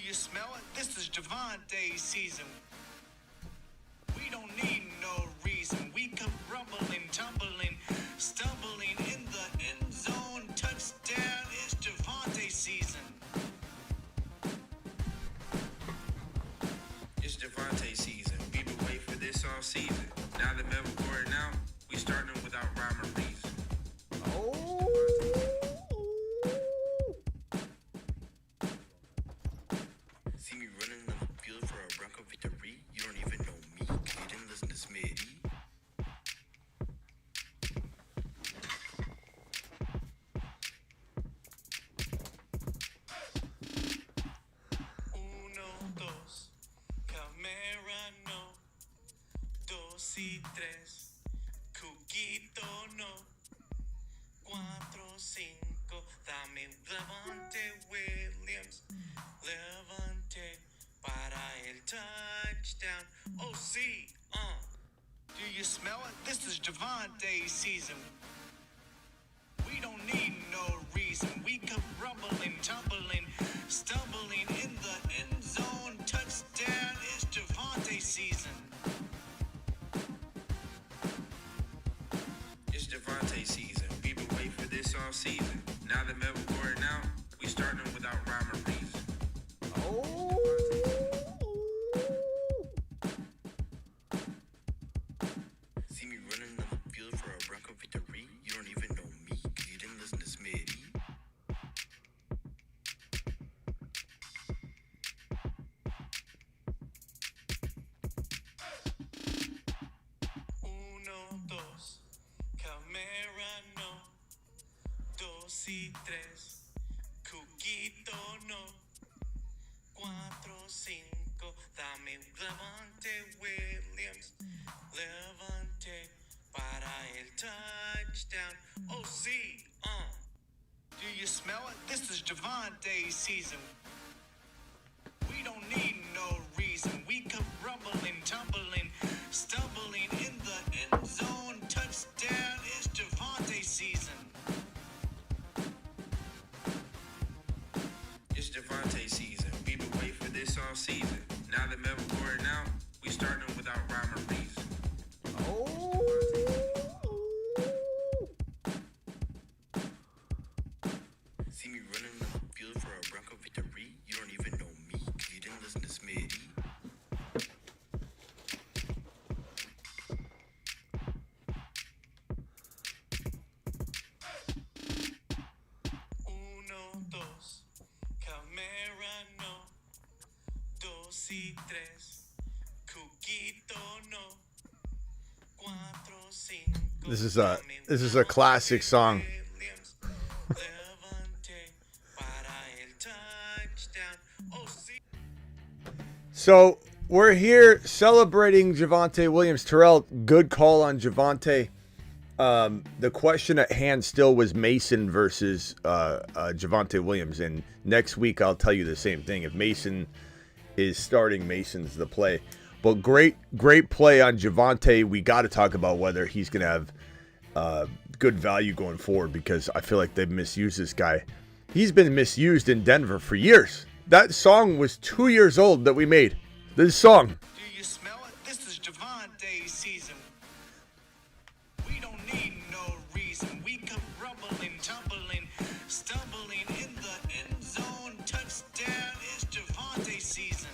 you smell it? This is Javonte season. We don't need no reason. We come rumbling, tumbling, stumbling in the end zone. Touchdown, it's Javonte season. It's Javonte season. We've been waiting for this all season. Now that Melvin Gordon out, we starting without rhyme or reason. See me running on the field for a Bronco victory. You don't even know me, 'cause you didn't listen to Smitty. Uno, dos, Kamara no. Dos y tres, Cuquito no. Cuatro, cinco, dame Javonte Williams. Levante para el touchdown. Oh, sí, Do you smell it? This is Javonte season. We don't need no reason. We come rumbling, tumbling, stumbling in the end zone. Touchdown, it's Javonte season. It's Javonte season. We've been waiting for this all season. Now that Melvin Gordon out, we starting without rhyme or reason. See me running on the field for a Bronco victory. You don't even know me, 'cause you didn't listen to Smitty. Uno, dos, Kamara no. Dos y tres, Cuquito no. Cuatro, cinco, dame Javonte Williams. Levante para el touchdown. Oh, sí, Do you smell it? This is Javonte season. We don't need no reason. We come rumbling, tumbling, stumbling in the end zone. Touchdown, it's Javonte season. It's Javonte season. We've been waiting for this all season. Now that Melvin Gordon out, we starting without rhyme or reason. See me running on the field for a Bronco victory. You don't even know me, 'cause you didn't listen to Smitty. Uno, dos, Kamara no. Dos y tres, Cuquito no. Cuatro, cinco. This is a classic song. Williams. Levante para el touchdown. Oh, sí. So we're here celebrating Javonte Williams. Terrell, good call on Javonte. The question at hand still was Mason versus Javonte Williams, and next week I'll tell you the same thing. If Mason is starting, Mason's the play. But great play on Javonte. We got to talk about whether he's going to have good value going forward, because I feel like they've misused this guy. He's been misused in Denver for years. That song was 2 years old that we made. This song. Do you smell it? This is Javonte season. We don't need no reason. We come rumbling, tumbling, stumbling in the end zone. Touchdown, it's Javonte season.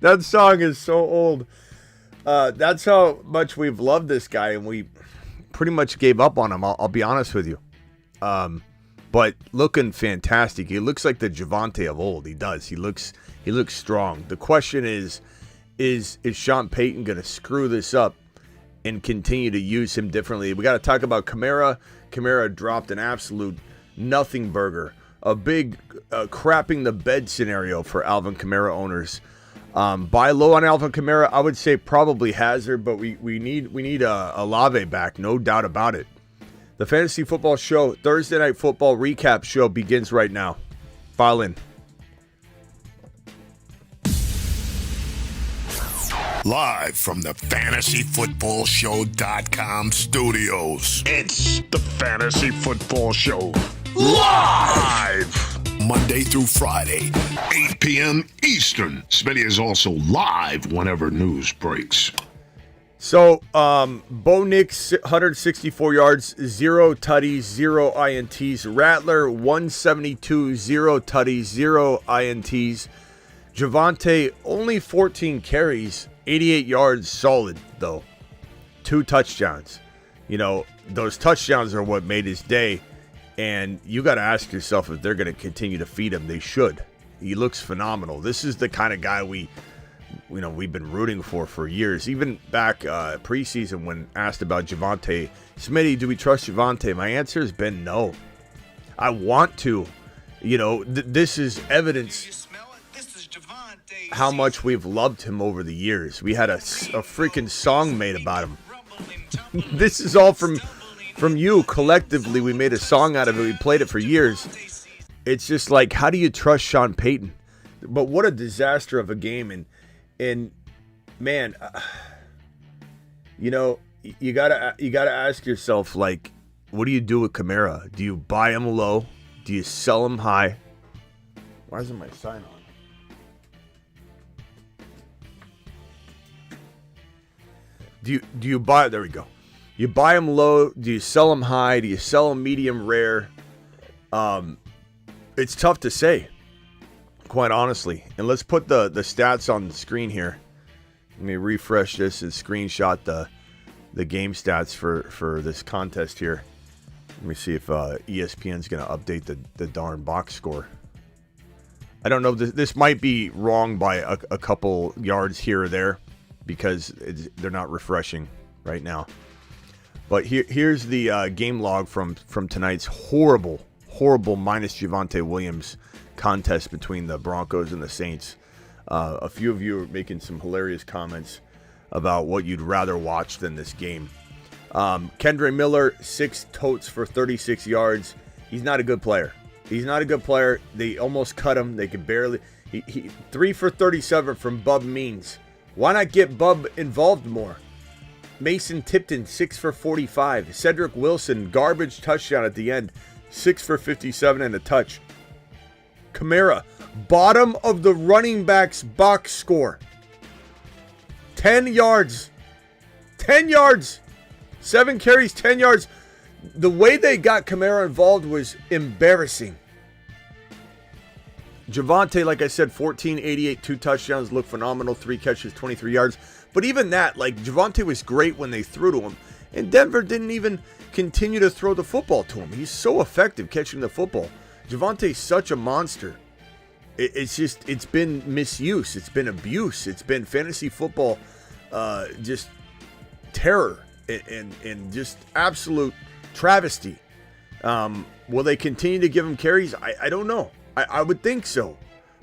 That song is so old. That's how much we've loved this guy, and we pretty much gave up on him. I'll be honest with you. But looking fantastic. He looks like the Javonte of old. He does. He looks strong. The question is Sean Payton going to screw this up and continue to use him differently? We got to talk about Kamara. Kamara dropped an absolute nothing burger. A big crapping the bed scenario for Alvin Kamara owners. Buy low on Alvin Kamara. I would say probably Hazard, but we need a Olave back, no doubt about it. The Fantasy Football Show, Thursday Night Football recap show begins right now. File in. Live from the FantasyFootballShow.com studios. It's the Fantasy Football Show. Live! Monday through Friday, 8 p.m. Eastern. Smitty is also live whenever news breaks. So, Bo Nix, 164 yards, 0 tutties, 0 INTs. Rattler, 172, 0 tutties, 0 INTs. Javonte, only 14 carries, 88 yards, solid, though. 2 touchdowns. You know, those touchdowns are what made his day. And you got to ask yourself if they're going to continue to feed him. They should. He looks phenomenal. This is the kind of guy we've been rooting for years. Even back preseason when asked about Javonte, Smitty, do we trust Javonte? My answer has been no. I want to. You know, this is evidence how much we've loved him over the years. We had a freaking song made about him. This is all from you. Collectively, we made a song out of it. We played it for years. It's just like, how do you trust Sean Payton? But what a disaster of a game. And man, you know, you gotta ask yourself, like, what do you do with Kamara? Do you buy him low? Do you sell him high? Why isn't my sign on? Do you buy? There we go. You buy him low. Do you sell him high? Do you sell him medium rare? It's tough to say, quite honestly. And let's put the stats on the screen here. Let me refresh this and screenshot the game stats for this contest here. Let me see if ESPN's going to update the darn box score. I don't know. This might be wrong by a couple yards here or there because they're not refreshing right now. But here's the game log from tonight's horrible minus Javonte Williams contest between the Broncos and the Saints. A few of you are making some hilarious comments about what you'd rather watch than this game. Kendre Miller, 6 totes for 36 yards. He's not a good player. They almost cut him. They could barely. He 3 for 37 from Bub Means. Why not get Bub involved more? Mason Tipton, 6 for 45. Cedric Wilson, garbage touchdown at the end. 6 for 57 and a touch. Kamara, bottom of the running back's box score. 10 yards. 10 yards. 7 carries, 10 yards. The way they got Kamara involved was embarrassing. Javonte, like I said, 14, 88, 2 touchdowns, looked phenomenal. 3 catches, 23 yards. But even that, like, Javonte was great when they threw to him. And Denver didn't even continue to throw the football to him. He's so effective catching the football. Javonte's such a monster. It's been misuse. It's been abuse. It's been fantasy football, just terror and just absolute travesty. Will they continue to give him carries? I don't know. I would think so.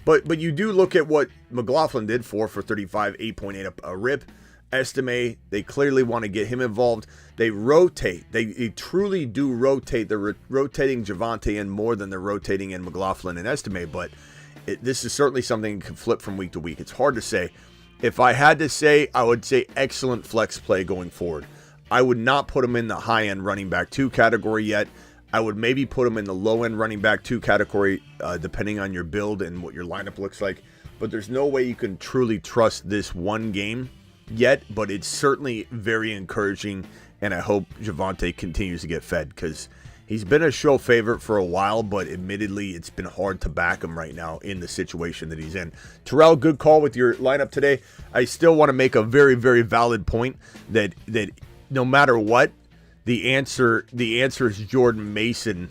But you do look at what McLaughlin did, 4 for 35, 8.8 a rip. Estime, they clearly want to get him involved. They rotate. They truly do rotate. They're rotating Javonte in more than they're rotating in McLaughlin and Estime. But this is certainly something that can flip from week to week. It's hard to say. If I had to say, I would say excellent flex play going forward. I would not put him in the high-end running back 2 category yet. I would maybe put him in the low-end running back 2 category, depending on your build and what your lineup looks like. But there's no way you can truly trust this one game yet. But it's certainly very encouraging, and I hope Javonte continues to get fed because he's been a show favorite for a while, but admittedly, it's been hard to back him right now in the situation that he's in. Terrell, good call with your lineup today. I still want to make a very, very valid point that no matter what, the answer is Jordan Mason.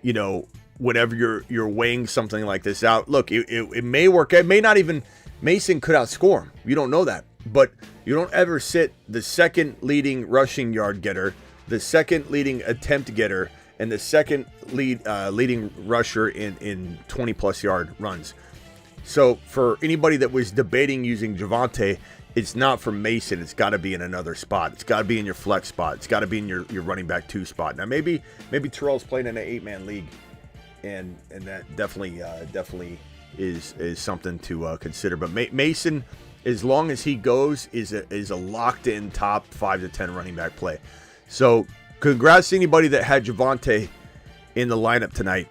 You know, whenever you're weighing something like this out, look, it may work. It may not even. Mason could outscore him. You don't know that, but you don't ever sit the second leading rushing yard getter, the second leading attempt getter, and the second leading rusher in 20+ yard runs. So for anybody that was debating using Javonte, it's not for Mason. It's got to be in another spot. It's got to be in your flex spot. It's got to be in your running back 2 spot. Now maybe Terrell's playing in an 8-man league, and that definitely is something to consider. But Mason, as long as he goes, is a locked in top 5 to 10 running back play. So congrats to anybody that had Javonte in the lineup tonight.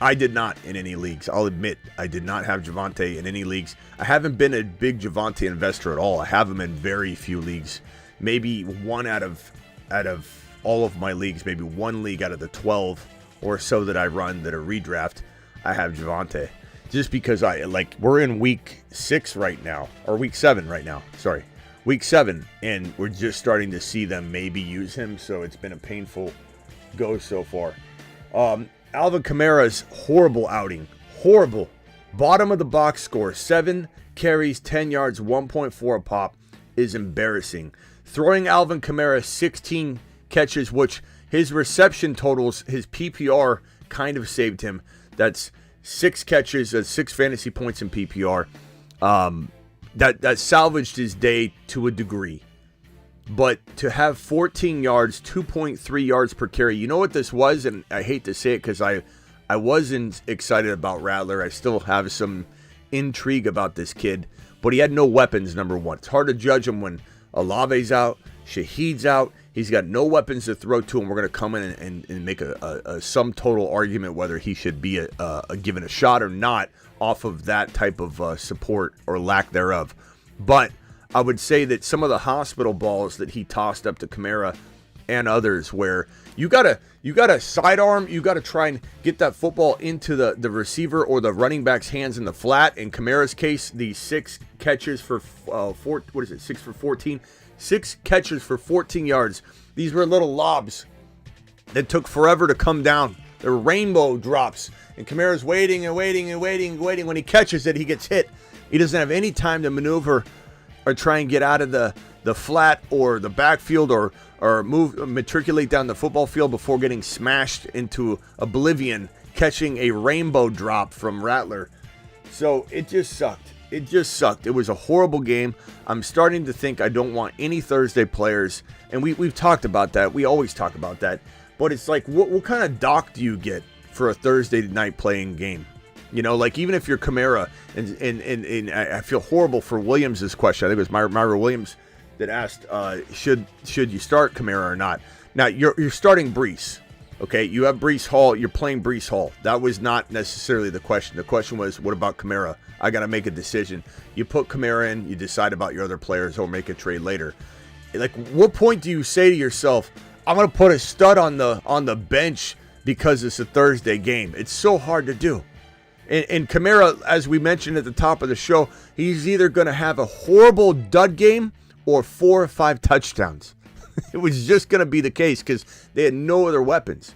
I did not in any leagues. I'll admit, I did not have Javonte in any leagues. I haven't been a big Javonte investor at all. I have him in very few leagues. Maybe one out of all of my leagues, maybe one league out of the 12 or so that I run that are redraft, I have Javonte. Just because we're in week 6 right now, or week 7 right now. Sorry. Week 7, and we're just starting to see them maybe use him, so it's been a painful go so far. Alvin Kamara's horrible outing. Horrible. Bottom of the box score. 7 carries, 10 yards, 1.4 a pop is embarrassing. Throwing Alvin Kamara 16 catches, which his reception totals, his PPR kind of saved him. That's 6 catches, 6 fantasy points in PPR. That salvaged his day to a degree. But to have 14 yards, 2.3 yards per carry, you know what this was? And I hate to say it because I wasn't excited about Rattler. I still have some intrigue about this kid. But he had no weapons, number one. It's hard to judge him when Olave's out, Shaheed's out. He's got no weapons to throw to him. We're going to come in and make a sum total argument whether he should be given a shot or not off of that type of support or lack thereof. But I would say that some of the hospital balls that he tossed up to Kamara and others, where you gotta sidearm, you gotta try and get that football into the receiver or the running back's hands in the flat. In Kamara's case, the 6 catches for 6 for 14, 6 catches for 14 yards. These were little lobs that took forever to come down. They're rainbow drops, and Kamara's waiting and waiting and waiting and waiting. When he catches it, he gets hit. He doesn't have any time to maneuver or try and get out of the flat or the backfield or matriculate down the football field before getting smashed into oblivion, catching a rainbow drop from Rattler. So it just sucked. It just sucked. It was a horrible game. I'm starting to think I don't want any Thursday players, and we've talked about that. We always talk about that. But it's like, what kind of doc do you get for a Thursday night playing game? You know, like even if you're Kamara, and I feel horrible for Williams' question. I think it was Myra Williams that asked, should you start Kamara or not? Now, you're starting Breece, okay? You have Breece Hall. You're playing Breece Hall. That was not necessarily the question. The question was, what about Kamara? I got to make a decision. You put Kamara in, you decide about your other players or make a trade later. Like, what point do you say to yourself, I'm going to put a stud on the bench because it's a Thursday game? It's so hard to do. And Kamara, as we mentioned at the top of the show, he's either going to have a horrible dud game or 4 or 5 touchdowns. It was just going to be the case because they had no other weapons.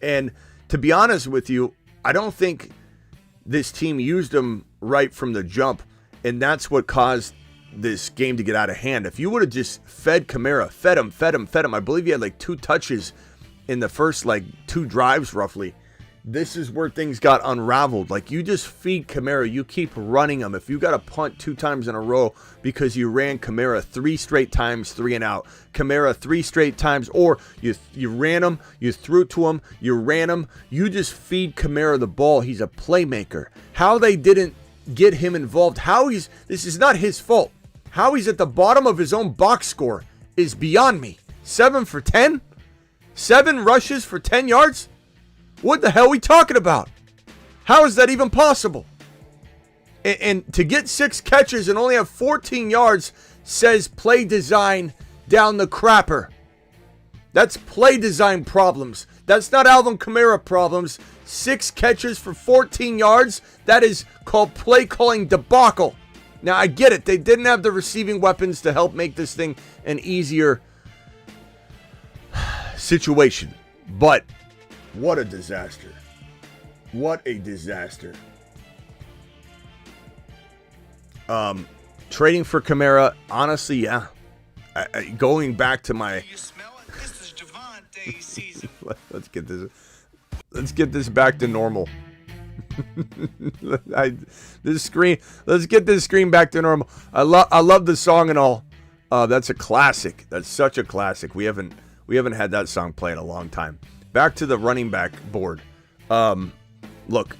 And to be honest with you, I don't think this team used him right from the jump, and that's what caused this game to get out of hand. If you would have just fed Kamara, fed him, I believe he had like 2 touches in the first 2 drives roughly. This is where things got unraveled. Like, you just feed Kamara, you keep running him. If you got to punt 2 times in a row because you ran Kamara 3 straight times, 3 and out, Kamara 3 straight times, or you ran him, you threw to him, you ran him, you just feed Kamara the ball. He's a playmaker. How they didn't get him involved, this is not his fault. How he's at the bottom of his own box score is beyond me. 7 for 10? 7 rushes for 10 yards? What the hell are we talking about? How is that even possible? And to get 6 catches and only have 14 yards says play design down the crapper. That's play design problems. That's not Alvin Kamara problems. 6 catches for 14 yards. That is called play calling debacle. Now, I get it. They didn't have the receiving weapons to help make this thing an easier situation. But what a disaster. What a disaster. Trading for Kamara, honestly, yeah. Going back to my... You smell it? This is Javonte season. Let's get this back to normal. Let's get this screen back to normal. I love the song and all. That's a classic. That's such a classic. We haven't had that song play in a long time. Back to the running back board. Look,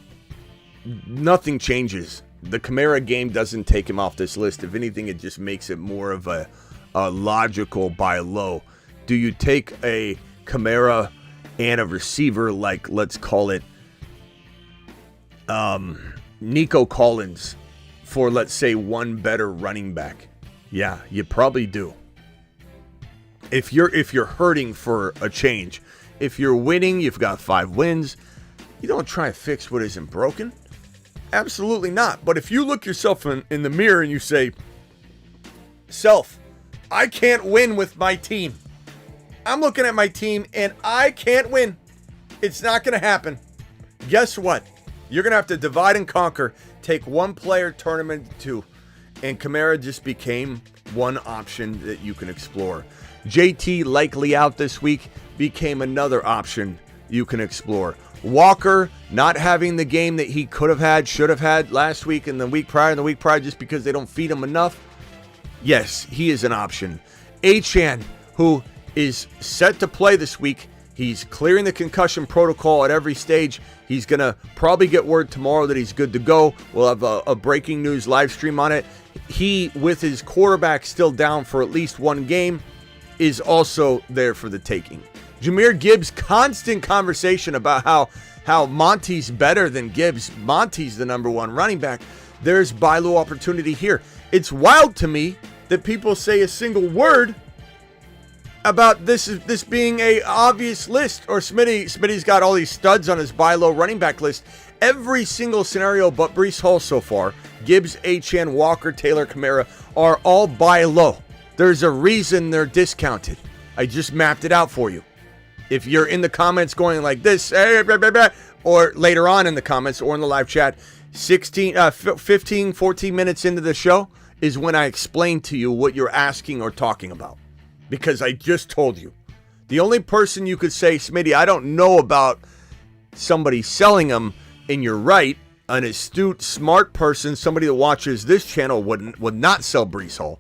nothing changes. The Kamara game doesn't take him off this list. If anything, it just makes it more of a logical buy low. Do you take a Kamara and a receiver like, let's call it, Nico Collins for, let's say, one better running back? Yeah, you probably do. If you're hurting for a change, if you're winning, you've got 5 wins, you don't try and fix what isn't broken. Absolutely not. But if you look yourself in the mirror and you say, self, I can't win with my team. I'm looking at my team and I can't win. It's not going to happen. Guess what? You're going to have to divide and conquer. Take one player, turn him into 2. And Kamara just became one option that you can explore. JT, likely out this week, became another option you can explore. Walker, not having the game that he could have had, should have had last week and the week prior just because they don't feed him enough. Yes, he is an option. Achane, who is set to play this week. He's clearing the concussion protocol at every stage. He's going to probably get word tomorrow that he's good to go. We'll have a breaking news live stream on it. He, with his quarterback still down for at least one game, is also there for the taking. Jahmyr Gibbs, constant conversation about how Monty's better than Gibbs. Monty's the number 1 running back. There's buy low opportunity here. It's wild to me that people say a single word about this being a obvious list, or Smitty's got all these studs on his buy low running back list. Every single scenario but Breece Hall so far, Gibbs, Achane, Walker, Taylor, Kamara, are all buy low. There's a reason they're discounted. I just mapped it out for you. If you're in the comments going like this, or later on in the comments or in the live chat, 15, 14 minutes into the show is when I explain to you what you're asking or talking about. Because I just told you. The only person you could say, Smitty, I don't know about somebody selling them, and you're right, an astute, smart person, somebody that watches this channel would not sell Breece Hall.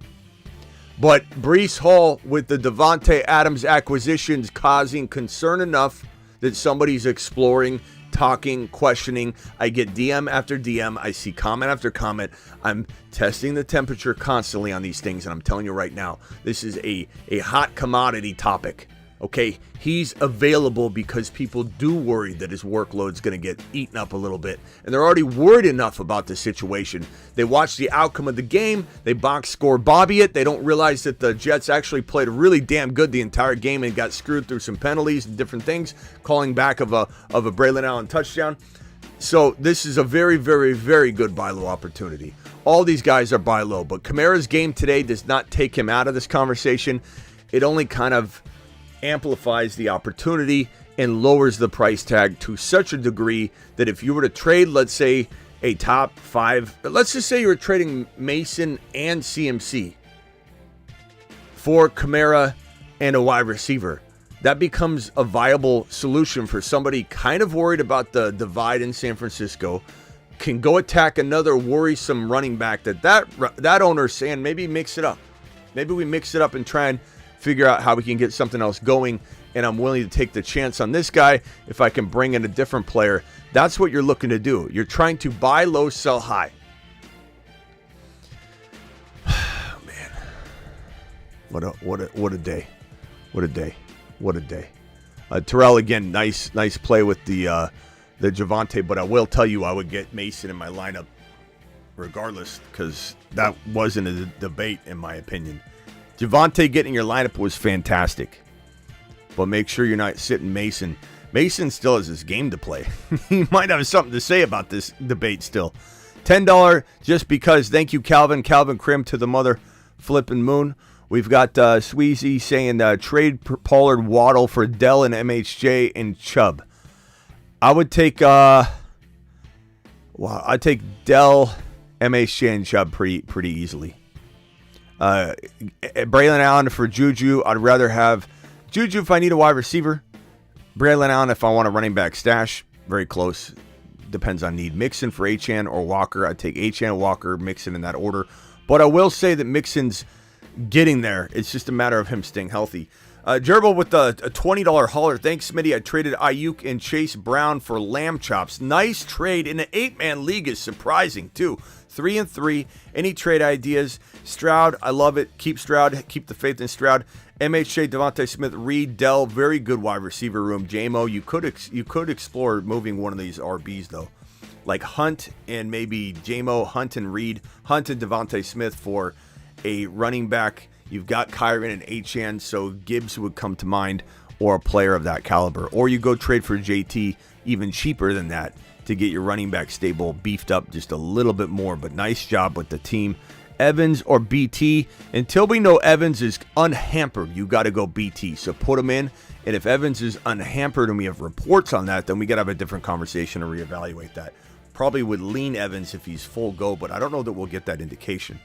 But Breece Hall, with the Javonte Adams acquisitions, causing concern enough that somebody's exploring, talking, questioning. I get DM after DM. I see comment after comment. I'm testing the temperature constantly on these things, and I'm telling you right now, this is a hot commodity topic. Okay, he's available because people do worry that his workload's going to get eaten up a little bit. And they're already worried enough about the situation. They watch the outcome of the game. They box score Bobby it. They don't realize that the Jets actually played really damn good the entire game and got screwed through some penalties and different things, calling back of a Braylon Allen touchdown. So this is a very, very, very good buy low opportunity. All these guys are buy low, but Kamara's game today does not take him out of this conversation. It only kind of amplifies the opportunity and lowers the price tag to such a degree that if you were to trade, let's say, a top 5, let's just say you were trading Mason and CMC for Kamara and a wide receiver, that becomes a viable solution for somebody kind of worried about the divide in San Francisco, can go attack another worrisome running back that owner's saying, maybe mix it up. Maybe we mix it up and try and figure out how we can get something else going, and I'm willing to take the chance on this guy if I can bring in a different player. That's what you're looking to do. You're trying to buy low, sell high. Man, what a day. What a day. What a day. Terrell, again, nice play with the Javonte, but I will tell you I would get Mason in my lineup regardless, because that wasn't a debate in my opinion. Javonte getting your lineup was fantastic, but make sure you're not sitting Mason. Mason still has his game to play. He might have something to say about this debate still. $10 just because. Thank you, Calvin. Calvin Krim to the mother flipping moon. We've got Sweezy saying trade Pollard, Waddle for Dell and MHJ and Chubb. I would take I'd take Dell, MHJ, and Chubb pretty easily. Braylon Allen for Juju. I'd rather have Juju if I need a wide receiver. Braylon Allen if I want a running back stash. Very close. Depends on need. Mixon for Achane or Walker. I'd take Achane, Walker, Mixon in that order. But I will say that Mixon's getting there. It's just a matter of him staying healthy. Gerbil with a $20 hauler. Thanks, Smitty. I traded Ayuk and Chase Brown for lamb chops. Nice trade in an 8-man league is surprising, too. 3-3. Any trade ideas? Stroud, I love it. Keep Stroud. Keep the faith in Stroud. MHJ, Devontae Smith, Reed, Dell, very good wide receiver room. JMO, you could explore moving one of these RBs, though. like Hunt and maybe J-Mo, Hunt and Reed, Hunt and Devontae Smith for a running back. You've got Kyron and Achane, so Gibbs would come to mind, or a player of that caliber. Or you go trade for JT even cheaper than that to get your running back stable beefed up just a little bit more. But nice job with the team. Evans or BT. Until we know Evans is unhampered, you got to go BT. So put him in. And if Evans is unhampered and we have reports on that, then we got to have a different conversation and reevaluate that. Probably would lean Evans if he's full go, but I don't know that we'll get that indication.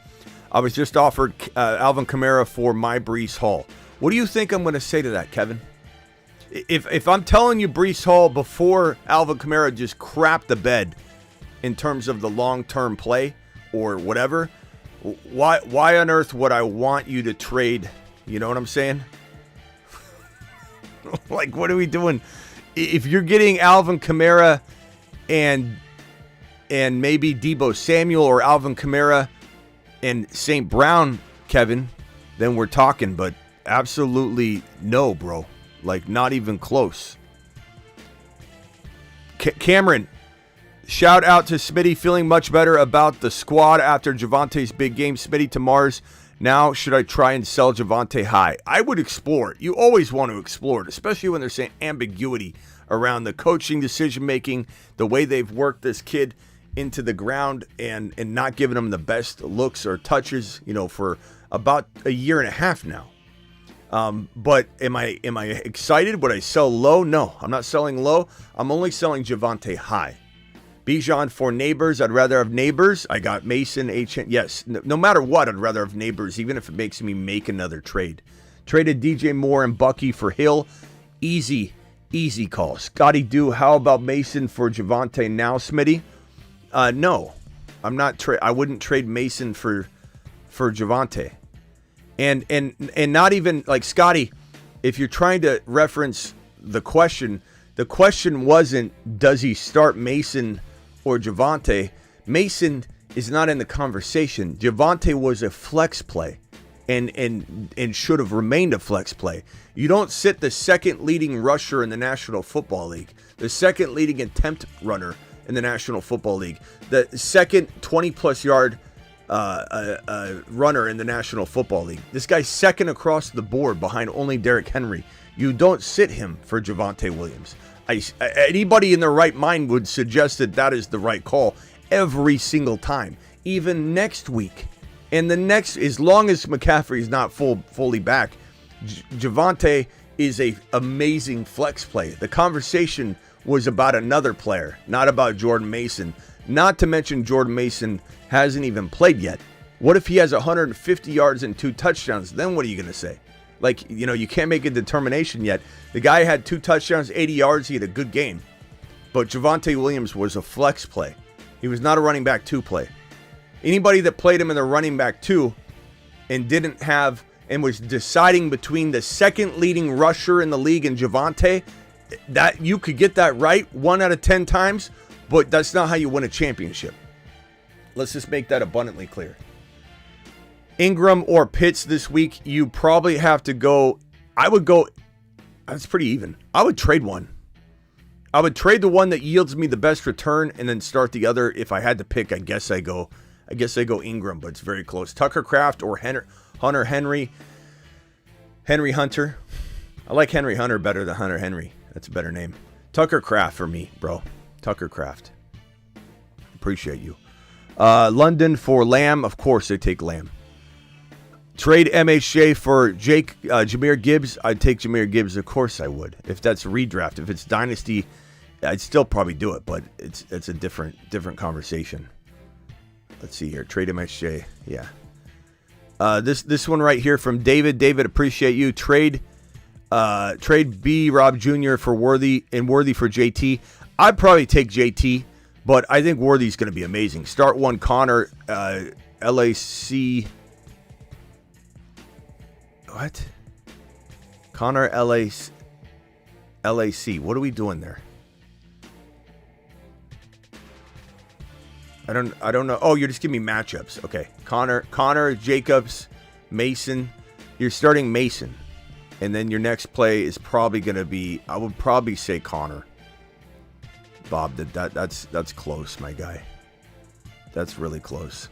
I was just offered Alvin Kamara for my Breece Hall. What do you think I'm going to say to that, Kevin? If I'm telling you Breece Hall before Alvin Kamara just crapped the bed in terms of the long-term play or whatever, why on earth would I want you to trade? You know what I'm saying? Like, what are we doing? If you're getting Alvin Kamara and maybe Deebo Samuel or Alvin Kamara and St. Brown, Kevin, then we're talking. But absolutely no, bro. Like, not even close. Cameron, shout out to Smitty, feeling much better about the squad after Javonte's big game. Smitty to Mars. Now, should I try and sell Javonte high? I would explore it. You always want to explore it, especially when there's saying ambiguity around the coaching decision-making, the way they've worked this kid into the ground and not giving him the best looks or touches, for about a year and a half now. But am I excited? Would I sell low? No, I'm not selling low. I'm only selling Javonte high. Bijan for Neighbors. I'd rather have Neighbors. I got Mason, H. Yes, no matter what, I'd rather have Neighbors, even if it makes me make another trade. Traded DJ Moore and Bucky for Hill. Easy call. Scotty Do, how about Mason for Javonte now, Smitty? No, I'm not. I wouldn't trade Mason for Javonte. And not even like Scotty, if you're trying to reference the question wasn't does he start Mason or Javonte. Mason is not in the conversation. Javonte was a flex play and should have remained a flex play. You don't sit the second leading rusher in the National Football League, the second leading attempt runner in the National Football League, the second 20-plus yard runner in the National Football League. This guy's second across the board behind only Derrick Henry. You don't sit him for Javonte Williams. Anybody in their right mind would suggest that is the right call every single time, even next week. And the next, as long as McCaffrey is not fully back, Javonte is a amazing flex play. The conversation was about another player, not about Jordan Mason. Not to mention Jordan Mason hasn't even played yet. What if he has 150 yards and 2 touchdowns? Then what are you going to say? Like, you can't make a determination yet. The guy had 2 touchdowns, 80 yards. He had a good game. But Javonte Williams was a flex play. He was not a running back 2 play. Anybody that played him in the running back 2 and didn't have and was deciding between the second leading rusher in the league and Javonte, that you could get that right 1 out of 10 times, but that's not how you win a championship. Let's just make that abundantly clear. Ingram or Pitts this week, you probably have to go. I would go. That's pretty even. I would trade one. I would trade the one that yields me the best return and then start the other. If I had to pick, I guess I go Ingram, but it's very close. Tucker Kraft or Hunter Henry. Henry Hunter. I like Henry Hunter better than Hunter Henry. That's a better name. Tucker Kraft for me, bro. Tucker Kraft. Appreciate you. London for Lamb. Of course, they take Lamb. Trade MHJ for Jahmyr Gibbs. I'd take Jahmyr Gibbs. Of course I would. If that's redraft. If it's Dynasty, I'd still probably do it, but it's a different conversation. Let's see here. Trade MHJ. Yeah. This one right here from David. David, appreciate you. Trade B Rob Jr. for Worthy and Worthy for JT. I'd probably take JT, but I think Worthy's going to be amazing. Start one Connor LAC. What? Connor LAC. What are we doing there? I don't know. Oh, you're just giving me matchups. Okay. Connor, Jacobs, Mason. You're starting Mason. And then your next play is probably going to be, I would probably say Connor. Bob. That's close, my guy. That's really close.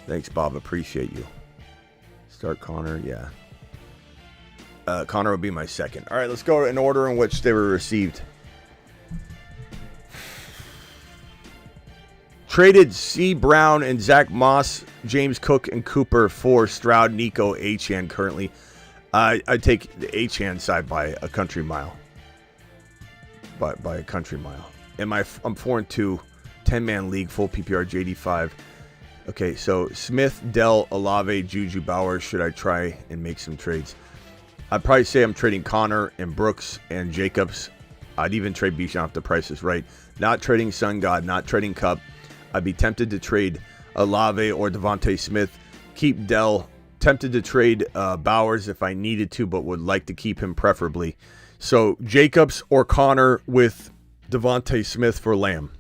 Thanks, Bob. Appreciate you. Start Connor, yeah. Connor would be my second. All right, let's go in order in which they were received. Traded C. Brown and Zach Moss, James Cook and Cooper for Stroud, Nico, Achane currently. I take the Achane side by a country mile. By a country mile. I'm 4-2, 10-man league, full PPR, JD5. Okay, so Smith, Dell, Olave, Juju, Bowers. Should I try and make some trades? I'd probably say I'm trading Connor and Brooks and Jacobs. I'd even trade Bijan if the price is right. Not trading Sun God, not trading Cup. I'd be tempted to trade Olave or Devontae Smith. Keep Dell. Tempted to trade Bowers if I needed to, but would like to keep him preferably. So Jacobs or Connor with Devontae Smith for Lamb.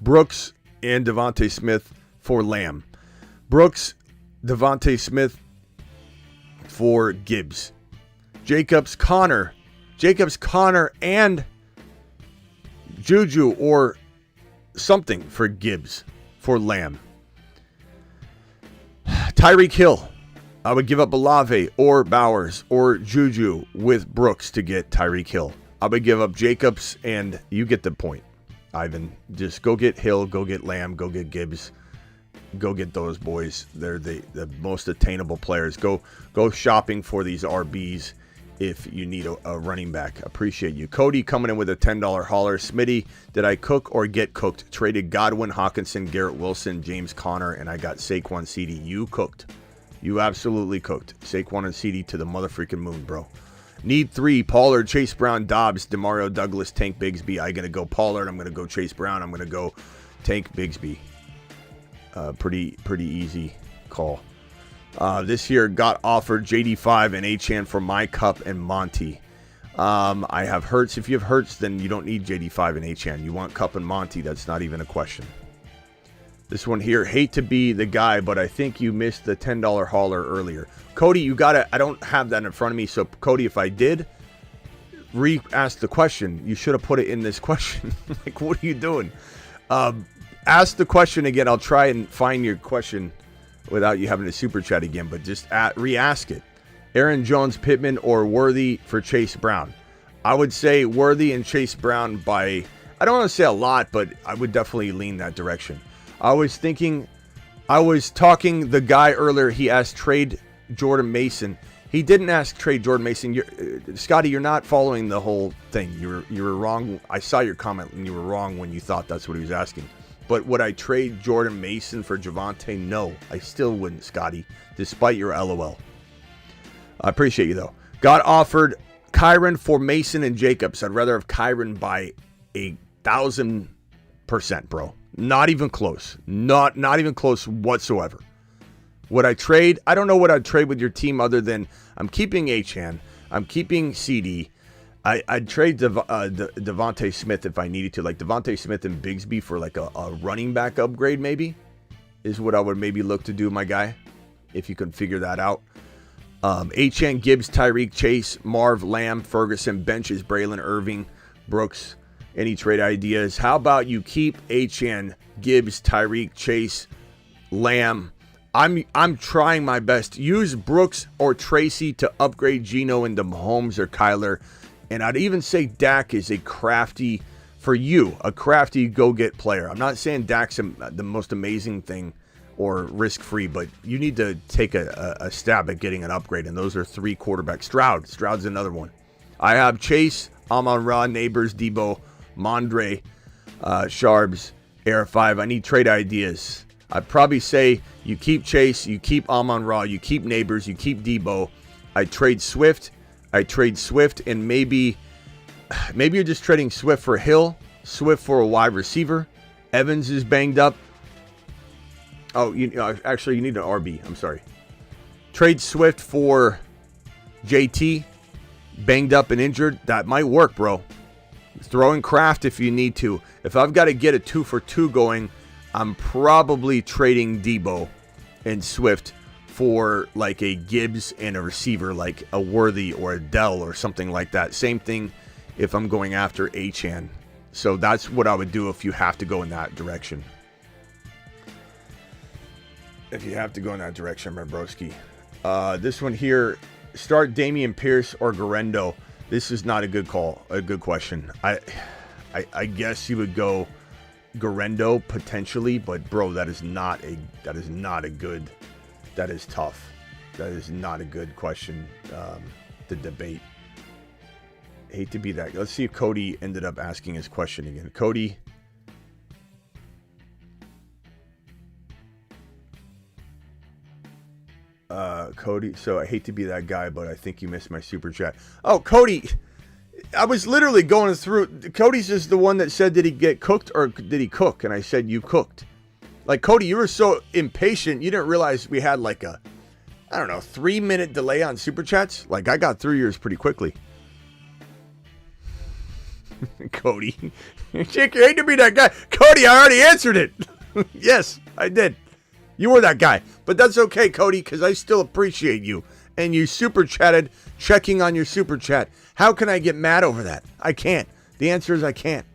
Brooks and Devontae Smith for Lamb. Brooks, Devontae Smith for Gibbs. Jacobs, Connor, and Juju or something for Gibbs for Lamb. Tyreek Hill. I would give up Olave or Bowers or Juju with Brooks to get Tyreek Hill. I would give up Jacobs, and you get the point, Ivan. Just go get Hill, go get Lamb, go get Gibbs. Go get those boys. They're the most attainable players. Go shopping for these RBs if you need a running back. Appreciate you. Cody coming in with a $10 hauler. Smitty, did I cook or get cooked? Traded Godwin, Hawkinson, Garrett Wilson, James Conner, and I got Saquon CD. You cooked. You absolutely cooked. Saquon and CD to the motherfreaking moon, bro. Need 3. Pollard, Chase Brown, Dobbs, DeMario Douglas, Tank Bigsby. I'm going to go Pollard. I'm going to go Chase Brown. I'm going to go Tank Bigsby. Pretty easy call. This year got offered JD5 and Achane for my Cup and Monty. I have Hurts. If you have Hurts, then you don't need JD5 and Achane. You want Cup and Monty. That's not even a question. This one here, hate to be the guy, but I think you missed the $10 hauler earlier. Cody, you got to, I don't have that in front of me. So, Cody, if I did re-ask the question, you should have put it in this question. Like, what are you doing? Ask the question again. I'll try and find your question without you having to super chat again, but just re-ask it. Aaron Jones, Pittman, or Worthy for Chase Brown? I would say Worthy and Chase Brown by, I don't want to say a lot, but I would definitely lean that direction. I was talking the guy earlier, he asked trade Jordan Mason. He didn't ask trade Jordan Mason. Scotty, you're not following the whole thing. You were wrong. I saw your comment and you were wrong when you thought that's what he was asking. But would I trade Jordan Mason for Javonte? No, I still wouldn't, Scotty, despite your LOL. I appreciate you, though. Got offered Kyron for Mason and Jacobs. I'd rather have Kyron by 1,000%, bro. Not even close. Not even close whatsoever. Would I trade? I don't know what I'd trade with your team other than I'm keeping Achane. I'm keeping CD. I'd trade Devontae Smith if I needed to. Like Devontae Smith and Bigsby for like a running back upgrade maybe is what I would maybe look to do, my guy, if you can figure that out. Achane, Gibbs, Tyreek, Chase, Marv, Lamb, Ferguson, benches, Braylon, Irving, Brooks. Any trade ideas? How about you keep Achane, Gibbs, Tyreek, Chase, Lamb? I'm trying my best. Use Brooks or Tracy to upgrade Geno into Mahomes or Kyler. And I'd even say Dak is a crafty go-get player. I'm not saying Dak's the most amazing thing or risk-free, but you need to take a stab at getting an upgrade, and those are 3 quarterbacks. Stroud's another one. I have Chase, Amon-Ra, Neighbors, Debo, Mondre, Sharbs, Air 5. I need trade ideas. I'd probably say you keep Chase, you keep Amon-Ra, you keep Neighbors, you keep Debo. I trade Swift, and maybe you're just trading Swift for Hill, Swift for a wide receiver. Evans is banged up. Oh, actually, you need an RB. I'm sorry. Trade Swift for JT, banged up and injured. That might work, bro. Throw in Kraft if you need to. If I've got to get a 2-for-2 going, I'm probably trading Debo and Swift for like a Gibbs and a receiver like a Worthy or a Dell or something like that. Same thing if I'm going after Achane. So that's what I would do if you have to go in that direction. If you have to go in that direction, my broski. This one here, start Damian Pierce or Garendo. This is not a good call, a good question. I guess you would go Garendo potentially, but bro, that is not a good. That is tough. That is not a good question to debate. Hate to be that. Let's see if Cody ended up asking his question again. Cody. Cody, so I hate to be that guy, but I think you missed my super chat. Oh, Cody, I was literally going through. Cody's is the one that said, did he get cooked or did he cook? And I said, you cooked. Like, Cody, you were so impatient, you didn't realize we had like a, I don't know, 3-minute delay on super chats. Like, I got through yours pretty quickly. Cody, Jake, you hate to be that guy. Cody, I already answered it. Yes, I did. You were that guy. But that's okay, Cody, because I still appreciate you. And you super chatted, checking on your super chat. How can I get mad over that? I can't. The answer is I can't.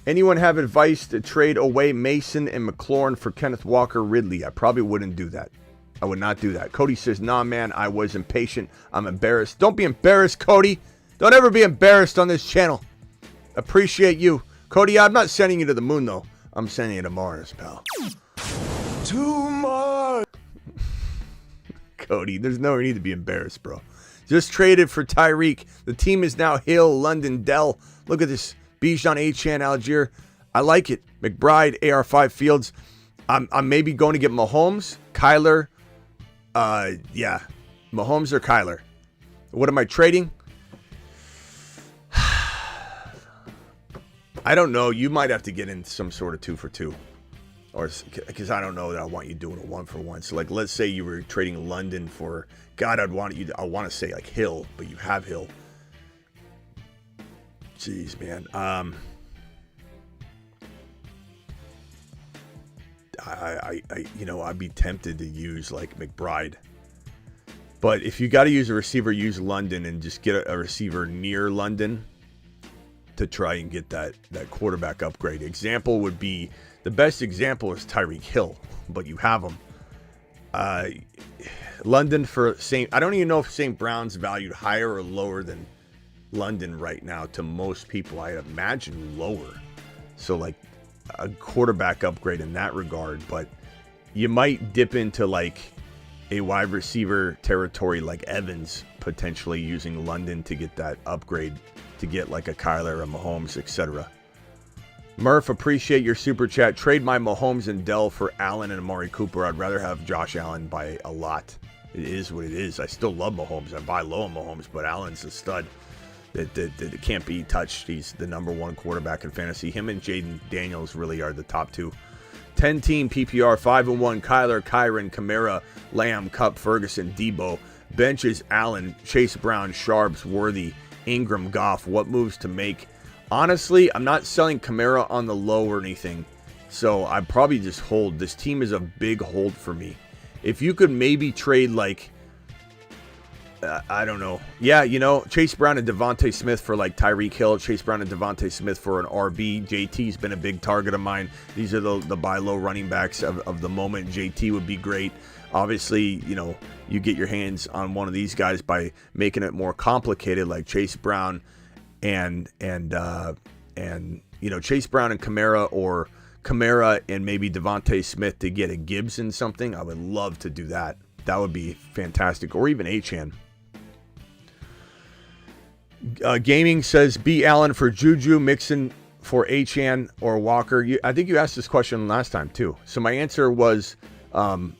Anyone have advice to trade away Mason and McLaurin for Kenneth Walker Ridley? I probably wouldn't do that. I would not do that. Cody says, nah, man, I was impatient. I'm embarrassed. Don't be embarrassed, Cody. Don't ever be embarrassed on this channel. Appreciate you. Cody, I'm not sending you to the moon, though. I'm sending you to Mars, pal. To Mars. Cody, there's no need to be embarrassed, bro. Just traded for Tyreek. The team is now Hill, London, Dell. Look at this. Bijan, Achane, Algier. I like it. McBride, AR5 Fields. I'm maybe going to get Mahomes, Kyler. Yeah. Mahomes or Kyler. What am I trading? I don't know. You might have to get in some sort of 2-for-2. Or because I don't know that I want you doing a 1-for-1. So like, let's say you were trading London for, God, I want to say like Hill, but you have Hill. Jeez, man. I'd be tempted to use like McBride. But if you got to use a receiver, use London and just get a receiver near London to try and get that quarterback upgrade. Example would be, the best example is Tyreek Hill, but you have him. London for St. I don't even know if St. Brown's valued higher or lower than London right now. To most people, I imagine lower. So like a quarterback upgrade in that regard, but you might dip into like a wide receiver territory like Evans, potentially using London to get that upgrade, to get like a Kyler, a Mahomes, etc. Murph, appreciate your super chat. Trade my Mahomes and Dell for Allen and Amari Cooper. I'd rather have Josh Allen by a lot. It is what it is. I still love Mahomes. I buy low on Mahomes, but Allen's a stud that can't be touched. He's the number one quarterback in fantasy. Him and Jaden Daniels really are the top two. 10-team PPR, 5-1. Kyler, Kyron, Kamara, Lamb, Kupp, Ferguson, Debo. Benches, Allen, Chase Brown, Sharps, Worthy, Ingram, Goff. What moves to make? Honestly, I'm not selling Kamara on the low or anything, so I'd probably just hold. This team is a big hold for me. If you could maybe trade like, I don't know. Yeah, Chase Brown and Devontae Smith for like Tyreek Hill. Chase Brown and Devontae Smith for an RB. JT's been a big target of mine. These are the buy low running backs of the moment. JT would be great. Obviously, you get your hands on one of these guys by making it more complicated, like Chase Brown and Chase Brown and Kamara, or Kamara and maybe Devontae Smith to get a Gibbs in something. I would love to do that. That would be fantastic. Or even Achane. Gaming says B. Allen for Juju, Mixon for Achane or Walker. I think you asked this question last time too. So my answer was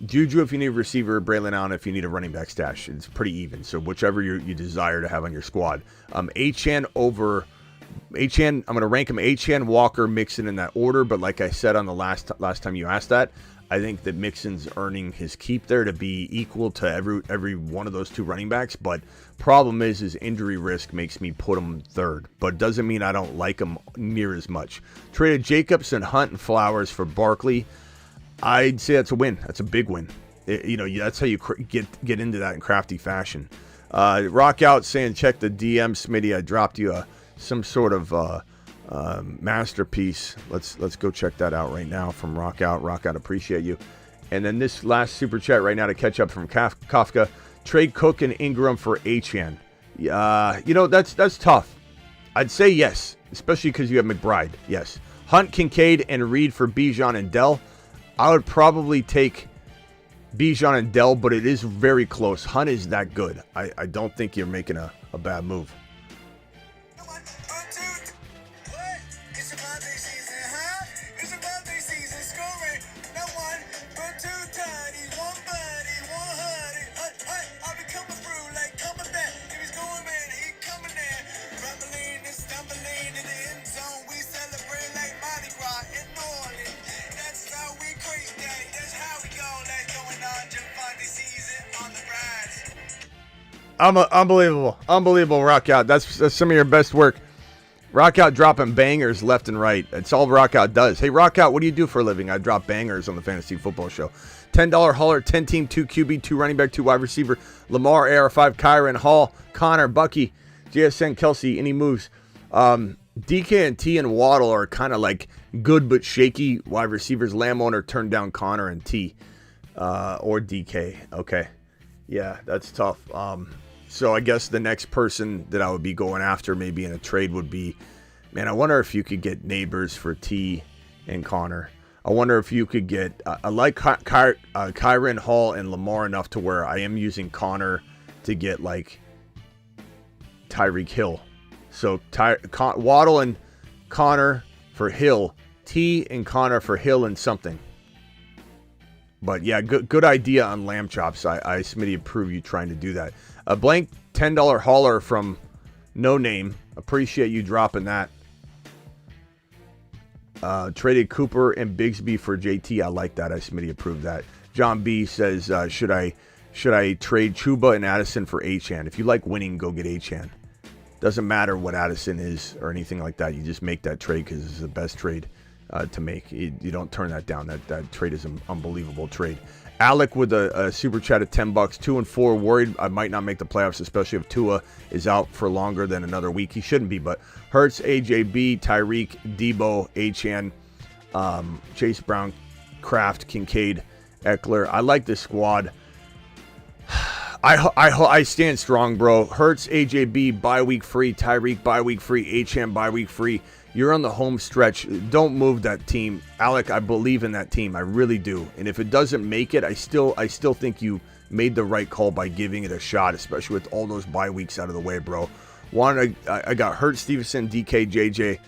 Juju if you need a receiver, Braylon Allen if you need a running back stash. It's pretty even. So whichever you desire to have on your squad. Achane over Achane. I'm going to rank him Achane, Walker, Mixon in that order. But like I said on the last time you asked that, I think that Mixon's earning his keep there to be equal to every one of those two running backs. But problem is his injury risk makes me put him third. But doesn't mean I don't like him near as much. Traded Jacobs and Hunt and Flowers for Barkley. I'd say that's a win. That's a big win. That's how you get into that in crafty fashion. Rock Out saying, check the DM, Smitty. I dropped you some sort of masterpiece. Let's go check that out right now from Rock Out. Rock Out, appreciate you. And then this last super chat right now to catch up from Kafka. Trade Cook and Ingram for Achane. That's tough. I'd say yes, especially because you have McBride. Yes. Hunt, Kincaid, and Reed for Bijan and Dell. I would probably take Bijan and Dell, but it is very close. Hunt is that good. I don't think you're making a bad move. Unbelievable, Rock Out. That's some of your best work. Rock Out dropping bangers left and right. That's all Rock Out does. Hey, Rock Out, what do you do for a living? I drop bangers on the Fantasy Football Show. $10 hauler, 10 team, 2 QB, 2 running back, 2 wide receiver. Lamar, AR5, Kyron, Hall, Connor, Bucky, JSN, Kelsey. Any moves? DK and T and Waddle are kind of like good but shaky wide receivers. Lamb owner turned down Connor and T or DK. Okay. Yeah, that's tough. So I guess the next person that I would be going after maybe in a trade would be, man, I wonder if you could get Neighbors for T and Connor. I wonder if you could get, I like Kyron, Hall, and Lamar enough to where I am using Connor to get like Tyreek Hill. So Waddle and Connor for Hill, T and Connor for Hill and something. But yeah, good idea on lamb chops. I Smitty approve you trying to do that. A blank $10 hauler from No Name. Appreciate you dropping that. Traded Cooper and Bigsby for JT. I like that. I Smitty approved that. John B says, should I trade Chuba and Addison for Achane? If you like winning, go get Achane. Doesn't matter what Addison is or anything like that. You just make that trade because it's the best trade to make. You don't turn that down. That trade is an unbelievable trade. Alec with a super chat of $10. 2-4. Worried I might not make the playoffs, especially if Tua is out for longer than another week. He shouldn't be, but Hurts, AJB, Tyreek, Debo, Achane, Chase Brown, Kraft, Kincaid, Eckler. I like this squad. I stand strong, bro. Hurts, AJB, bye week free. Tyreek, bye week free. Achane, bye week free. You're on the home stretch. Don't move that team. Alec, I believe in that team. I really do. And if it doesn't make it, I still think you made the right call by giving it a shot, especially with all those bye weeks out of the way, bro. I got Hurts, Stevenson, DK, JJ.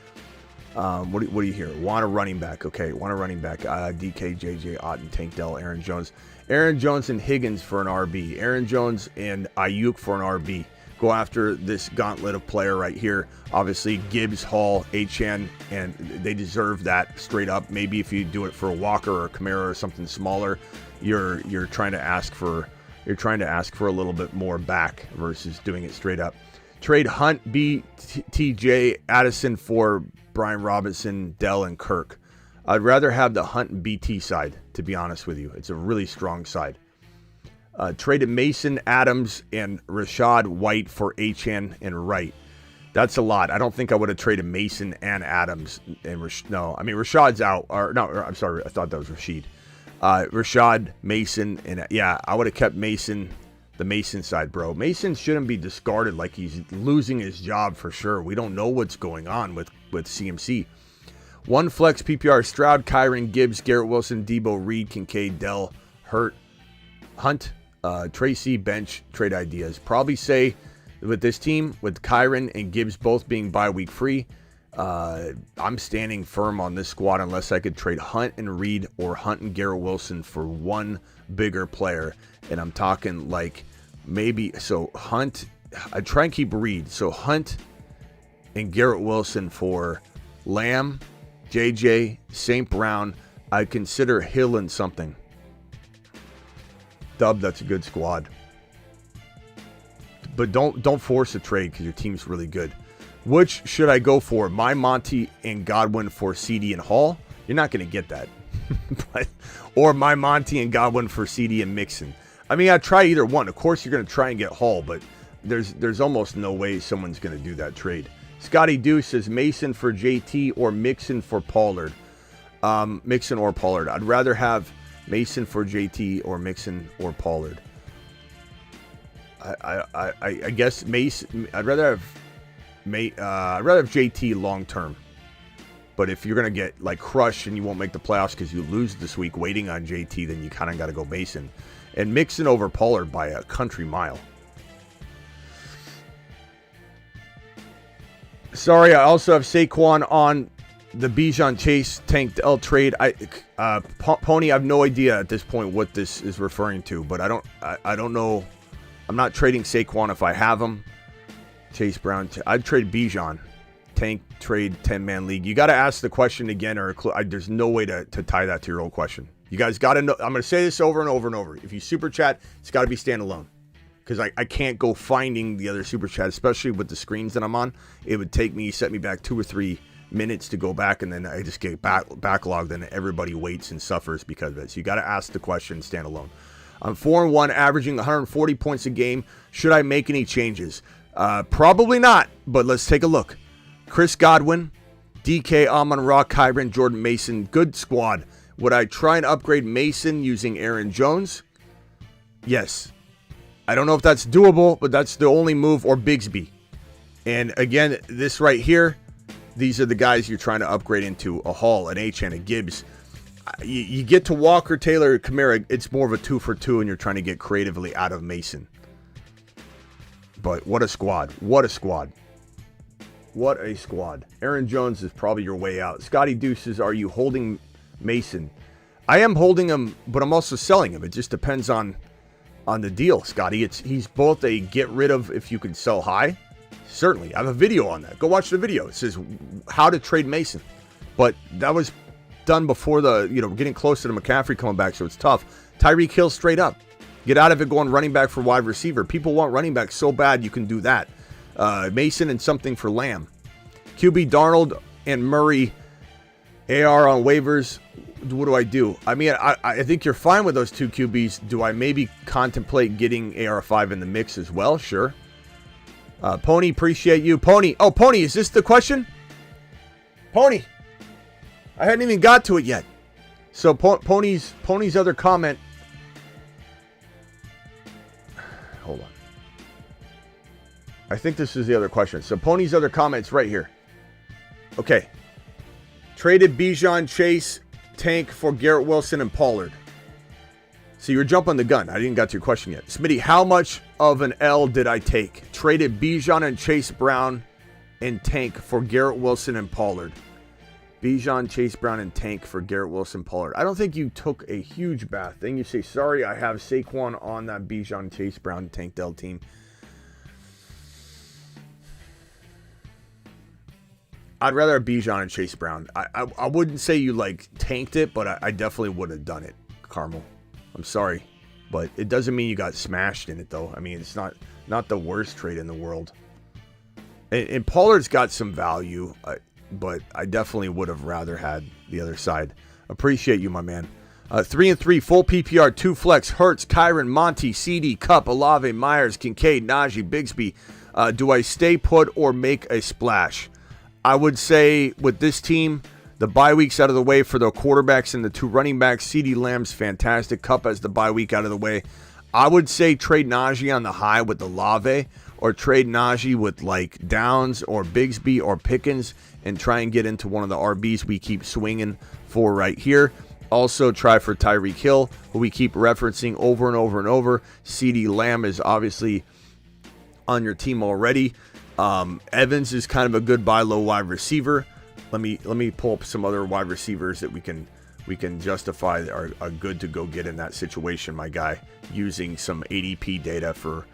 What do you hear? Want a running back. Okay, want a running back. DK, JJ, Otten, Tank Dell, Aaron Jones. Aaron Jones and Higgins for an RB. Aaron Jones and Ayuk for an RB. Go after this gauntlet of player right here. Obviously, Gibbs, Hall, Achane, and they deserve that straight up. Maybe if you do it for a Walker or a Kamara or something smaller, you're trying to ask for a little bit more back versus doing it straight up. Trade Hunt, BTJ, Addison for Brian Robinson, Dell, and Kirk. I'd rather have the Hunt and BT side, to be honest with you. It's a really strong side. Traded Mason, Adams, and Rashad White for Achane and Wright. That's a lot. I don't think I would have traded Mason and Adams. And Rashad's out. I'm sorry. I thought that was Rashid. Rashad, Mason, and yeah, I would have kept Mason, the Mason side, bro. Mason shouldn't be discarded like he's losing his job for sure. We don't know what's going on with CMC. One flex PPR: Stroud, Kyron, Gibbs, Garrett Wilson, Debo, Reed, Kincaid, Dell, Hunt, Tracy, bench, trade ideas. Probably say with this team, with Kyron and Gibbs both being bye week free, I'm standing firm on this squad unless I could trade Hunt and Reed or Hunt and Garrett Wilson for one bigger player. And I'm talking like maybe, so Hunt, I try and keep Reed. So Hunt and Garrett Wilson for Lamb, JJ, St. Brown. I'd consider Hill and something. Dub, that's a good squad. But don't force a trade because your team's really good. Which should I go for? My Monty and Godwin for CD and Hall? You're not going to get that. Or my Monty and Godwin for CD and Mixon. I mean, I'd try either one. Of course, you're going to try and get Hall, but there's almost no way someone's going to do that trade. Scotty Deuce says Mason for JT or Mixon for Pollard. Mixon or Pollard. I'd rather have Mason for JT or Mixon or Pollard. I guess Mason. I'd rather have JT long term. But if you're gonna get like crushed and you won't make the playoffs because you lose this week waiting on JT, then you kind of got to go Mason and Mixon over Pollard by a country mile. Sorry, I also have Saquon on the Bijan Chase Tank L trade. Pony, I have no idea at this point what this is referring to, but I don't know. I'm not trading Saquon if I have him. Chase Brown. I'd trade Bijan. Tank trade 10-man league. You got to ask the question again, or there's no way to tie that to your old question. You guys got to know. I'm going to say this over and over and over. If you super chat, it's got to be standalone. Because I can't go finding the other super chat, especially with the screens that I'm on. It would set me back 2 or 3 minutes to go back, and then I just get backlogged, and everybody waits and suffers because of it. So you got to ask the question standalone. I'm 4-1, averaging 140 points a game. Should I make any changes? Probably not, but let's take a look. Chris Godwin, DK, Amon-Ra, Kyron, Jordan Mason, good squad. Would I try and upgrade Mason using Aaron Jones? Yes. I don't know if that's doable, but that's the only move, or Bigsby. And again, this right here, these are the guys you're trying to upgrade into a Hall, an HN, a Gibbs. You get to Walker, Taylor, Kamara, it's more of a 2 for 2, and you're trying to get creatively out of Mason. But what a squad. What a squad. What a squad. Aaron Jones is probably your way out. Scotty Deuces, are you holding Mason? I am holding him, but I'm also selling him. It just depends on the deal, Scotty. He's both a get rid of if you can sell high. Certainly. I have a video on that. Go watch the video. It says how to trade Mason. But that was done before we're getting closer to McCaffrey coming back, so it's tough. Tyreek Hill straight up. Get out of it going running back for wide receiver. People want running back so bad you can do that. Mason and something for Lamb. QB Darnold and Murray AR on waivers. What do I do? I mean, I think you're fine with those two QBs. Do I maybe contemplate getting AR5 in the mix as well? Sure. Pony, appreciate you. Pony. Oh, Pony, is this the question? Pony. I hadn't even got to it yet. So Pony's other comment. Hold on. I think this is the other question. So Pony's other comment's right here. Okay. Traded Bijan, Chase, Tank for Garrett Wilson and Pollard. So you're jumping the gun. I didn't get to your question yet. Smitty, how much of an L did I take? Traded Bijan and Chase Brown and Tank for Garrett Wilson and Pollard. Bijan, Chase Brown, and Tank for Garrett Wilson, Pollard. I don't think you took a huge bath. Then you say, sorry, I have Saquon on that Bijan, Chase Brown, Tank Dell team. I'd rather have Bijan and Chase Brown. I wouldn't say you tanked it, but I definitely would have done it, Carmel. I'm sorry, but it doesn't mean you got smashed in it, though. I mean, it's not the worst trade in the world. And Pollard's got some value, but I definitely would have rather had the other side. Appreciate you, my man. 3-3, full PPR, 2 flex, Hurts, Kyron, Monty, CD, Cup, Olave, Myers, Kincaid, Najee, Bigsby. Do I stay put or make a splash? I would say with this team, the bye week's out of the way for the quarterbacks and the 2 running backs. CD Lamb's fantastic. Cup has the bye week out of the way. I would say trade Najee on the high with the Olave, or trade Najee with Downs or Bigsby or Pickens and try and get into one of the RBs we keep swinging for right here. Also try for Tyreek Hill, who we keep referencing over and over and over. CD Lamb is obviously on your team already. Evans is kind of a good buy low wide receiver. Let me pull up some other wide receivers that we can justify that are good to go get in that situation, my guy, using some ADP data for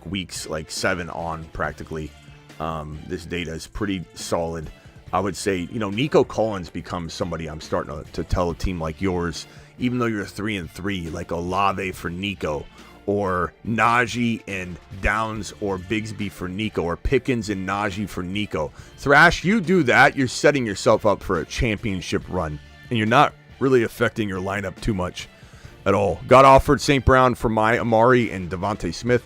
weeks 7 on practically. This data is pretty solid. I would say, Nico Collins becomes somebody I'm starting to tell a team like yours, even though you're 3-3, like Olave for Nico, or Najee and Downs or Bigsby for Nico, or Pickens and Najee for Nico. Thrash, you do that, you're setting yourself up for a championship run, and you're not really affecting your lineup too much at all. Got offered St. Brown for my Amari and Javonte Smith.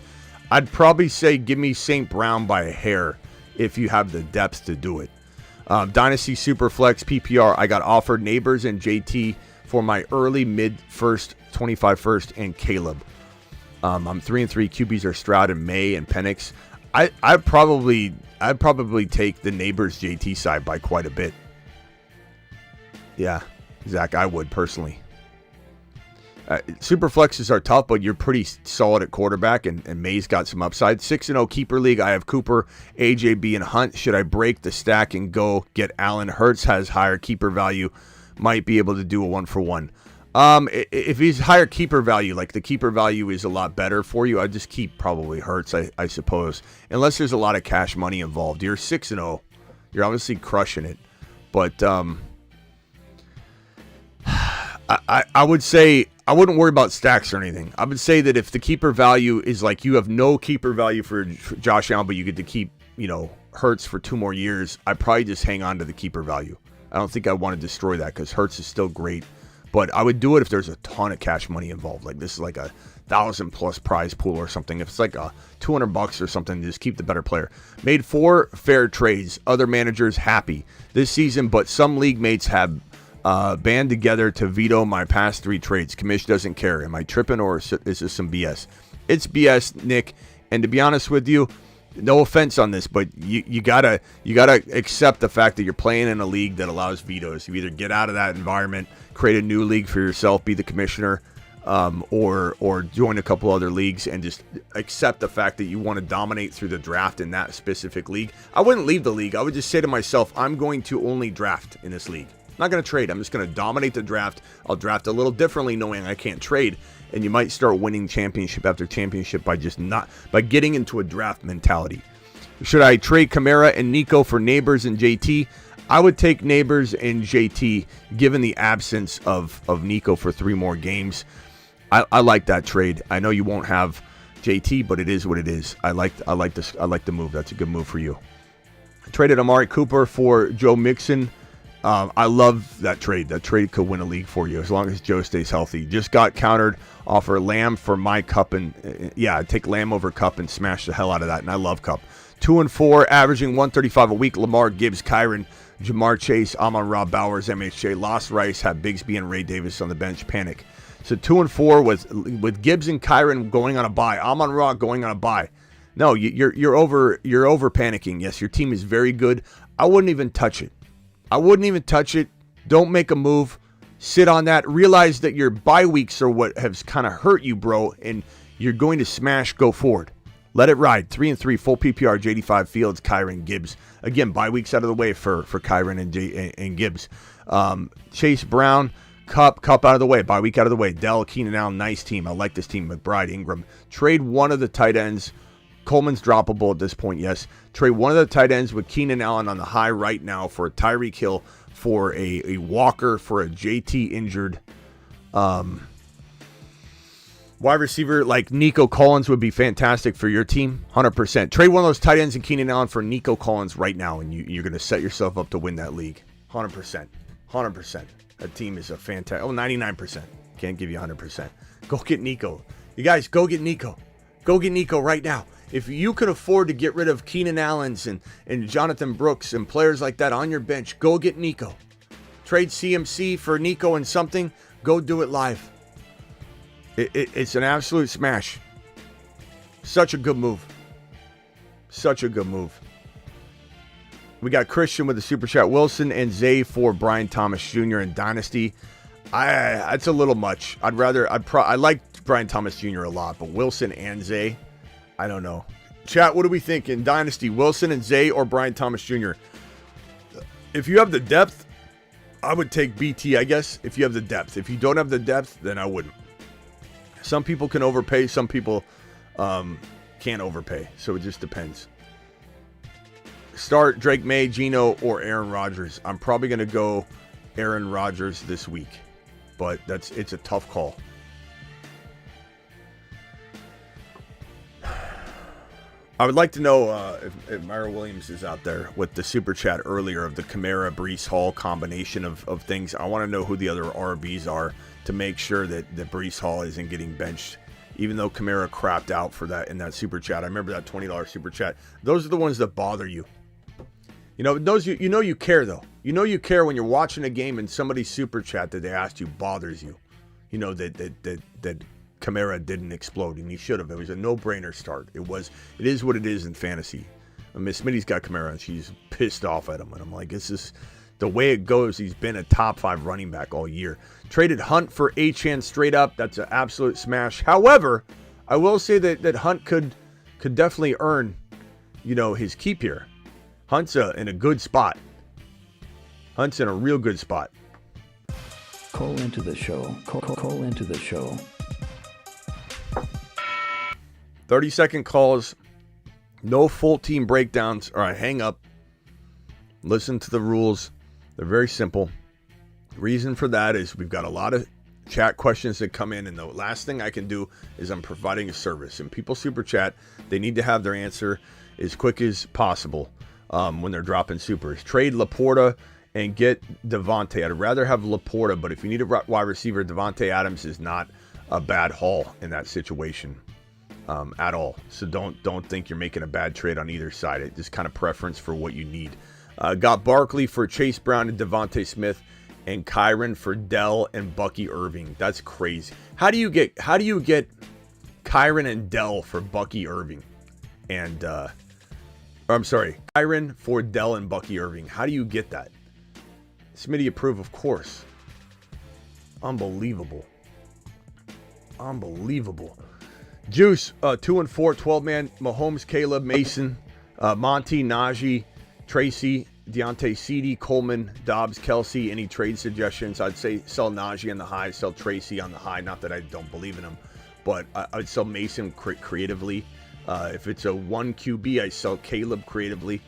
I'd probably say give me St. Brown by a hair if you have the depth to do it. Dynasty Superflex PPR, I got offered Neighbors and JT for my early mid-first, 25 first, and Caleb. I'm 3-3. QBs are Stroud and May and Penix. I'd probably take the Neighbors JT side by quite a bit. Yeah, Zach, I would personally. Super flexes are tough, but you're pretty solid at quarterback, and May's got some upside. 6-0 keeper league. I have Cooper, AJB, and Hunt. Should I break the stack and go get Allen? Hurts has higher keeper value. Might be able to do a 1-for-1. If he's higher keeper value, like the keeper value is a lot better for you, I'd just keep probably Hurts, I suppose. Unless there's a lot of cash money involved. You're 6-0. You're obviously crushing it. But I would say I wouldn't worry about stacks or anything. I would say that if the keeper value is like you have no keeper value for Josh Allen, but you get to keep, Hurts for 2 more years, I'd probably just hang on to the keeper value. I don't think I want to destroy that because Hurts is still great. But I would do it if there's a ton of cash money involved. Like this is like a 1,000+ prize pool or something. If it's like a $200 or something, just keep the better player. Made 4 fair trades. Other managers happy this season, but some league mates have band together to veto my past 3 trades. Commish doesn't care. Am I tripping or is this some BS? It's BS, Nick. And to be honest with you, no offense on this, but you gotta accept the fact that you're playing in a league that allows vetoes. You either get out of that environment, create a new league for yourself, be the commissioner, or join a couple other leagues and just accept the fact that you want to dominate through the draft in that specific league. I wouldn't leave the league. I would just say to myself, I'm going to only draft in this league. Not going to trade. I'm just going to dominate the draft. I'll draft a little differently knowing I can't trade. And you might start winning championship after championship by getting into a draft mentality. Should I trade Kamara and Nico for Neighbors and JT? I would take Neighbors and JT given the absence of Nico for 3 more games. I like that trade. I know you won't have JT, but it is what it is. I like the move. That's a good move for you. I traded Amari Cooper for Joe Mixon. I love that trade. That trade could win a league for you as long as Joe stays healthy. Just got countered. Offer Lamb for my Cup, and I'd take Lamb over Cup and smash the hell out of that. And I love Cup. 2-4, averaging 135 a week. Lamar, Gibbs, Kyron, Jamar Chase, Amon-Ra, Bowers, MHJ, lost Rice, have Bigsby and Ray Davis on the bench. Panic. So 2-4 with Gibbs and Kyron going on a bye. Amon-Ra going on a bye. No, you're over panicking. Yes, your team is very good. I wouldn't even touch it. Don't make a move. Sit on that. Realize that your bye weeks are what has kind of hurt you, bro, and you're going to smash. Go forward. Let it ride. 3-3, full PPR, JD5, Fields, Kyron, Gibbs. Again, bye weeks out of the way for Kyron and Gibbs. Chase Brown, Cup out of the way. Bye week out of the way. Dell, Keenan Allen, nice team. I like this team. McBride, Ingram. Trade one of the tight ends. Coleman's droppable at this point, yes. Trade one of the tight ends with Keenan Allen on the high right now for a Tyreek Hill, for a Walker, for a JT injured. Wide receiver like Nico Collins would be fantastic for your team, 100%. Trade one of those tight ends and Keenan Allen for Nico Collins right now, and you're going to set yourself up to win that league, 100%. 100%. That team is a fantastic. 99%. Can't give you 100%. Go get Nico. You guys, go get Nico. Go get Nico right now. If you could afford to get rid of Keenan Allen's and Jonathan Brooks and players like that on your bench, go get Nico. Trade CMC for Nico and something, go do it live. It's an absolute smash. Such a good move. We got Christian with the Super Chat. Wilson and Zay for Brian Thomas Jr. in Dynasty. That's a little much. I like Brian Thomas Jr. a lot, but Wilson and Zay, I don't know. Chat, what do we think in Dynasty? Wilson and Zay or Brian Thomas Jr.? If you have the depth, I would take BT, I guess, if you have the depth. If you don't have the depth, then I wouldn't. Some people can overpay. Some people can't overpay. So it just depends. Start Drake May, Geno, or Aaron Rodgers. I'm probably going to go Aaron Rodgers this week. But it's a tough call. I would like to know if Myra Williams is out there with the super chat earlier of the Kamara Breece Hall combination of things. I want to know who the other RBs are to make sure that Breece Hall isn't getting benched, even though Kamara crapped out for that in that super chat. I remember that $20 super chat. Those are the ones that bother you. You know, those you know you care though. You know you care when you're watching a game and somebody's super chat that they asked you bothers you. You know that Kamara didn't explode, and he should have. It was a no-brainer start. It is what it is in fantasy. Miss Smitty's got Kamara, and she's pissed off at him. And I'm like, this is the way it goes. He's been a top 5 running back all year. Traded Hunt for Achane straight up. That's an absolute smash. However, I will say that Hunt could definitely earn, his keep here. Hunt's in a good spot. Hunt's in a real good spot. Call into the show. Call into the show. 30-second calls, no full team breakdowns. All right, hang up. Listen to the rules. They're very simple. The reason for that is we've got a lot of chat questions that come in, and the last thing I can do is I'm providing a service. And people super chat, they need to have their answer as quick as possible when they're dropping supers. Trade Laporta and get Javonte. I'd rather have Laporta, but if you need a wide receiver, Davante Adams is not a bad haul in that situation. At all. So don't think you're making a bad trade on either side. It's just kind of preference for what you need. Got Barkley for Chase Brown and Devontae Smith, and Kyren for Dell and Bucky Irving. That's crazy. How do you get Kyren and Dell for Bucky Irving? And I'm sorry, Kyren for Dell and Bucky Irving. How do you get that? Smitty approve, of course. Unbelievable. Juice, 2 and 4, 12-man, Mahomes, Caleb, Mason, Monty, Najee, Tracy, Deontay, CD, Coleman, Dobbs, Kelsey. Any trade suggestions? I'd say sell Najee on the high, sell Tracy on the high. Not that I don't believe in him, but I'd sell Mason creatively. If it's a 1 QB, I sell Caleb creatively.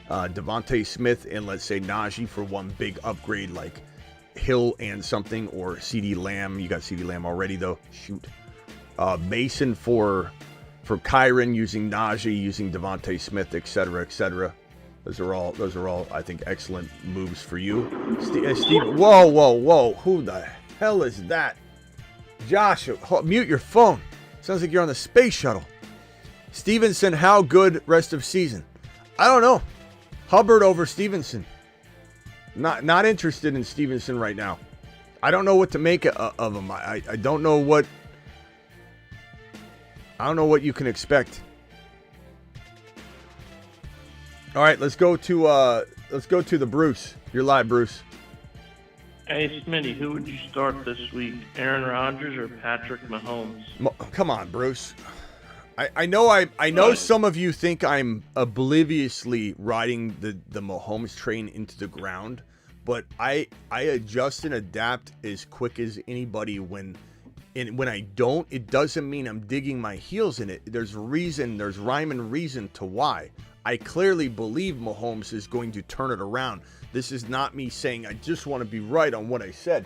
Devontae Smith and let's say Najee for one big upgrade like Hill and something, or CD Lamb. You got CD Lamb already though. Shoot. Mason for Kyren, using Najee, using Devontae Smith, etc., etc. Those are all I think excellent moves for you. Steve, whoa! Who the hell is that? Josh, mute your phone. Sounds like you're on the space shuttle. Stevenson, how good rest of season? I don't know. Hubbard over Stevenson. Not interested in Stevenson right now. I don't know what to make of him. I don't know what. I don't know what you can expect. All right, let's go to the Bruce. You're live, Bruce. Hey, Smitty, who would you start this week? Aaron Rodgers or Patrick Mahomes? Come on, Bruce. I know some of you think I'm obliviously riding the Mahomes train into the ground, but I adjust and adapt as quick as anybody when I don't, it doesn't mean I'm digging my heels in it. There's rhyme and reason to why. I clearly believe Mahomes is going to turn it around. This is not me saying I just want to be right on what I said.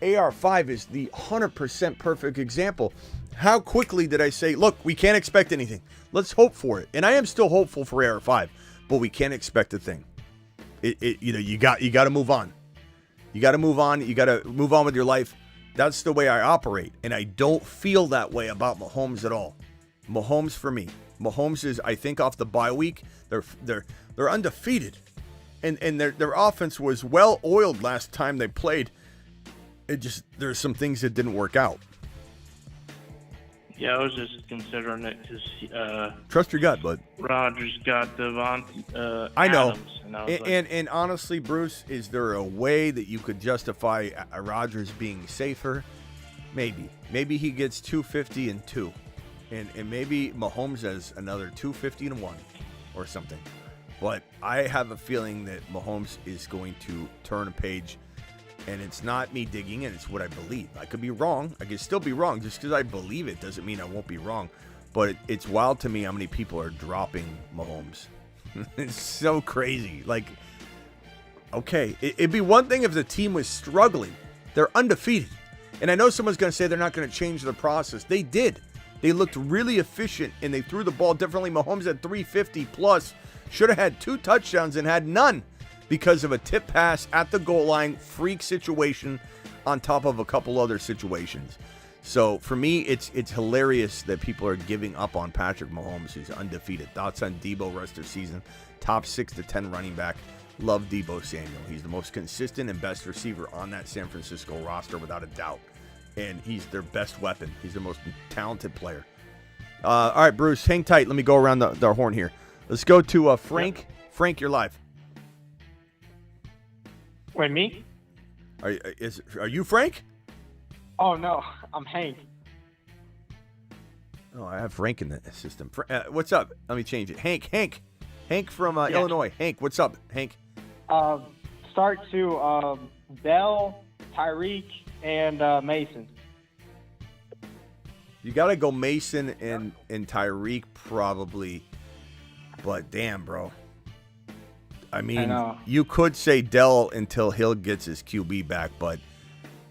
AR5 is the 100% perfect example. How quickly did I say, look, we can't expect anything. Let's hope for it. And I am still hopeful for AR5, but we can't expect a thing. You got to move on. You got to move on. You got to move on with your life. That's the way I operate, and I don't feel that way about Mahomes at all. Mahomes for me. Mahomes is, I think, off the bye week. They're undefeated, and their offense was well oiled last time they played. There's some things that didn't work out. Yeah, I was just considering it because trust your gut, bud. Rodgers got Devontae. I know. Adams, and honestly, Bruce, is there a way that you could justify Rodgers being safer? Maybe he gets 250 and 2, and maybe Mahomes has another 250 and 1 or something. But I have a feeling that Mahomes is going to turn a page. And it's not me digging in, it's what I believe. I could be wrong. I could still be wrong. Just because I believe it doesn't mean I won't be wrong. But it's wild to me how many people are dropping Mahomes. It's so crazy. Like, okay, it'd be one thing if the team was struggling. They're undefeated. And I know someone's going to say they're not going to change the process. They did. They looked really efficient, and they threw the ball differently. Mahomes had 350 plus. Should have had 2 touchdowns and had none because of a tip pass at the goal line, freak situation on top of a couple other situations. So for me, it's hilarious that people are giving up on Patrick Mahomes, who's undefeated. Thoughts on Debo rest of season? Top 6 to 10 running back. Love Debo Samuel. He's the most consistent and best receiver on that San Francisco roster without a doubt. And he's their best weapon. He's the most talented player. All right, Bruce, hang tight. Let me go around the horn here. Let's go to Frank. Yep. Frank, you're live. Wait, me? Are you Frank? Oh, no. I'm Hank. Oh, I have Frank in the system. What's up? Let me change it. Hank from Illinois. Hank, what's up, Hank? Start to Bell, Tyreek, and Mason. You got to go Mason and Tyreek probably. But damn, bro. I mean, you could say Dell until Hill gets his QB back, but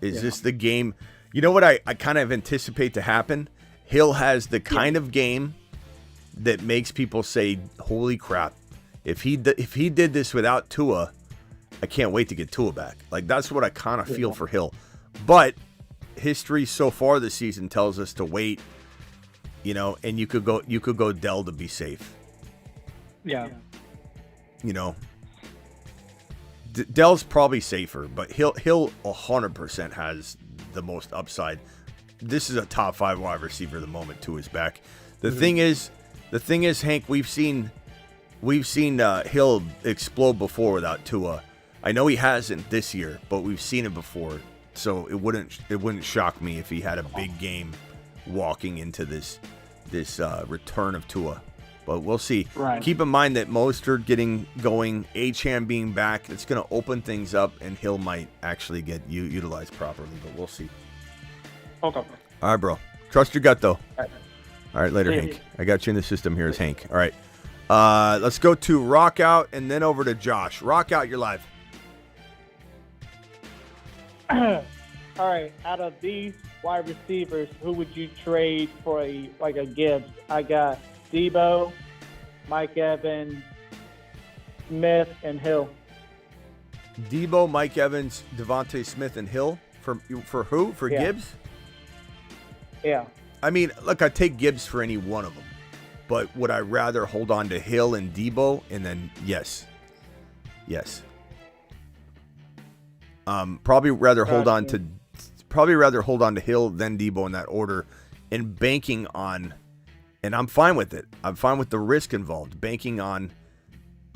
is this the game? You know what I kind of anticipate to happen? Hill has the kind of game that makes people say, holy crap. If he did this without Tua, I can't wait to get Tua back. Like, that's what I kind of feel for Hill. But history so far this season tells us to wait, and you could go Dell to be safe. Yeah. Dell's probably safer, but Hill 100% has the most upside. This is a top 5 wide receiver the moment Tua's back. The thing is, Hank, we've seen Hill explode before without Tua. I know he hasn't this year, but we've seen it before. So it wouldn't shock me if he had a big game walking into this return of Tua. But we'll see. Right. Keep in mind that Mostert getting going, Achane being back, it's going to open things up, and Hill might actually get utilized properly. But we'll see. Okay. All right, bro. Trust your gut, though. All right, later, Hank. I got you in the system here as Hank. All right. Let's go to Rock Out and then over to Josh. Rock Out, you're live. All right. Out of these wide receivers, who would you trade for a Gibbs? I got Debo, Mike Evans, Smith, and Hill. Debo, Mike Evans, Devontae Smith, and Hill. For who? For Gibbs? Yeah. I mean, look, I'd take Gibbs for any one of them. But would I rather hold on to Hill and Debo? And then, yes. Probably rather hold on to Hill than Debo in that order, and banking on, and I'm fine with it. I'm fine with the risk involved, banking on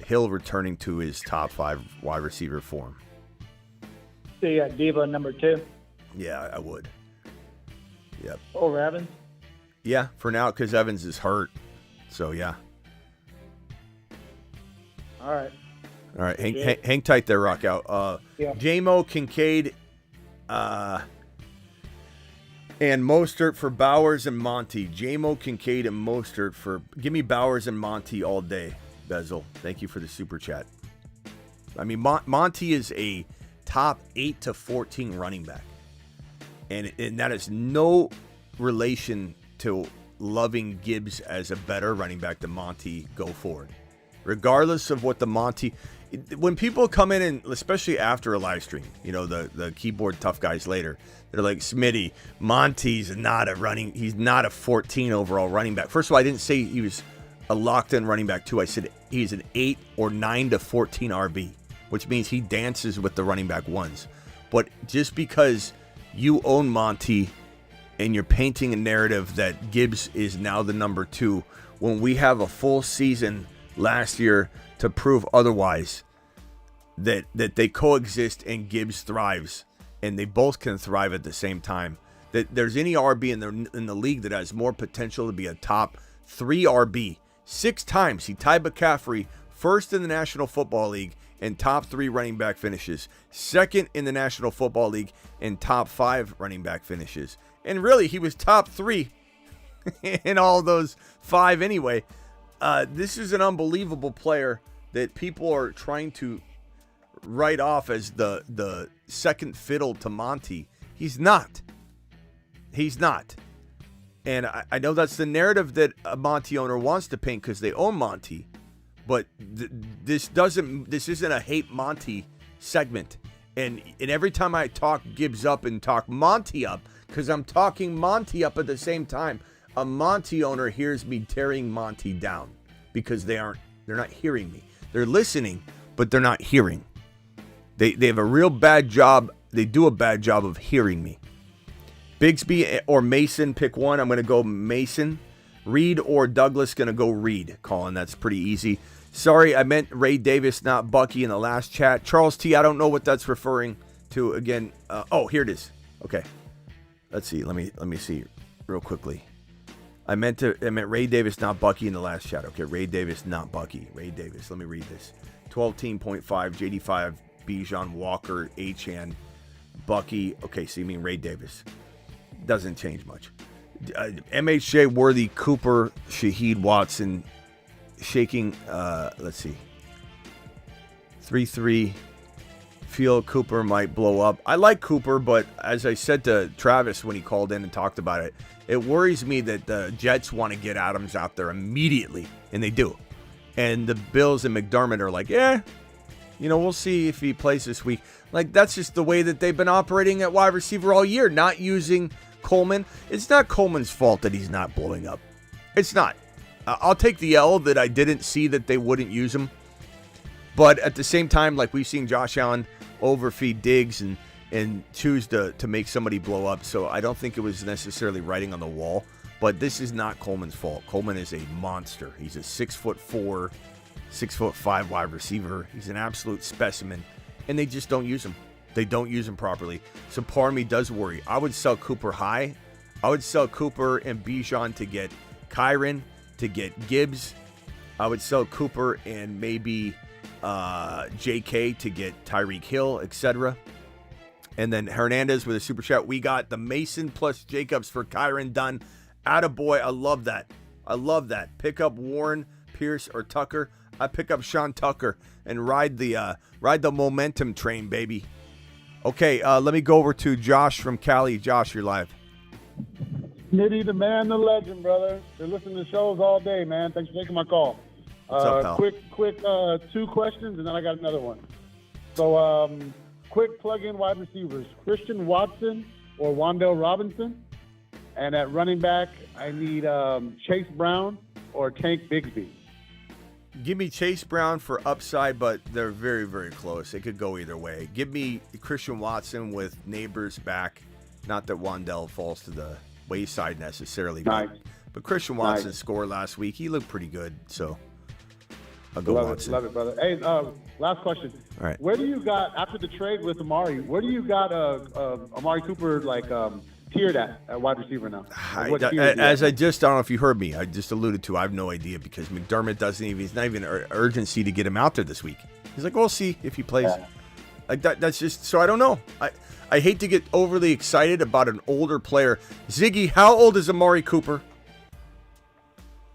Hill returning to his top 5 wide receiver form. So you got Debo number 2? Yeah, I would. Yep. Over Evans? Yeah, for now, because Evans is hurt. So, yeah. All right. Hang tight there, Rock Out. J-Mo, Kincaid, and Mostert for Bowers and Monty. J-Mo, Kincaid, and Mostert for... Give me Bowers and Monty all day, Bezel. Thank you for the super chat. I mean, Monty is a top 8 to 14 running back. And that is no relation to loving Gibbs as a better running back than Monty go forward. Regardless of what the Monty... When people come in, and especially after a live stream, the keyboard tough guys later, they're like, Smitty, Monty's not he's not a 14 overall running back. First of all, I didn't say he was a locked-in running back, too. I said he's an 8 or 9 to 14 RB, which means he dances with the running back ones. But just because you own Monty and you're painting a narrative that Gibbs is now the number 2, when we have a full season last year to prove otherwise, that they coexist and Gibbs thrives, and they both can thrive at the same time. That there's any RB in the league that has more potential to be a top 3 RB. 6 times he tied McCaffrey first in the National Football League in top 3 running back finishes, second in the National Football League in top 5 running back finishes. And really, he was top 3 in all those 5 anyway. This is an unbelievable player that people are trying to write off as the second fiddle to Monty. He's not. And I know that's the narrative that a Monty owner wants to paint because they own Monty. But this isn't a hate Monty segment. And every time I talk Gibbs up and talk Monty up, because I'm talking Monty up at the same time, a Monty owner hears me tearing Monty down because they're not hearing me. They're listening, but they're not hearing. They have a real bad job. They do a bad job of hearing me. Bigsby or Mason, pick one. I'm going to go Mason. Reed or Douglas, going to go Reed. Colin, that's pretty easy. Sorry, I meant Ray Davis, not Bucky in the last chat. Charles T, I don't know what that's referring to. Again, here it is. Okay. Let's see. Let me see real quickly. I meant Ray Davis, not Bucky in the last chat. Okay, Ray Davis, not Bucky. Ray Davis. Let me read this. 12-team.5, JD5, Bijan, Walker, Achan, Bucky. Okay, so you mean Ray Davis. Doesn't change much. MHJ, Worthy, Cooper, Shaheed, Watson, shaking. Let's see. 3-3. Feel Cooper might blow up. I like Cooper, but as I said to Travis when he called in and talked about it, it worries me that the Jets want to get Adams out there immediately, and they do. And the Bills and McDermott are like, we'll see if he plays this week. Like, that's just the way that they've been operating at wide receiver all year, not using Coleman. It's not Coleman's fault that he's not blowing up. It's not. I'll take the L that I didn't see that they wouldn't use him. But at the same time, like we've seen Josh Allen overfeed Diggs and choose to make somebody blow up. So I don't think it was necessarily writing on the wall. But this is not Coleman's fault. Coleman is a monster. He's a 6'4", 6'5" wide receiver. He's an absolute specimen. And they just don't use him. They don't use him properly. So part of me does worry. I would sell Cooper high. I would sell Cooper and Bijan to get Kyron, to get Gibbs. I would sell Cooper and maybe JK to get Tyreek Hill, etc. And then Hernandez with a super chat. We got the Mason plus Jacobs for Kyron done. Attaboy. I love that. I love that. Pick up Warren, Pierce, or Tucker. I pick up Sean Tucker and ride the momentum train, baby. Okay, let me go over to Josh from Cali. Josh, you're live. Smitty, the man, the legend, brother. Been listening to shows all day, man. Thanks for taking my call. What's up, pal? Quick, 2 questions, and then I got another one. So, quick plug-in wide receivers: Christian Watson or Wan'Dale Robinson. And at running back, I need Chase Brown or Tank Bigsby. Give me Chase Brown for upside, but they're very, very close. It could go either way. Give me Christian Watson with Neighbors back. Not that Wan'Dale falls to the wayside necessarily, Nice. but Christian Watson Nice. scored last week. He looked pretty good, so I'll go Love Watson. it, brother. Hey, last question. All right. Where do you got, after the trade with Amari, where do you got Amari Cooper, tiered at wide receiver now? What tier is he As at? I don't know if you heard me, I just alluded to, I have no idea because McDermott he's not even urgency to get him out there this week. He's like, we'll see if he plays. Yeah. Like that's just, so I don't know. I hate to get overly excited about an older player. Ziggy, how old is Amari Cooper?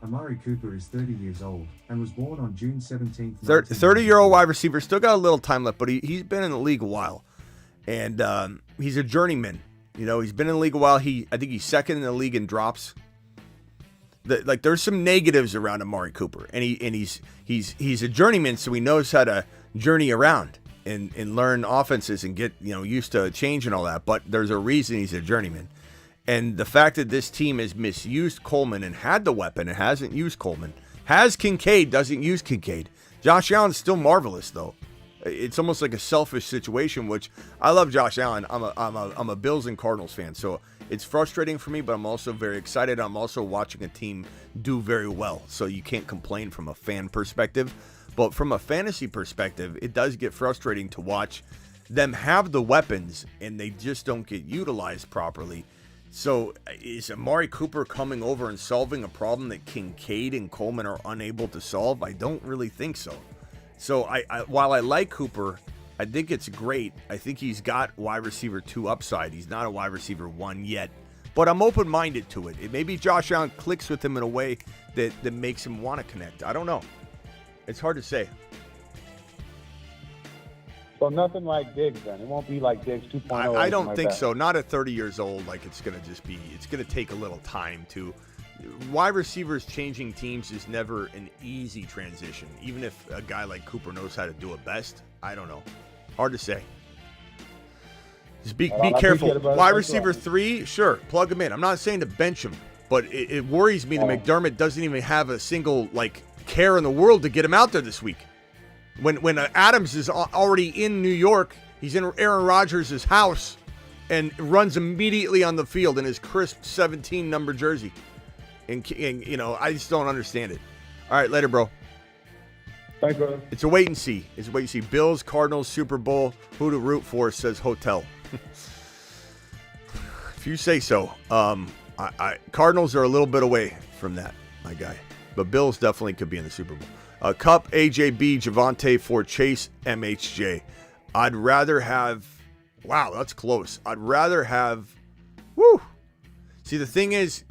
Amari Cooper is 30 years old and was born on June 17th. 30-year-old wide receiver, still got a little time left, but he's been in the league a while. And he's a journeyman. You know, he's been in the league a while. I think he's second in the league in drops. There's some negatives around Amari Cooper, and he's a journeyman, so he knows how to journey around and learn offenses and get used to change and all that. But there's a reason he's a journeyman, and the fact that this team has misused Coleman and had the weapon and hasn't used Coleman, has Kincaid, doesn't use Kincaid. Josh Allen's still marvelous though. It's almost like a selfish situation, which I love Josh Allen. I'm a Bills and Cardinals fan, so it's frustrating for me, but I'm also very excited. I'm also watching a team do very well, so you can't complain from a fan perspective. But from a fantasy perspective, it does get frustrating to watch them have the weapons and they just don't get utilized properly. So is Amari Cooper coming over and solving a problem that Kincaid and Coleman are unable to solve? I don't really think so. So while I like Cooper, I think it's great. I think he's got wide receiver 2 upside. He's not a wide receiver 1 yet, but I'm open-minded to it. Maybe Josh Allen clicks with him in a way that makes him want to connect. I don't know. It's hard to say. So nothing like Diggs then. It won't be like Diggs 2.0. I don't like think that. so. Not at 30 years old. Like it's going to take a little time to. Wide receivers changing teams is never an easy transition. Even if a guy like Cooper knows how to do it best, I don't know. Hard to say. Just be careful. Wide receiver 3, sure, plug him in. I'm not saying to bench him, but it worries me that McDermott doesn't even have a single care in the world to get him out there this week. When Adams is already in New York, he's in Aaron Rodgers' house and runs immediately on the field in his crisp 17 number jersey. And I just don't understand it. All right, later, bro. Thanks, brother. It's a wait and see. Bills, Cardinals, Super Bowl. Who to root for, says Hotel. If you say so. Cardinals are a little bit away from that, my guy. But Bills definitely could be in the Super Bowl. Cup, AJB, Javonte for Chase, MHJ. I'd rather have... Wow, that's close. I'd rather have... Woo! See, the thing is,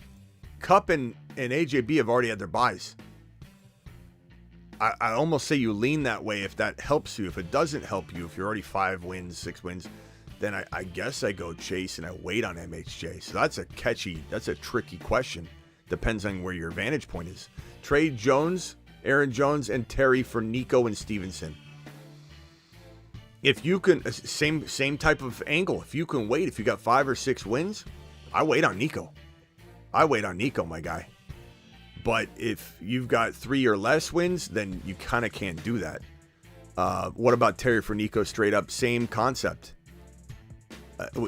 Cup and AJB have already had their buys. I almost say you lean that way if that helps you. If it doesn't help you, if you're already 5 wins, 6 wins, then I guess I go Chase and I wait on MHJ. So that's a tricky question. Depends on where your vantage point is. Trade Jones, Aaron Jones, and Terry for Nico and Stevenson. If you can, same type of angle. If you can wait, if you got 5 or 6 wins, I wait on Nico. My guy. But if you've got 3 or less wins, then you kind of can't do that. What about Terry for Nico straight up? Same concept.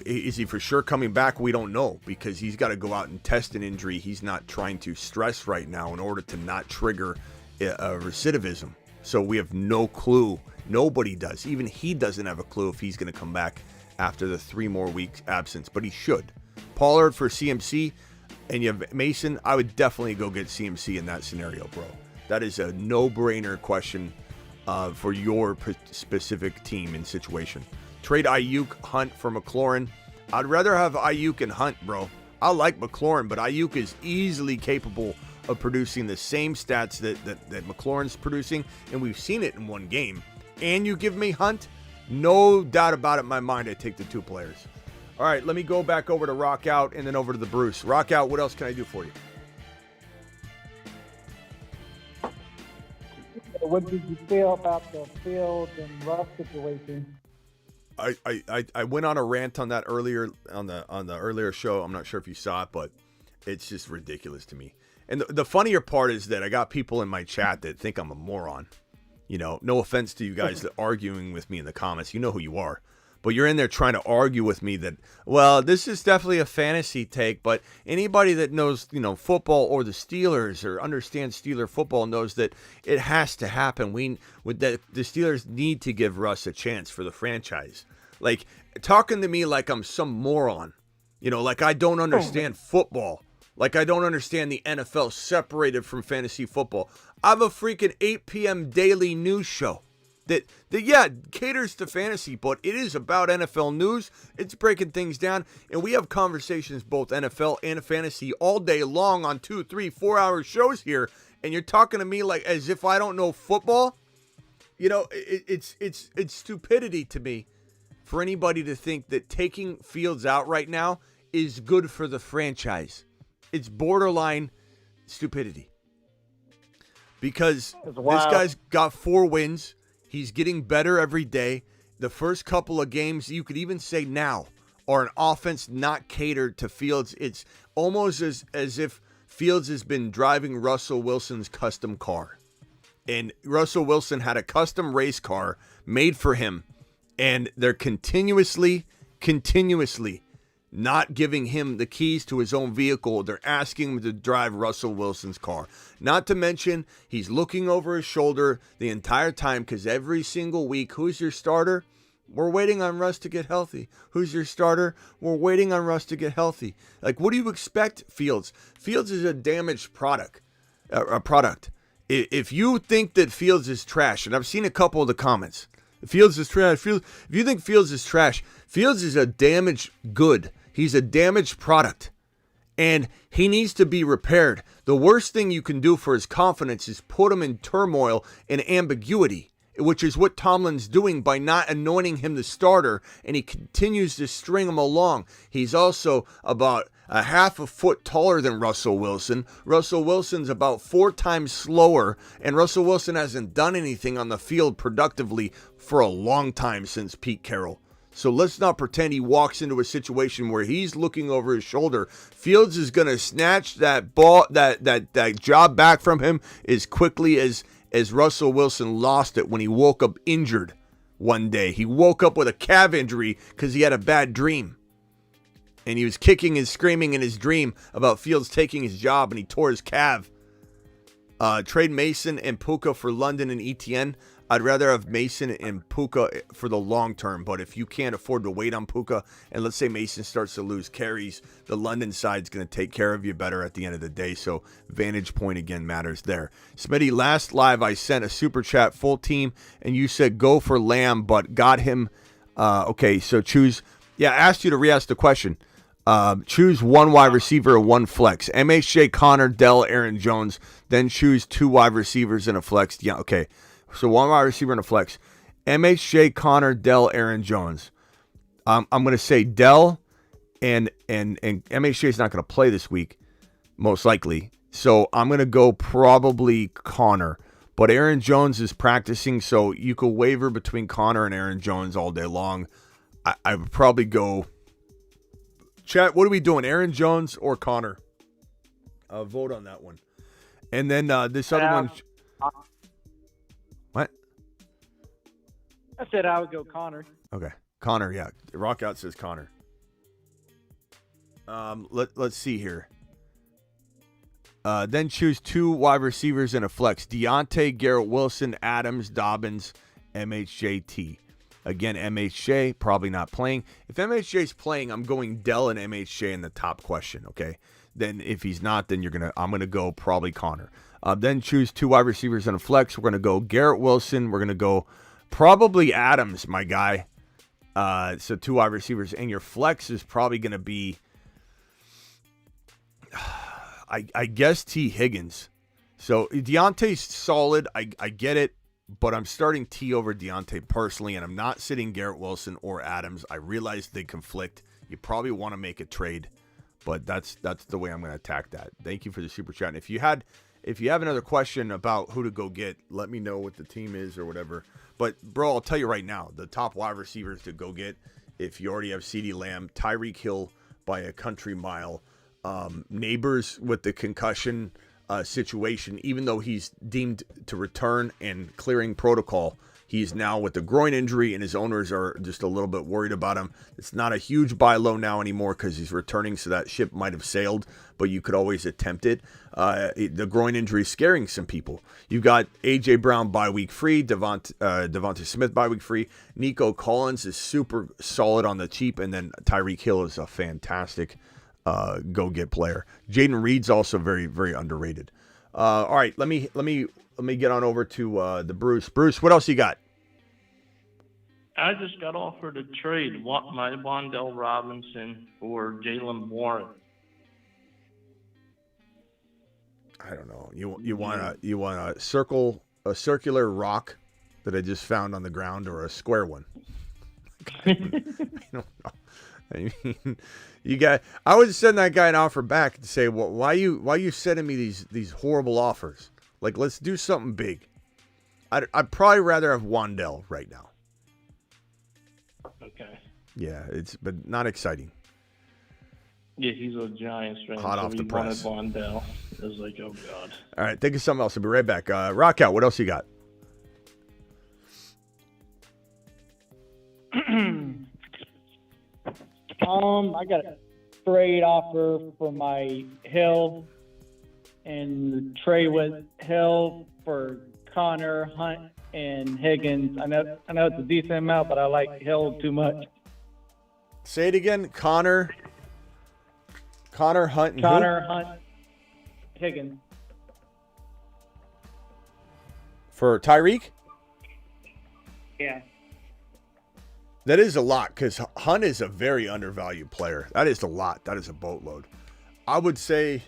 Is he for sure coming back? We don't know because he's got to go out and test an injury. He's not trying to stress right now in order to not trigger recidivism. So we have no clue. Nobody does. Even he doesn't have a clue if he's going to come back after the 3 more weeks absence, but he should. Pollard for CMC. And you have Mason, I would definitely go get CMC in that scenario, bro. That is a no-brainer question for your specific team and situation. Trade Ayuk, Hunt for McLaurin. I'd rather have Ayuk and Hunt, bro. I like McLaurin, but Ayuk is easily capable of producing the same stats that McLaurin's producing, and we've seen it in one game. And you give me Hunt, no doubt about it in my mind, I take the 2 players. All right, let me go back over to Rock Out and then over to the Bruce. Rock Out, what else can I do for you? What did you feel about the Fields and Russ situation? I went on a rant on that earlier on the earlier show. I'm not sure if you saw it, but it's just ridiculous to me. And the funnier part is that I got people in my chat that think I'm a moron. No offense to you guys that arguing with me in the comments. You know who you are. But you're in there trying to argue with me that, well, this is definitely a fantasy take, but anybody that knows, football or the Steelers or understands Steeler football knows that it has to happen. The Steelers need to give Russ a chance for the franchise. Like, talking to me like I'm some moron, like I don't understand football, like I don't understand the NFL separated from fantasy football. I have a freaking 8 p.m. daily news show. That caters to fantasy, but it is about NFL news. It's breaking things down, and we have conversations both NFL and fantasy all day long on 2, 3, 4 hour shows here. And you're talking to me like as if I don't know football. It's stupidity to me for anybody to think that taking Fields out right now is good for the franchise. It's borderline stupidity because this guy's got 4 wins. He's getting better every day. The first couple of games, you could even say now, are an offense not catered to Fields. It's almost as if Fields has been driving Russell Wilson's custom car. And Russell Wilson had a custom race car made for him. And they're continuously not giving him the keys to his own vehicle. They're asking him to drive Russell Wilson's car. Not to mention, he's looking over his shoulder the entire time because every single week, who's your starter? We're waiting on Russ to get healthy. Who's your starter? We're waiting on Russ to get healthy. Like, what do you expect, Fields? Fields is a damaged product. If you think that Fields is trash, and I've seen a couple of the comments, Fields is trash. If you think Fields is trash, Fields is a damaged good. He's a damaged product, and he needs to be repaired. The worst thing you can do for his confidence is put him in turmoil and ambiguity. which is what Tomlin's doing by not anointing him the starter, and he continues to string him along. He's also about a half a foot taller than Russell Wilson. Russell Wilson's about 4 times slower, and Russell Wilson hasn't done anything on the field productively for a long time since Pete Carroll. So let's not pretend he walks into a situation where he's looking over his shoulder. Fields is going to snatch that ball, that job back from him as quickly as Russell Wilson lost it when he woke up injured one day. He woke up with a calf injury because he had a bad dream. And he was kicking and screaming in his dream about Fields taking his job, and he tore his calf. Trade Mason and Puka for London and ETN. I'd rather have Mason and Puka for the long term, but if you can't afford to wait on Puka, and let's say Mason starts to lose carries, the London side's going to take care of you better at the end of the day, so vantage point again matters there. Smitty, last live I sent a super chat full team, and you said go for Lamb, but got him. Okay, so choose. Yeah, I asked you to re-ask the question. Choose 1 wide receiver or 1 flex. MHJ, Connor, Dell, Aaron Jones. Then choose 2 wide receivers and a flex. Yeah, okay. So 1 wide receiver and a flex. MHJ, Connor, Dell, Aaron Jones. I'm going to say Dell and MHJ is not going to play this week, most likely. So I'm going to go probably Connor. But Aaron Jones is practicing, so you could waver between Connor and Aaron Jones all day long. I would probably go... Chat, what are we doing? Aaron Jones or Connor? Vote on that one. And then this other one... What? I said I would go Connor. Okay. Connor, yeah. Rockout says Connor. Let's see here. Then choose 2 wide receivers and a flex. Deontay, Garrett Wilson, Adams, Dobbins, MHJT. Again, MHJ probably not playing. If MHJ's playing, I'm going Dell and MHJ in the top question, okay? Then if he's not, then I'm gonna go probably Connor. Then choose 2 wide receivers and a flex. We're gonna go Garrett Wilson. We're gonna go probably Adams, my guy. So 2 wide receivers, and your flex is probably gonna be, I guess T Higgins. So Deontay's solid. I get it. But I'm starting T over Deontay personally, and I'm not sitting Garrett Wilson or Adams. I realize they conflict. You probably want to make a trade, but that's the way I'm going to attack that. Thank you for the super chat. And if you have another question about who to go get, let me know what the team is or whatever. But bro, I'll tell you right now, the top wide receivers to go get, if you already have CeeDee Lamb, Tyreek Hill by a country mile, Neighbors with the concussion situation, even though he's deemed to return and clearing protocol, he's now with the groin injury, and his owners are just a little bit worried about him. It's not a huge buy low now anymore because he's returning, so that ship might have sailed, but you could always attempt it. The groin injury is scaring some people. You've got A.J. Brown bye week free, Devonta Smith bye week free. Nico Collins is super solid on the cheap, and then Tyreek Hill is a fantastic go-get player. Jaden Reed's also very, very underrated. All right, let me get on over to the Bruce. Bruce, what else you got? I just got offered a trade. My Wandell Robinson for Jalen Warren. I don't know. You want a circular rock that I just found on the ground, or a square one? I don't know. I mean, I would send that guy an offer back to say, well, why you sending me these horrible offers? Like, let's do something big. I'd probably rather have Wandell right now. Okay. Yeah, but not exciting. Yeah, he's a Giants fan. Hot off the press. Wanted Wandell. I was like, oh god. All right, think of something else. I'll be right back. Rock out. What else you got? I got a trade offer for my Hill, and trade with Hill for Connor, Hunt, and Higgins. I know it's a decent amount, but I like Hill too much. Say it again. Connor, Hunt, and Hunt, Higgins. For Tyreek? Yeah. That is a lot, because Hunt is a very undervalued player. That is a lot. That is a boatload. I would say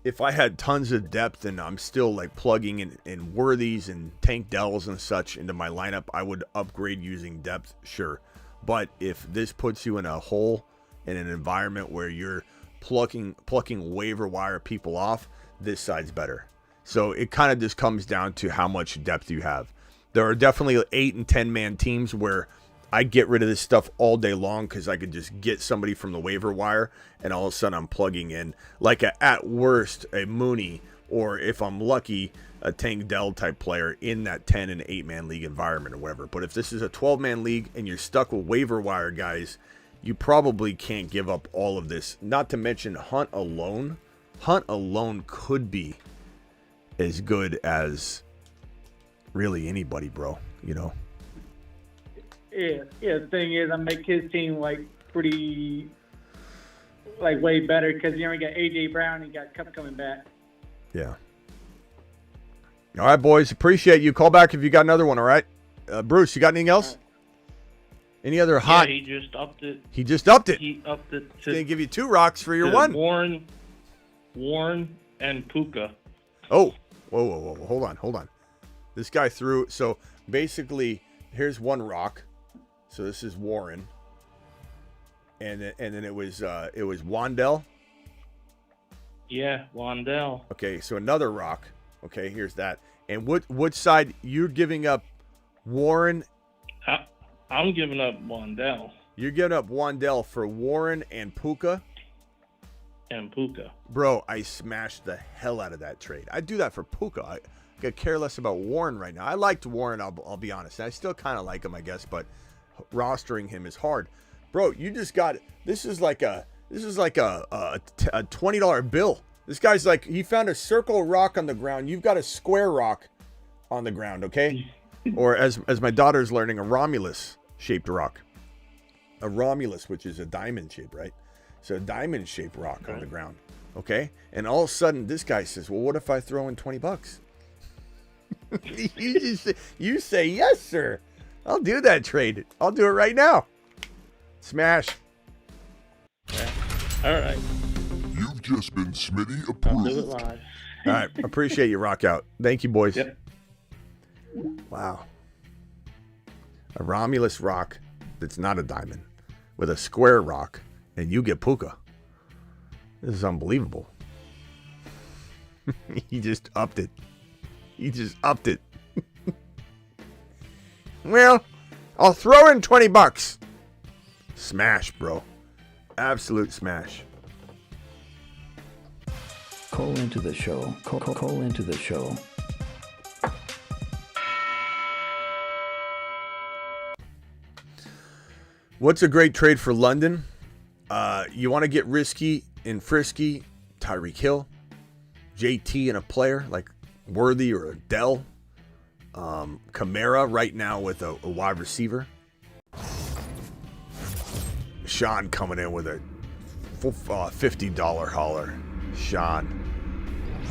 if I had tons of depth and I'm still like plugging in worthies and Tank Dells and such into my lineup, I would upgrade using depth, sure. But if this puts you in a hole in an environment where you're plucking waiver wire people off, this side's better. So it kind of just comes down to how much depth you have. There are definitely 8 and 10 man teams where I get rid of this stuff all day long because I could just get somebody from the waiver wire and all of a sudden I'm plugging in like at worst a Mooney, or if I'm lucky, a Tank Dell type player in that 10 and 8 man league environment or whatever. But if this is a 12 man league and you're stuck with waiver wire guys, you probably can't give up all of this. Not to mention Hunt alone could be as good as really anybody, bro, you know. Yeah. The thing is, I make his team like pretty, like way better because you already got AJ Brown and you got Cup coming back. Yeah. All right, boys. Appreciate you. Call back if you got another one. All right, Bruce. You got anything else? Any other hot? Yeah, he just upped it. He just upped it. He upped it He's to gonna give you 2 rocks for your one. Warren, and Puka. Oh, whoa. Hold on. This guy threw. So basically, here's 1 rock. So this is Warren, and then it was Wandell. Yeah, Wandell. Okay, so another rock. Okay, here's that. And what side you're giving up? Warren. I'm giving up Wandell. You're giving up Wandell for Warren and Puka. Bro, I smashed the hell out of that trade. I'd do that for Puka. I could care less about Warren right now. I liked Warren, I'll be honest. I still kind of like him, I guess, but rostering him is hard. Bro, you just got this is like a $20 bill. This guy's like, he found a circle rock on the ground. You've got a square rock on the ground, okay? Or as my daughter's learning, a Romulus shaped rock. A Romulus, which is a diamond shape, right? So a diamond shaped rock on the ground, okay? And all of a sudden this guy says, well, what if I throw in $20? You say, yes, sir. I'll do that trade. I'll do it right now. Smash. Yeah. All right. You've just been Smitty I'll do it approved. live. All right. Appreciate you, Rock Out. Thank you, boys. Yep. Wow. A Romulus rock that's not a diamond with a square rock, and you get Puka. This is unbelievable. He just upped it. Well, I'll throw in $20. Smash, bro. Absolute smash. Call into the show. Call into the show. What's a great trade for London? You want to get risky and frisky. Tyreek Hill, JT, and a player like Worthy or Dell. Kamara right now with a wide receiver. Sean coming in with a $50 hauler. Sean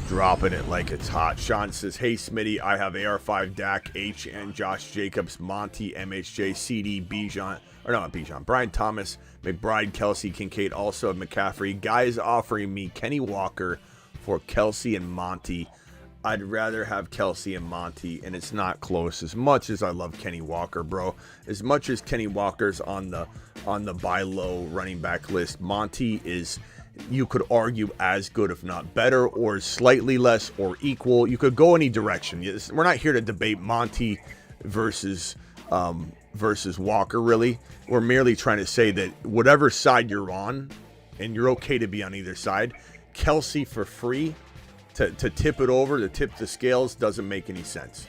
dropping it like it's hot. Sean says, hey, Smitty, I have AR5, Dak, HN, Josh Jacobs, Monty, MHJ, CD, Bijan, or not Bijan, Brian Thomas, McBride, Kelsey, Kincaid, also McCaffrey. Guys offering me Kenny Walker for Kelsey and Monty. I'd rather have Kelsey and Monty, and it's not close. As much as I love Kenny Walker, bro, as much as Kenny Walker's on the buy low running back list, Monty is, you could argue, as good, if not better, or slightly less, or equal. You could go any direction. We're not here to debate Monty versus Walker, really. We're merely trying to say that whatever side you're on, and you're okay to be on either side, Kelsey for free to tip it over, to tip the scales, doesn't make any sense.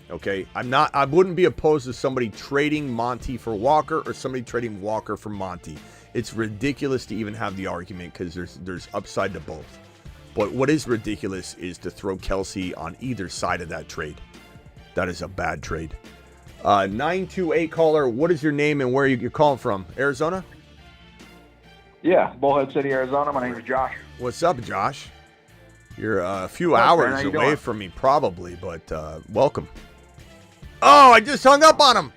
Okay, I wouldn't be opposed to somebody trading Monty for Walker or somebody trading Walker for Monty. It's ridiculous to even have the argument because there's upside to both. But what is ridiculous is to throw Kelsey on either side of that trade. That is a bad trade. 928 caller, what is your name and where you're calling from? Arizona? Yeah, Bullhead City, Arizona. My name is Josh. What's up, Josh? You're a few What's up, hours man? How you away doing? from me, probably, but welcome. Oh, I just hung up on him.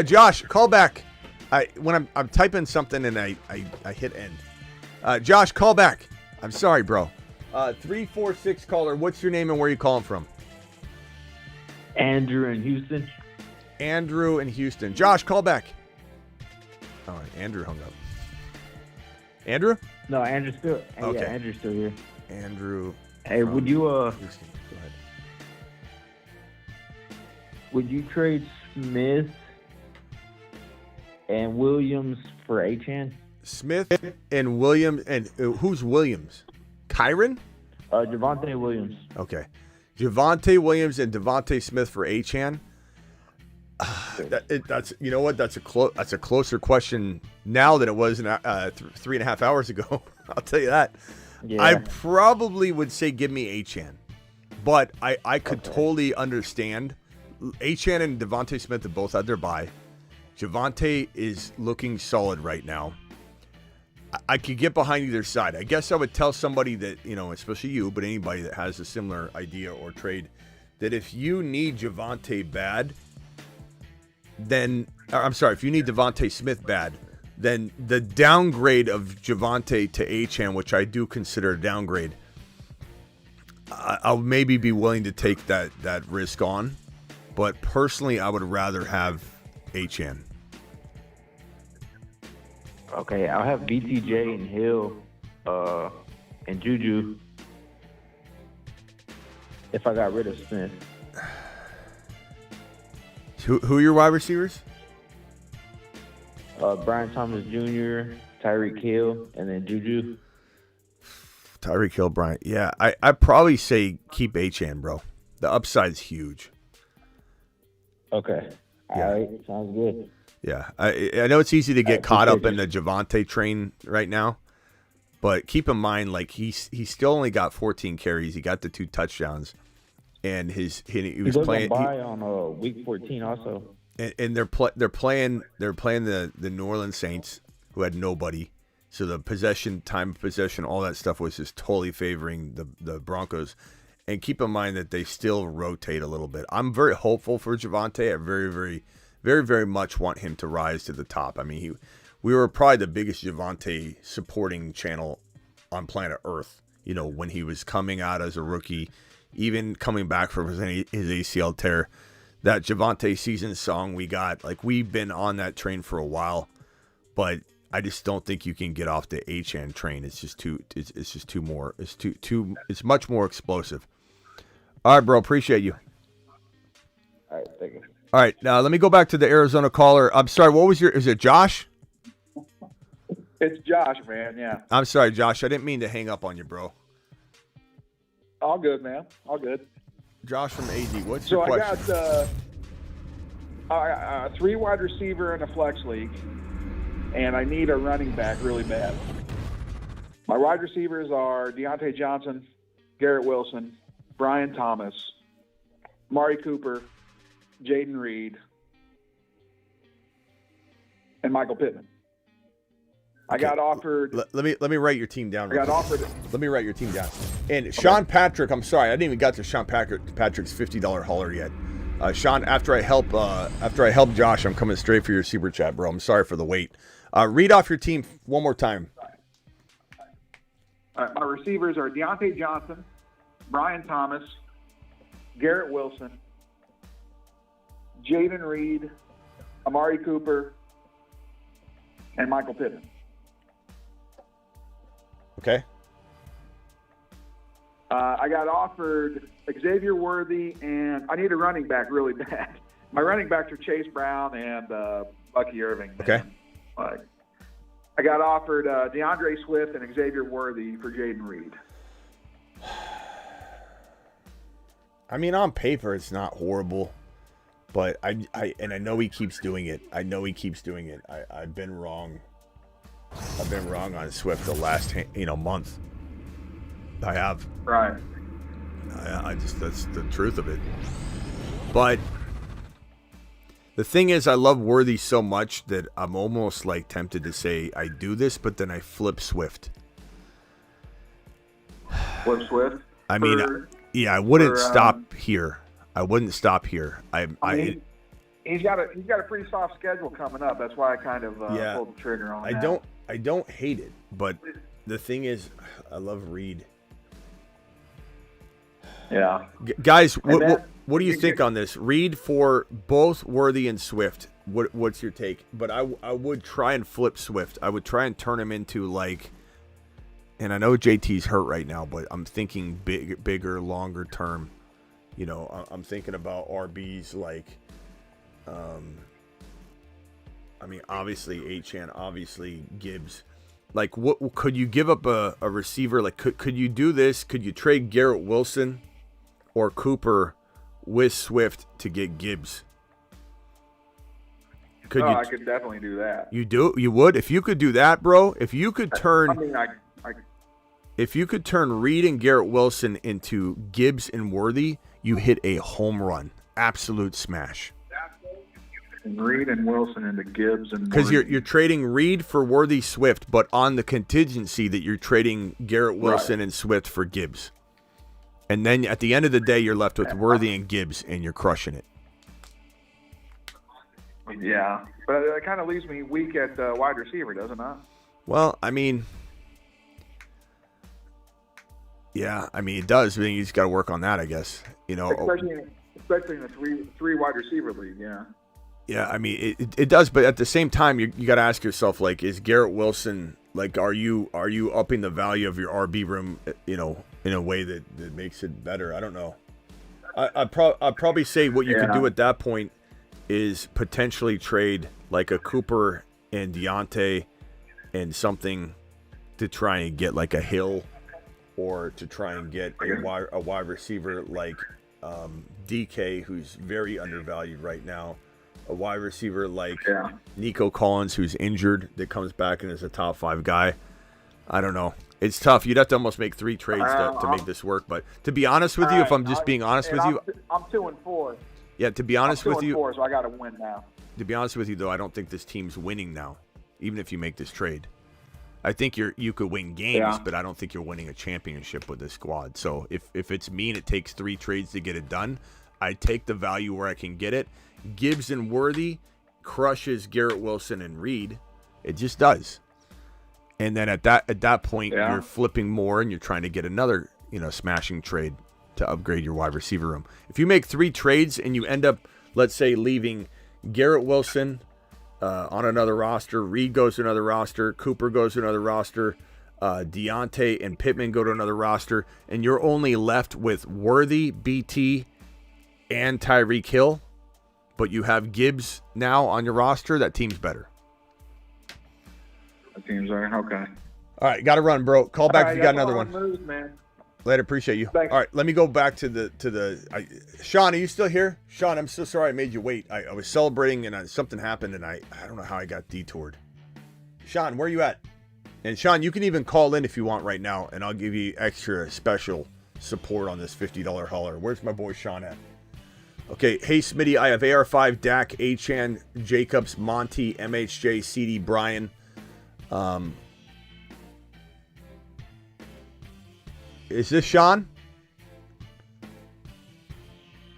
Josh, call back. When I'm typing something and I hit end. Josh, call back. I'm sorry, bro. 346 caller. What's your name and where you calling from? Andrew in Houston. Andrew in Houston. Josh, call back. Oh, Andrew hung up. Andrew? No, Andrew's still. Okay. Yeah, Andrew's still here. Andrew. Hey, would you Houston. Go ahead. would you trade Smith and Williams for Achan? Smith and Williams, and who's Williams? Kyron? Javonte Williams. Okay. Javonte Williams and Devontae Smith for Achan. That's you know what? That's a closer question now than it was 3.5 hours ago. I'll tell you that. Yeah. I probably would say give me Achan, but I could totally understand. Achan and Devontae Smith have both had their bye. Javonte is looking solid right now. I could get behind either side. I guess I would tell somebody that, especially you, but anybody that has a similar idea or trade, that if you need Javonte bad, then, if you need Devontae Smith bad, then the downgrade of Javonte to Achan, which I do consider a downgrade, I'll maybe be willing to take that risk on. But personally, I would rather have Achan. Okay, I'll have BTJ and Hill and Juju if I got rid of Smith. Who are your wide receivers? Brian Thomas Jr., Tyreek Hill, and then Juju. Tyreek Hill, Brian. Yeah, I'd probably say keep Achan, bro. The upside's huge. Okay. Yeah. All right. Sounds good. Yeah, I know it's easy to get caught up in the Javonte train right now, but keep in mind, like he still only got 14 carries. He got the 2 touchdowns, and he was playing. Bye on week 14 also. And they're playing the New Orleans Saints, who had nobody, so the time of possession, all that stuff was just totally favoring the Broncos. And keep in mind that they still rotate a little bit. I'm very hopeful for Javonte. I very, very, very, very much want him to rise to the top. I mean, we were probably the biggest Javonte supporting channel on planet Earth, when he was coming out as a rookie, even coming back from his ACL tear. That Javonte season song we got, like, we've been on that train for a while, but I just don't think you can get off the Achan train. It's just it's much more explosive. All right, bro, appreciate you. All right, thank you. All right, now let me go back to the Arizona caller. I'm sorry, is it Josh? It's Josh, man, yeah. I'm sorry, Josh. I didn't mean to hang up on you, bro. All good, man. All good. Josh from AD, what's your question? So I got 3 wide receiver in a flex league, and I need a running back really bad. My wide receivers are Deontay Johnson, Garrett Wilson, Brian Thomas, Amari Cooper, Jaden Reed, and Michael Pittman. I got offered. Let me write your team down. I got offered. Let me write your team down. And Sean Patrick, I'm sorry, I didn't even got to Sean Patrick's $50 hauler yet. Sean, after I help Josh, I'm coming straight for your super chat, bro. I'm sorry for the wait. Read off your team one more time. My receivers are Deontay Johnson, Brian Thomas, Garrett Wilson, Jaden Reed, Amari Cooper, and Michael Pittman. Okay. I got offered Xavier Worthy, and I need a running back really bad. My running backs are Chase Brown and Bucky Irving. Okay. I got offered DeAndre Swift and Xavier Worthy for Jaden Reed. I mean, on paper, it's not horrible, but I know he keeps doing it. I've been wrong. I've been wrong on Swift the last month. I have. Right. I just, that's the truth of it. But the thing is, I love Worthy so much that I'm almost like tempted to say I do this, but then I flip Swift. Flip Swift? I mean, I wouldn't stop here. I wouldn't stop here. He's got a pretty soft schedule coming up. That's why I kind of pulled the trigger on that. I don't hate it, but the thing is, I love Reed. Yeah. Guys, what do you think on this? Reed for both Worthy and Swift. What's your take? But I would try and flip Swift. I would try and turn him into like, and I know JT's hurt right now, but I'm thinking bigger, longer term. You know, I'm thinking about RBs like, I mean, obviously Achane, obviously Gibbs. Like, what could you give up a receiver? Like, could you do this? Could you trade Garrett Wilson or Cooper with Swift to get Gibbs? I could definitely do that. You would? If you could do that, bro, if you could turn I mean, if you could turn Reed and Garrett Wilson into Gibbs and Worthy, you hit a home run. Absolute smash. Reed and Wilson into Gibbs and because you're trading Reed for Worthy Swift, but on the contingency that you're trading Garrett Wilson and Swift for Gibbs. And then at the end of the day, you're left with Worthy and Gibbs, and you're crushing it. Yeah, but it kind of leaves me weak at wide receiver, does it not? Well, I mean, yeah, I mean it does. I mean, you just got to work on that, I guess. You know, especially in a three wide receiver league. Yeah. Yeah, I mean it does, but at the same time, you got to ask yourself, like, is Garrett Wilson, like, are you upping the value of your RB room, you know, in a way that makes it better? I don't know. I'd probably say what you could do at that point is potentially trade like a Cooper and Deontay and something to try and get like a Hill, or to try and get a wide receiver like DK, who's very undervalued right now. A wide receiver like Nico Collins, who's injured, that comes back and is a top 5 guy. I don't know. It's tough. You'd have to almost make 3 trades to make this work. But to be honest with you, if I'm just being honest with you, I'm 2-4. Yeah, to be honest with you, 2-4, so I got to win now. To be honest with you, though, I don't think this team's winning now, even if you make this trade. I think you could win games, but I don't think you're winning a championship with this squad. So if it's me and it takes 3 trades to get it done, I take the value where I can get it. Gibbs and Worthy crushes Garrett Wilson and Reed. It just does. And then at that point, you're flipping more and you're trying to get another, smashing trade to upgrade your wide receiver room. If you make 3 trades and you end up, let's say, leaving Garrett Wilson on another roster, Reed goes to another roster, Cooper goes to another roster, Deontay and Pittman go to another roster, and you're only left with Worthy, BT, and Tyreek Hill, but you have Gibbs now on your roster, that team's better. That team's better, okay. All right, got to run, bro. Call back if you got another one. Moves, man. Later, appreciate you. Thanks. All right, let me go back to Sean, are you still here? Sean, I'm so sorry I made you wait. I was celebrating and something happened and I don't know how I got detoured. Sean, where are you at? And Sean, you can even call in if you want right now, and I'll give you extra special support on this $50 hauler. Where's my boy Sean at? Okay, hey Smitty, I have AR5, Dak, Achane, Jacobs, Monty, MHJ, CD, Brian. Is this Sean?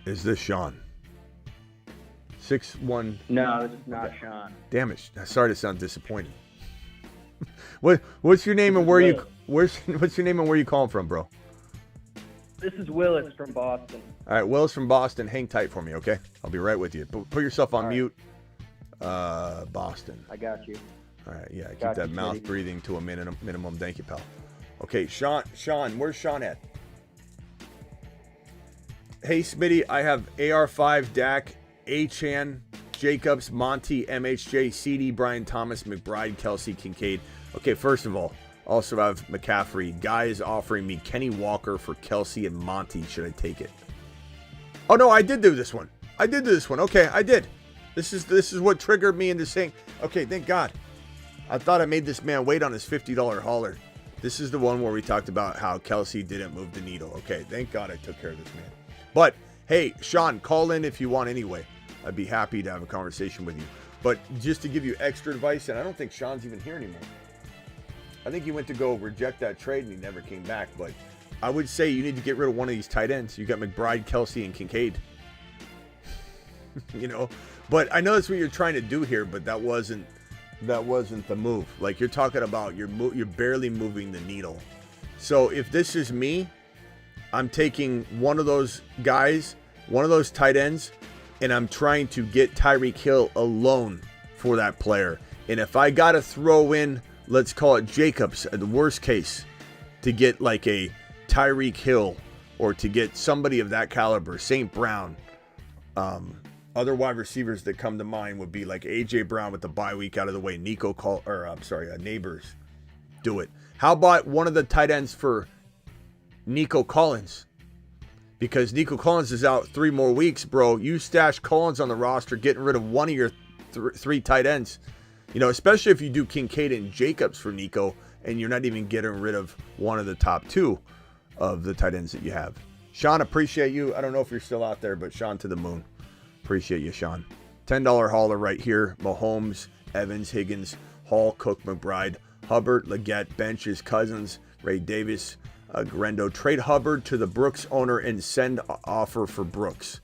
Is this Sean? 6-1. No, this is not Sean. Damn it! Sorry to sound disappointed. What's your name and where you? What's your name and where you calling from, bro? This is Willis from Boston. All right, Willis from Boston. Hang tight for me, okay? I'll be right with you. Put yourself on mute. Boston. I got you. All right, yeah. Keep that mouth breathing to a minimum. Thank you, pal. Okay, Sean, where's Sean at? Hey, Smitty, I have AR5, Dak, Achane, Jacobs, Monty, MHJ, CD, Brian Thomas, McBride, Kelsey, Kincaid. Okay, first of all, also have McCaffrey. Guy is offering me Kenny Walker for Kelsey and Monty. Should I take it? Oh, no, I did do this one. Okay, I did. This is what triggered me into saying, okay, thank God. I thought I made this man wait on his $50 hauler. This is the one where we talked about how Kelsey didn't move the needle. Okay, thank God I took care of this man. But, hey, Sean, call in if you want anyway. I'd be happy to have a conversation with you. But just to give you extra advice, and I don't think Sean's even here anymore. I think he went to go reject that trade and he never came back. But I would say you need to get rid of one of these tight ends. You got McBride, Kelsey, and Kincaid. But I know that's what you're trying to do here, but that wasn't the move. Like, you're talking about you're barely moving the needle. So if this is me, I'm taking one of those guys, one of those tight ends, and I'm trying to get Tyreek Hill alone for that player. And if I got to throw in, let's call it Jacobs at the worst case, to get like a Tyreek Hill or to get somebody of that caliber, St. Brown. Other wide receivers that come to mind would be like A.J. Brown with the bye week out of the way. Neighbors. Do it. How about one of the tight ends for Nico Collins? Because Nico Collins is out 3 more weeks, bro. You stash Collins on the roster, getting rid of one of your 3 tight ends. You know, especially if you do Kincaid and Jacobs for Nico, and you're not even getting rid of one of the top 2 of the tight ends that you have. Sean, appreciate you. I don't know if you're still out there, but Sean to the moon. Appreciate you, Sean. $10 hauler right here. Mahomes, Evans, Higgins, Hall, Cook, McBride, Hubbard, Leggett, Benches, Cousins, Ray Davis, Garendo. Trade Hubbard to the Brooks owner and send offer for Brooks.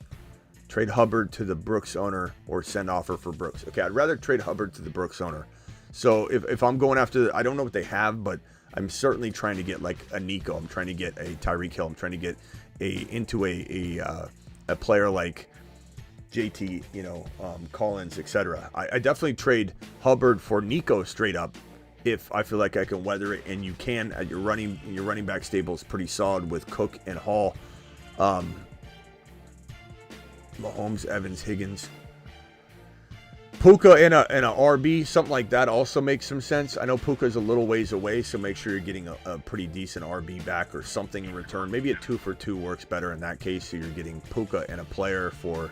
Trade Hubbard to the Brooks owner or send offer for Brooks. Okay, I'd rather trade Hubbard to the Brooks owner. So if I'm going after, I don't know what they have, but I'm certainly trying to get like a Nico. I'm trying to get a Tyreek Hill. I'm trying to get into a player like JT, Collins, etc. I definitely trade Hubbard for Nico straight up if I feel like I can weather it, and you can at your running back stable is pretty solid with Cook and Hall, Mahomes, Evans, Higgins, Puka and a RB, something like that also makes some sense. I know Puka's a little ways away, so make sure you're getting a pretty decent RB back or something in return. Maybe a 2 for 2 works better in that case. So you're getting Puka and a player for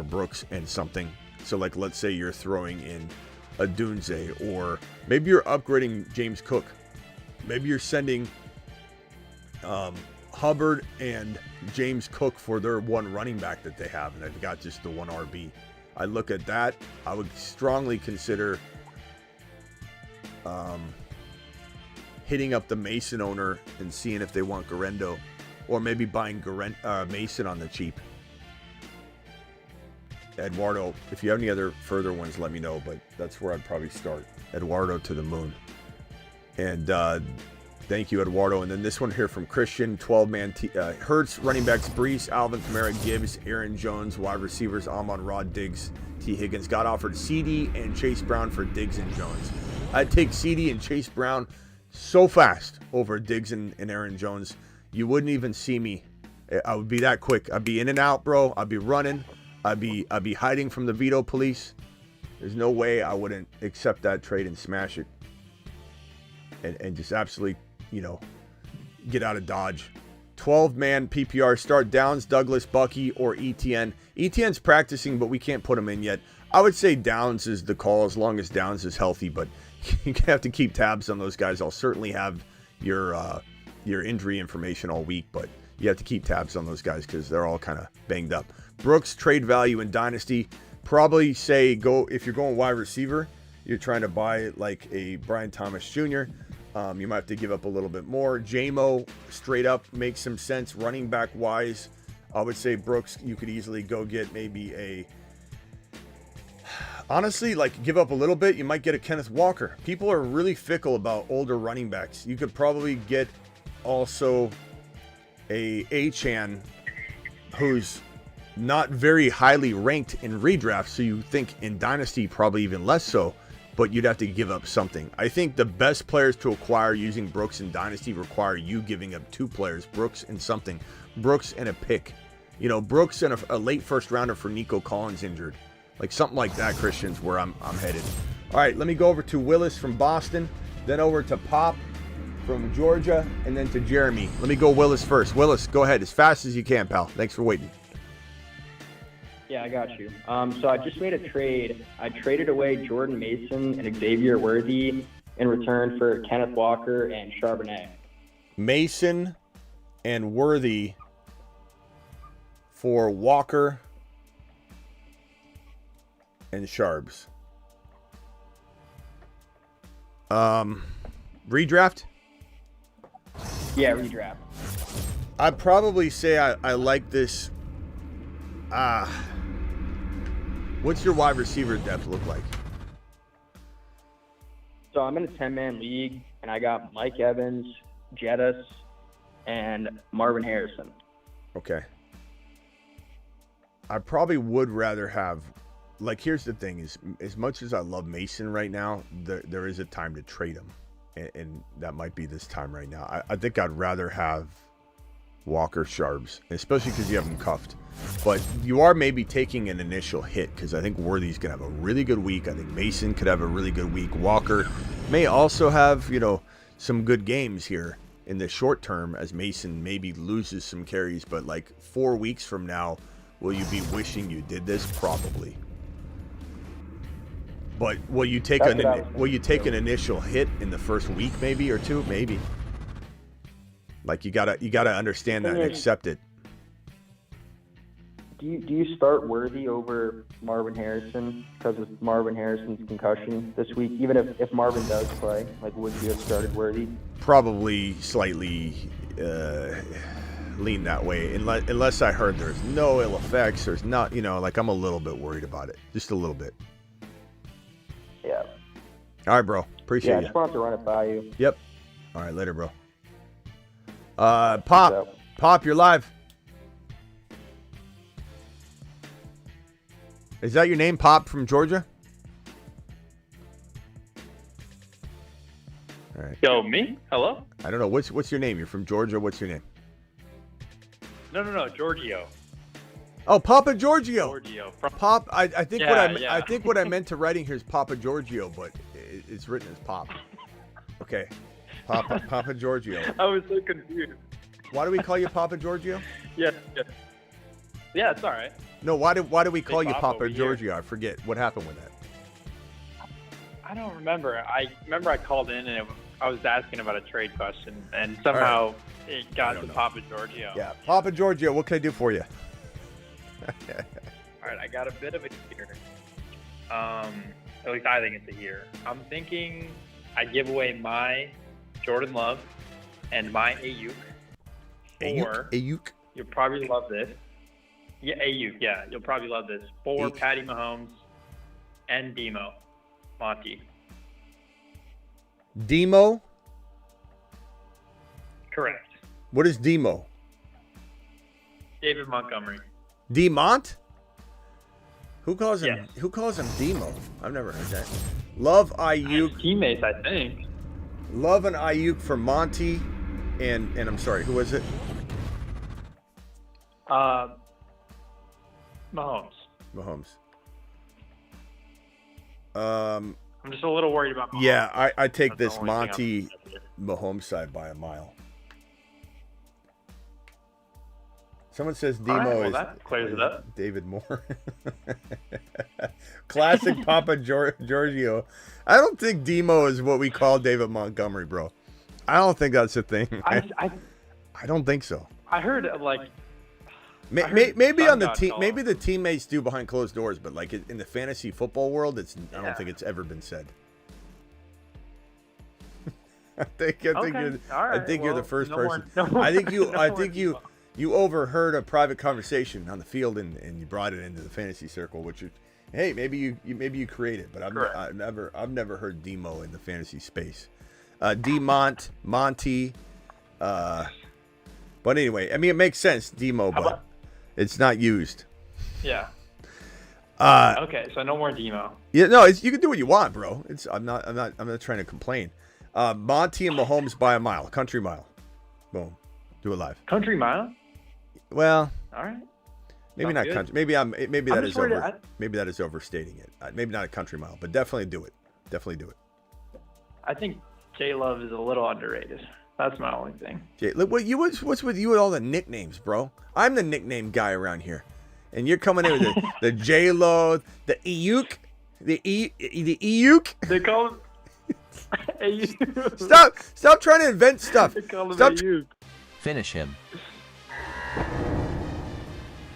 Brooks and something. So like, let's say you're throwing in a Dunze, or maybe you're upgrading James Cook. Maybe you're sending Hubbard and James Cook for their one running back that they have, and they've got just the one RB. I look at that. I would strongly consider hitting up the Mason owner and seeing if they want Garendo, or maybe buying Mason on the cheap. Eduardo, if you have any other further ones, let me know, but that's where I'd probably start. Eduardo to the moon. And thank you, Eduardo. And then this one here from Christian, 12-man Hurts, running backs, Brees, Alvin Kamara, Gibbs, Aaron Jones, wide receivers, Amon-Ra, Diggs, T. Higgins. Got offered CD and Chase Brown for Diggs and Jones. I'd take CD and Chase Brown so fast over Diggs and Aaron Jones. You wouldn't even see me. I would be that quick. I'd be in and out, bro. I'd be running. I'd be hiding from the veto police. There's no way I wouldn't accept that trade and smash it. And just absolutely, get out of Dodge. 12-man PPR start Downs, Douglas, Bucky, or ETN. ETN's practicing, but we can't put him in yet. I would say Downs is the call as long as Downs is healthy, but you have to keep tabs on those guys. I'll certainly have your injury information all week, but you have to keep tabs on those guys because they're all kind of banged up. Brooks, trade value in Dynasty. Probably say go, if you're going wide receiver, you're trying to buy like a Brian Thomas Jr., you might have to give up a little bit more. JMO straight up makes some sense. Running back wise, I would say Brooks, you could easily go get maybe honestly, like give up a little bit. You might get a Kenneth Walker. People are really fickle about older running backs. You could probably get also a Achane who's not very highly ranked in redraft. So you think in Dynasty, probably even less so. But you'd have to give up something. I think the best players to acquire using Brooks in Dynasty require you giving up 2 players, Brooks and something. Brooks and a pick. Brooks and a late first rounder for Nico Collins injured. Like something like that, Christian's where I'm headed. All right, let me go over to Willis from Boston, then over to Pop from Georgia, and then to Jeremy. Let me go Willis first. Willis, go ahead as fast as you can, pal. Thanks for waiting. Yeah, I got you. So I just made a trade. I traded away Jordan Mason and Xavier Worthy in return for Kenneth Walker and Charbonnet. Mason and Worthy for Walker and Sharbs. Redraft? Yeah, redraft. I'd probably say I like this. What's your wide receiver depth look like? So I'm in a 10-man league, and I got Mike Evans, Jettis, and Marvin Harrison. Okay. I probably would rather have, like, here's the thing, is as much as I love Mason right now, there is a time to trade him. And that might be this time right now. I think I'd rather have Walker Sharps, especially because you have him cuffed. But you are maybe taking an initial hit because I think Worthy's going to have a really good week. I think Mason could have a really good week. Walker may also have, some good games here in the short term as Mason maybe loses some carries. But like 4 weeks from now, will you be wishing you did this? Probably. But will you take an initial hit in the first week maybe or two? Maybe. Like you gotta understand that and accept it. Do you start Worthy over Marvin Harrison because of Marvin Harrison's concussion this week? Even if Marvin does play, like would you have started Worthy? Probably slightly lean that way, unless I heard there's no ill effects. There's not, like I'm a little bit worried about it, just a little bit. Yeah. All right, bro. Appreciate you. Yeah, I just wanted to run it by you. Yep. All right, later, bro. Pop, you're live. Is that your name, Pop from Georgia? All right. Yo, me? Hello? I don't know. What's your name? You're from Georgia. What's your name? No, Giorgio. Oh, Papa Giorgio. Giorgio. Pop. I think Yeah. I think what I meant to writing here is Papa Giorgio, but it's written as Pop. Okay. Papa Giorgio. I was so confused. Why do we call you Papa Giorgio? Yeah, it's all right. No, why do we call you Papa Papa over here. Giorgio? I forget. What happened with that? I don't remember. I remember I called in and I was asking about a trade question, and somehow it got to Papa Giorgio. Yeah, Papa Giorgio. What can I do for you? All right, I got a bit of a year. At least I think it's a year. I'm thinking I give away my Jordan Love and my Ayuk. Ayuk. You'll probably love this. Yeah, Ayuk. Yeah, you'll probably love this. For Patty Mahomes and Demo Monty. Demo? Correct. What is Demo? David Montgomery. Demont? Who calls him? Yes. Who calls him Demo? I've never heard that. Love Ayuk. Teammates, I think. Love and Ayuk for Monty, and I'm sorry, who was it? Mahomes. I'm just a little worried about Mahomes. Yeah, I take That's this the only Monty thing Mahomes side by a mile. Someone says All Demo right, well, is that clears it up. David Moore. Classic Papa Giorgio. I don't think Demo is what we call David Montgomery, bro. I don't think that's a thing. I don't think so. I heard Maybe on the God team, call maybe the teammates do behind closed doors, but like in the fantasy football world, I don't think it's ever been said. I think you're the first person. I think you overheard a private conversation on the field and you brought it into the fantasy circle, which hey, maybe you created, but I've never heard Demo in the fantasy space. Demont, Monty, but anyway, I mean it makes sense, Demo, but it's not used. Yeah. Okay, so no more Demo. Yeah, no, you can do what you want, bro. I'm not trying to complain. Monty and Mahomes by a mile, country mile. Boom. Do it live. Country mile? Well, all right. Maybe Sounds not good. country. Maybe that is overstating it. Maybe not a country mile, but definitely do it. Definitely do it. I think J Love is a little underrated. That's my only thing. Jay, look, what's with you with all the nicknames, bro? I'm the nickname guy around here, and you're coming in with the J Lo, the Ayuk, the Ayuk. They call him Ayuk. Stop trying to invent stuff. They call him Stop. Ayuk. Finish him.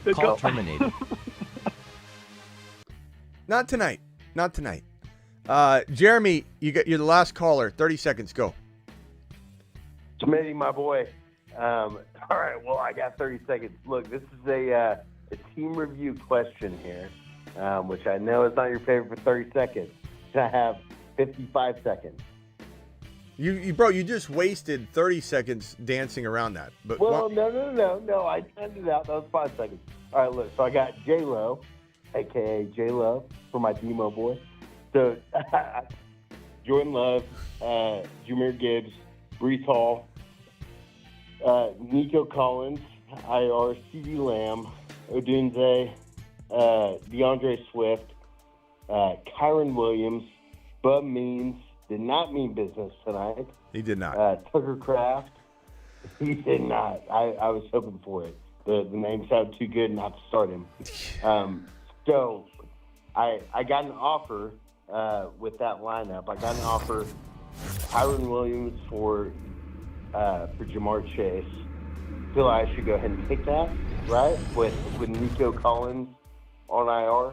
They Call call- terminated. Not tonight. Not tonight. Jeremy, you're the last caller. 30 seconds. Go. Smitty, my boy. All right, well, I got 30 seconds. Look, this is a team review question here, which I know is not your favorite for 30 seconds. I have 55 seconds. You just wasted 30 seconds dancing around that. But No. I timed it out. That was 5 seconds. All right, look. So I got J-Lo, a.k.a. J-Lo, for my Demo boy. So Jordan Love, Jameer Gibbs, Brees Hall, Nico Collins, IR, CeeDee Lamb, Odunze, DeAndre Swift, Kyron Williams, Bub Means, did not mean business tonight. He did not. Tucker Kraft, he did not. I was hoping for it. The name sounded too good not to start him. So I got an offer with that lineup. I got an offer, Kyron Williams for Jamar Chase. Feel I should go ahead and take that, right? With Nico Collins on IR.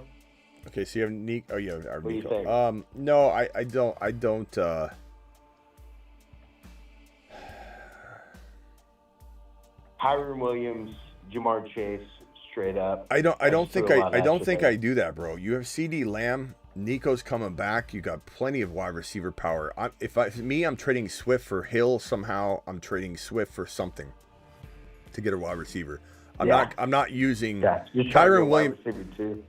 Okay, so you have Nico. Oh, you have What do you Nico. think? No, I don't. Kyron Williams, Jamar Chase, straight up. I don't think I I do that, bro. You have CeeDee Lamb. Nico's coming back. You got plenty of wide receiver power. I'm trading Swift for Hill somehow. I'm trading Swift for something to get a wide receiver. I'm not using Kyron Williams.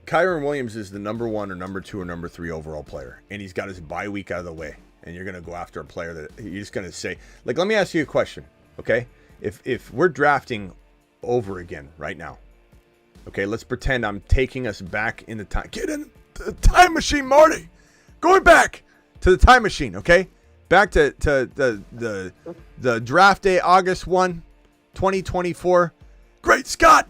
Kyron Williams is the number 1 or number 2 or number 3 overall player, and he's got his bye week out of the way. And you're gonna go after a player that you're just gonna say, like, let me ask you a question, okay? If we're drafting over again right now, okay, let's pretend I'm taking us back in the time. Get in the time machine, Marty. Going back to the time machine, okay? Back to the draft day, August 1, 2024. Great Scott!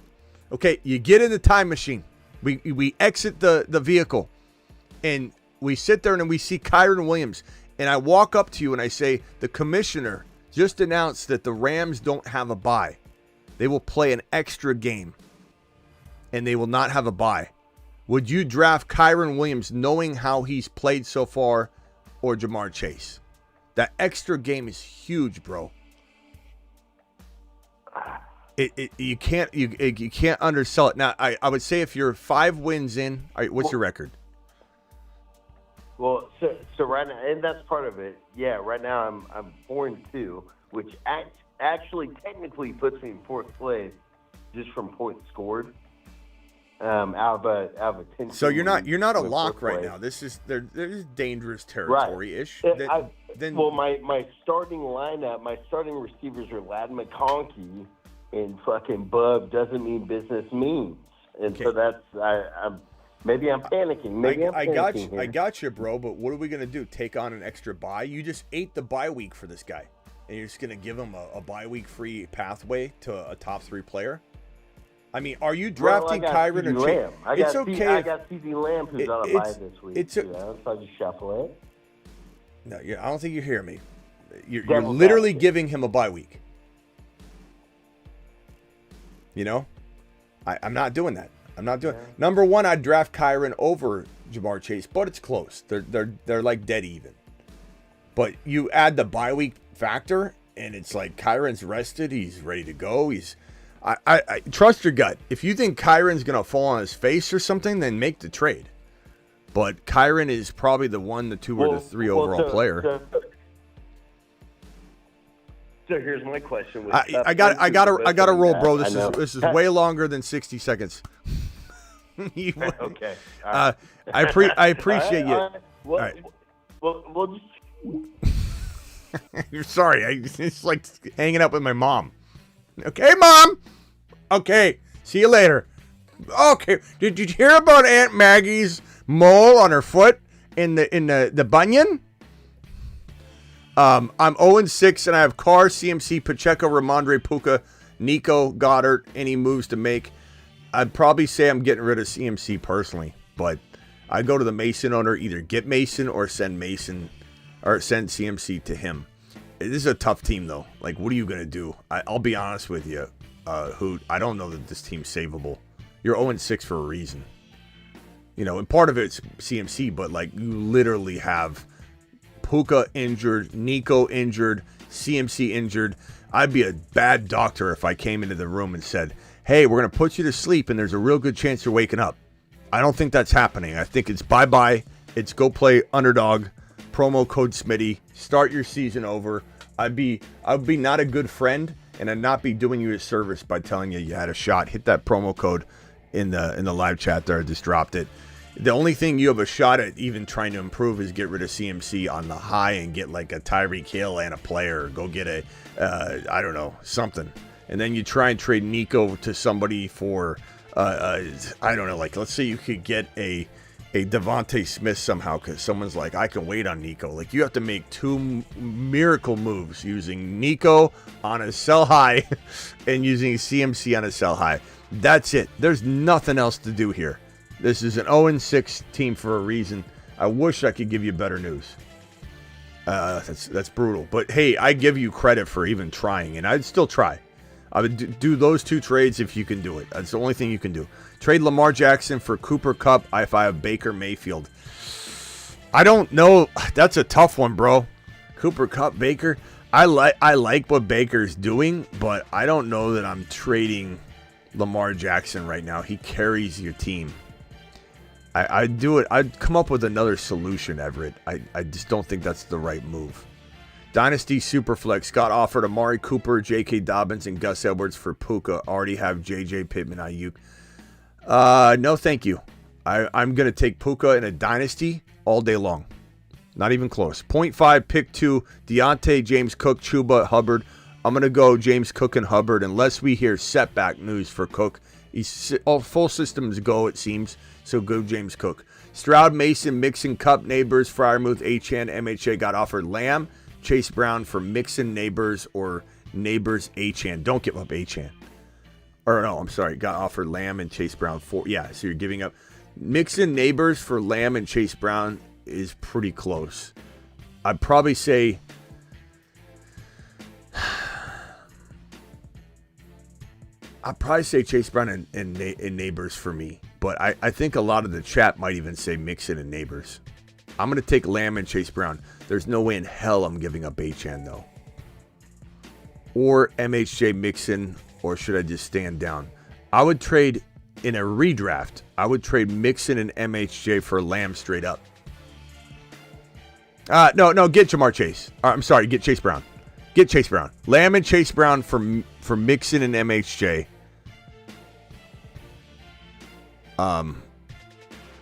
Okay, you get in the time machine. We exit the vehicle, and we sit there and we see Kyron Williams. And I walk up to you and I say, the commissioner just announced that the Rams don't have a bye. They will play an extra game, and they will not have a bye. Would you draft Kyron Williams knowing how he's played so far, or Jamar Chase? That extra game is huge, bro. You can't undersell it. Now, I would say if you're 5 wins in, all right, what's your record? Well, so right now, and that's part of it. Yeah, right now I'm 4-2, which actually technically puts me in 4th place just from points scored. Out of a 10. So you're not a lock right now. There's dangerous territory-ish. Right. My starting lineup, my starting receivers are Ladd McConkey, and fucking Bub doesn't mean business means, and so that's maybe I'm panicking. I got you, bro. But what are we gonna do? Take on an extra bye? You just ate the bye week for this guy, and you're just gonna give him a bye week free pathway to a top 3 player? I mean, are you drafting Kyron or Chase? It's okay. I got CeeDee Lamb who's on a bye this week. So I just shuffle it. No, I don't think you hear me. You're literally giving him a bye week. You know, I'm not doing that. I'm not doing. Number 1, I'd draft Kyron over Jamar Chase, but it's close. They're like dead even. But you add the bye week factor, and it's like Kyron's rested. He's ready to go. I trust your gut. If you think Kyron's gonna fall on his face or something, then make the trade. But Kyron is probably the 1, the 2, or the 3 overall player. So here's my question. I got to roll, bro. This is way longer than 60 seconds. Okay. I appreciate you. All right. Well, You're sorry. It's like hanging out with my mom. Okay, Mom. Okay. See you later. Okay. Did you hear about Aunt Maggie's mole on her foot in the bunion? I'm 0-6, and I have Carr, CMC, Pacheco, Ramondre, Puka, Nico, Goddard. Any moves to make? I'd probably say I'm getting rid of CMC personally, but I go to the Mason owner, either get Mason or send CMC to him. This is a tough team, though. Like, what are you going to do? I'll be honest with you, Hoot. I don't know that this team's savable. You're 0-6 for a reason. You know, and part of it's CMC, but, like, you literally have Puka injured, Nico injured, CMC injured. I'd be a bad doctor if I came into the room and said, hey, we're going to put you to sleep, and there's a real good chance you're waking up. I don't think that's happening. I think it's bye-bye. It's go play underdog, promo code Smitty. Start your season over. I'd be not a good friend, and I'd not be doing you a service by telling you had a shot. Hit that promo code in the live chat there. I just dropped it. The only thing you have a shot at even trying to improve is get rid of CMC on the high and get like a Tyreek Hill and a player. Or go get a, I don't know, something. And then you try and trade Nico to somebody for, I don't know, like let's say you could get a Javonte Smith somehow because someone's like, I can wait on Nico. Like you have to make two miracle moves using Nico on a sell high and using CMC on a sell high. That's it. There's nothing else to do here. This is an 0-6 team for a reason. I wish I could give you better news. That's brutal. But hey, I give you credit for even trying, and I'd still try. I would do those two trades if you can do it. That's the only thing you can do. Trade Lamar Jackson for Cooper Kupp if I have Baker Mayfield. I don't know. That's a tough one, bro. Cooper Kupp, Baker. I like what Baker's doing, but I don't know that I'm trading Lamar Jackson right now. He carries your team. I'd do it. I'd come up with another solution, Everett. I just don't think that's the right move. Dynasty Superflex got offered Amari Cooper, J.K. Dobbins, and Gus Edwards for Puka. Already have J.J. Pittman, Ayuk. No, thank you. I'm going to take Puka in a Dynasty all day long. Not even close. 0.5, pick 2, Deontay, James Cook, Chuba, Hubbard. I'm going to go James Cook and Hubbard unless we hear setback news for Cook. He's all full systems go, it seems. So go James Cook. Stroud, Mason, Mixon, Cup, Neighbors, Freiermuth, Achane, MHA got offered Lamb, Chase Brown for Mixon, Neighbors, or Neighbors, Achane. Don't give up Achane. Or no, I'm sorry. Got offered Lamb and Chase Brown for. Yeah, so you're giving up. Mixon, Neighbors for Lamb and Chase Brown is pretty close. I'd probably say. I'd probably say Chase Brown and Neighbors for me. But I think a lot of the chat might even say Mixon and Neighbors. I'm going to take Lamb and Chase Brown. There's no way in hell I'm giving up Achane, though. Or MHJ Mixon, or should I just stand down? I would trade, in a redraft, I would trade Mixon and MHJ for Lamb straight up. No, get Jamar Chase. I'm sorry, get Chase Brown. Get Chase Brown. Lamb and Chase Brown for Mixon and MHJ.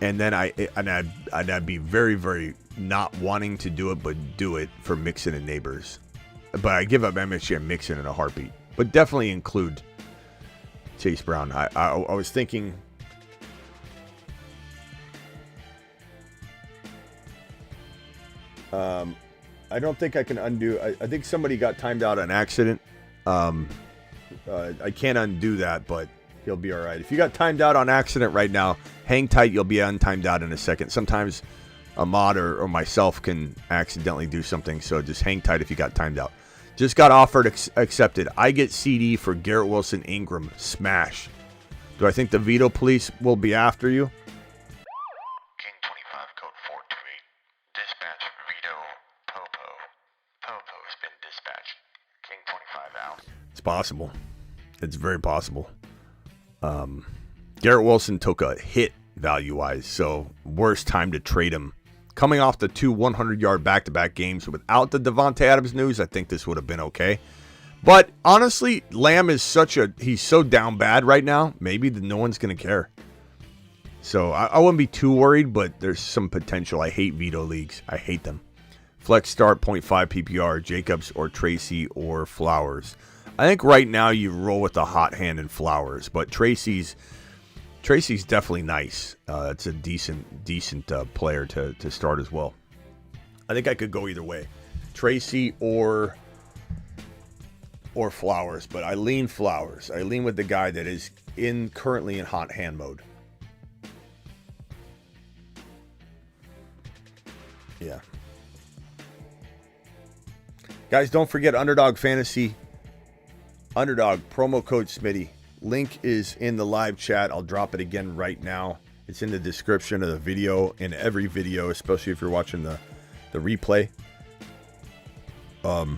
And then I'd be very, very not wanting to do it, but do it for Mixon and Neighbors. But I give up MHJ and Mixon in a heartbeat. But definitely include Chase Brown. I was thinking. I don't think I can undo. I think somebody got timed out on accident. I can't undo that, but he'll be all right. If you got timed out on accident right now, hang tight. You'll be untimed out in a second. Sometimes a mod or myself can accidentally do something, so just hang tight if you got timed out. Just got offered, accepted. I get CD for Garrett Wilson, Ingram. Smash. Do I think the veto police will be after you? King 25, code 428. Dispatch veto Popo. Popo's been dispatched. King 25 out. It's possible. It's very possible. Garrett Wilson took a hit value-wise, so worst time to trade him. Coming off the 2 100-yard back-to-back games without the Davante Adams news, I think this would have been okay. But honestly, Lamb is he's so down bad right now, maybe no one's going to care. So I wouldn't be too worried, but there's some potential. I hate veto leagues. I hate them. Flex start 0.5 PPR, Jacobs or Tracy or Flowers. I think right now you roll with the hot hand and Flowers, but Tracy's definitely nice. It's a decent player to start as well. I think I could go either way, Tracy or Flowers, but I lean Flowers. I lean with the guy that is currently in hot hand mode. Yeah. Guys, don't forget Underdog Fantasy. Underdog, promo code Smitty. Link is in the live chat. I'll drop it again right now. It's in the description of the video, in every video, especially if you're watching the replay. Let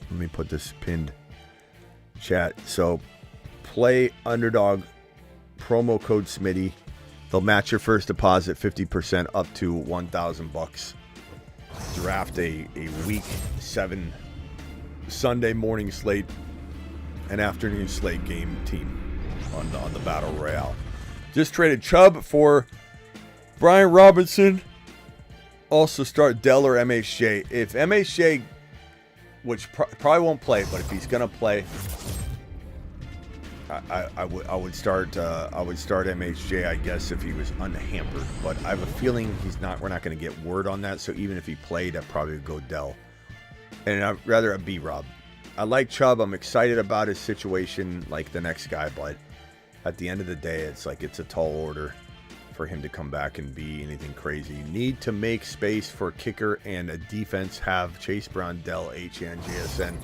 me put this pinned chat. So play Underdog, promo code Smitty. They'll match your first deposit 50% up to $1,000. Draft a week 7 Sunday morning slate and afternoon slate game team on the Battle Royale. Just traded Chubb for Brian Robinson. Also start Dell or MHJ. If MHJ, which probably won't play, but if he's gonna play, I would start MHJ, I guess, if he was unhampered. But I have a feeling we're not going to get word on that. So even if he played, I'd probably go Dell. And I'd rather a B-Rob. I like Chubb. I'm excited about his situation like the next guy. But at the end of the day, it's a tall order for him to come back and be anything crazy. Need to make space for kicker and a defense. Have Chase Brown, Dell, HN, JSN.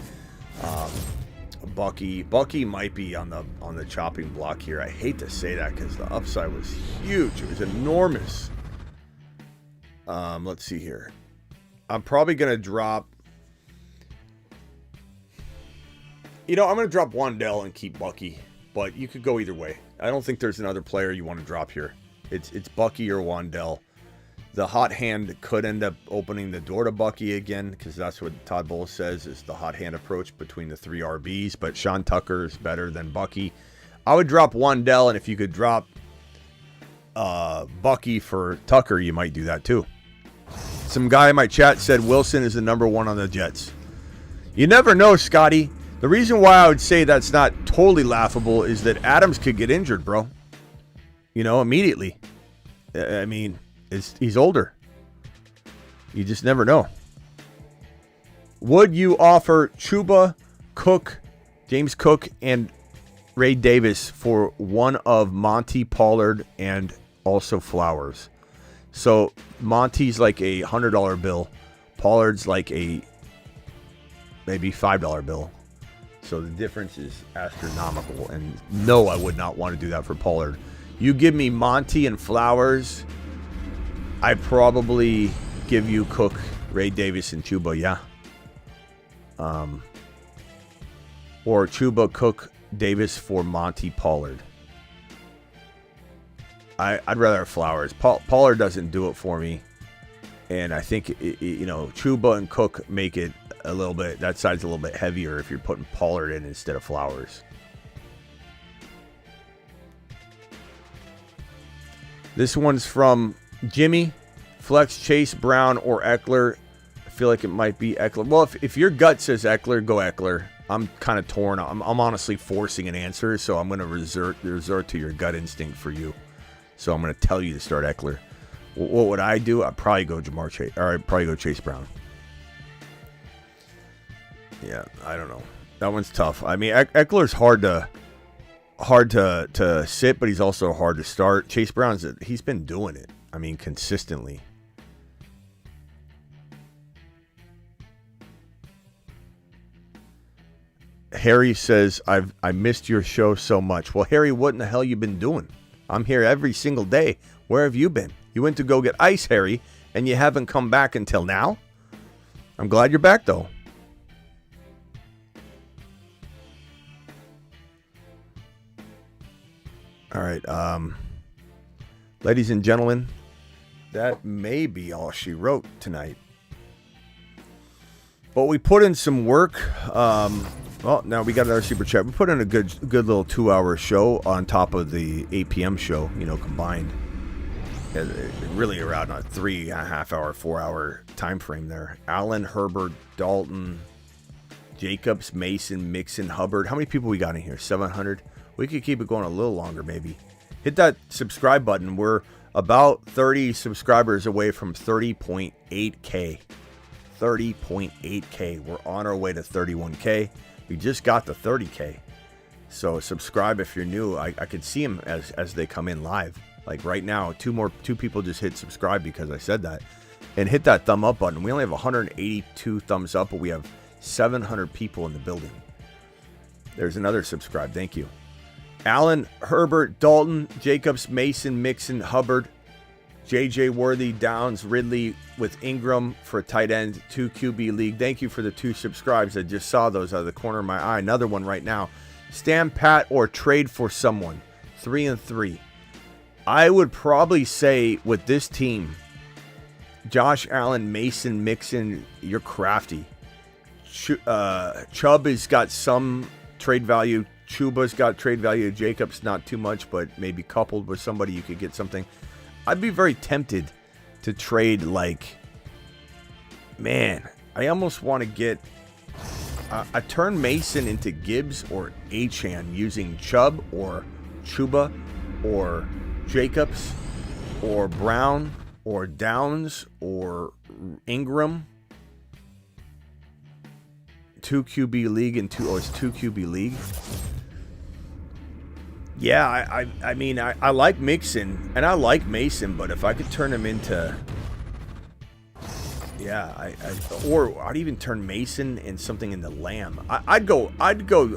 Bucky might be on the chopping block here. I hate to say that because the upside was huge. It was enormous. Let's see here. I'm probably going to drop... I'm going to drop Wandell and keep Bucky. But you could go either way. I don't think there's another player you want to drop here. It's Bucky or Wandell. The hot hand could end up opening the door to Bucky again, because that's what Todd Bowles says is the hot hand approach between the 3 RBs. But Sean Tucker is better than Bucky. I would drop Wandell, and if you could drop Bucky for Tucker, you might do that too. Some guy in my chat said Wilson is the number 1 on the Jets. You never know, Scotty. The reason why I would say that's not totally laughable is that Adams could get injured, bro. Immediately. I mean... He's older. You just never know. Would you offer Chuba, Cook, James Cook, and Ray Davis for one of Monty, Pollard, and also Flowers? So Monty's like a $100 bill. Pollard's like a maybe $5 bill. So the difference is astronomical. And no, I would not want to do that for Pollard. You give me Monty and Flowers... I'd probably give you Cook, Ray Davis, and Chuba, yeah. Or Chuba, Cook, Davis for Monty, Pollard. I'd rather have Flowers. Pollard doesn't do it for me. And I think, Chuba and Cook make it a little bit, that side's a little bit heavier if you're putting Pollard in instead of Flowers. This one's from... Jimmy, flex Chase Brown or Eckler. I feel like it might be Eckler. Well, if your gut says Eckler, go Eckler. I'm kind of torn. I'm honestly forcing an answer, so I'm going to resort to your gut instinct for you. So I'm going to tell you to start Eckler. What would I do? I'd probably go Jamar Chase, or I'd probably go Chase Brown. Yeah, I don't know. That one's tough. I mean, Eckler's hard to sit, but he's also hard to start. Chase Brown's he's been doing it. I mean, consistently. Harry says, I missed your show so much. Well, Harry, what in the hell you been doing? I'm here every single day. Where have you been? You went to go get ice, Harry, and you haven't come back until now? I'm glad you're back, though. All right. Ladies and gentlemen, that may be all she wrote tonight. But we put in some work. Well, now we got another super chat. We put in a good little 2-hour show on top of the 8 p.m. show, combined. Really around a 3.5 hour, 4-hour time frame there. Allen, Herbert, Dalton, Jacobs, Mason, Mixon, Hubbard. How many people we got in here? 700? We could keep it going a little longer, maybe. Hit that subscribe button. We're about 30 subscribers away from 30.8K. 30.8K. We're on our way to 31K. We just got the 30K. So subscribe if you're new. I could see them as they come in live. Like right now, two people just hit subscribe because I said that. And hit that thumb up button. We only have 182 thumbs up, but we have 700 people in the building. There's another subscribe. Thank you. Allen, Herbert, Dalton, Jacobs, Mason, Mixon, Hubbard, JJ Worthy, Downs, Ridley with Ingram for a tight end, 2 QB league. Thank you for the 2 subscribes. I just saw those out of the corner of my eye. Another one right now. Stand pat or trade for someone. 3 and 3. I would probably say with this team, Josh Allen, Mason, Mixon, you're crafty. Chubb has got some trade value. Chuba's got trade value. Jacobs, not too much, but maybe coupled with somebody you could get something. I'd be very tempted to trade, like, man, I almost want to get I turn Mason into Gibbs or Achane using Chubb or Chuba or Jacobs or Brown or Downs or Ingram. 2 QB league and it's 2 QB league. Yeah, I mean, I like Mixon and I like Mason, but if I could turn him into, yeah, I'd even turn Mason and something into Lamb. I'd go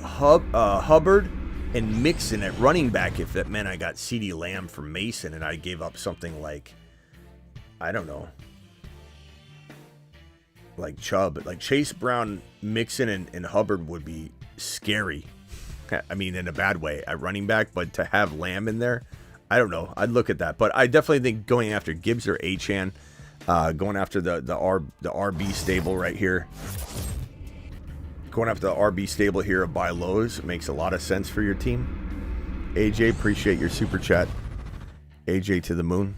Hubbard and Mixon at running back if that meant I got CeeDee Lamb from Mason and I gave up something like, I don't know, like Chubb. Like Chase Brown, Mixon, and Hubbard would be scary. I mean, in a bad way at running back, but to have Lamb in there, I don't know. I'd look at that, but I definitely think going after Gibbs or Achane, going after the RB stable right here, going after the RB stable here of buy lows makes a lot of sense for your team. AJ, appreciate your super chat. AJ to the moon.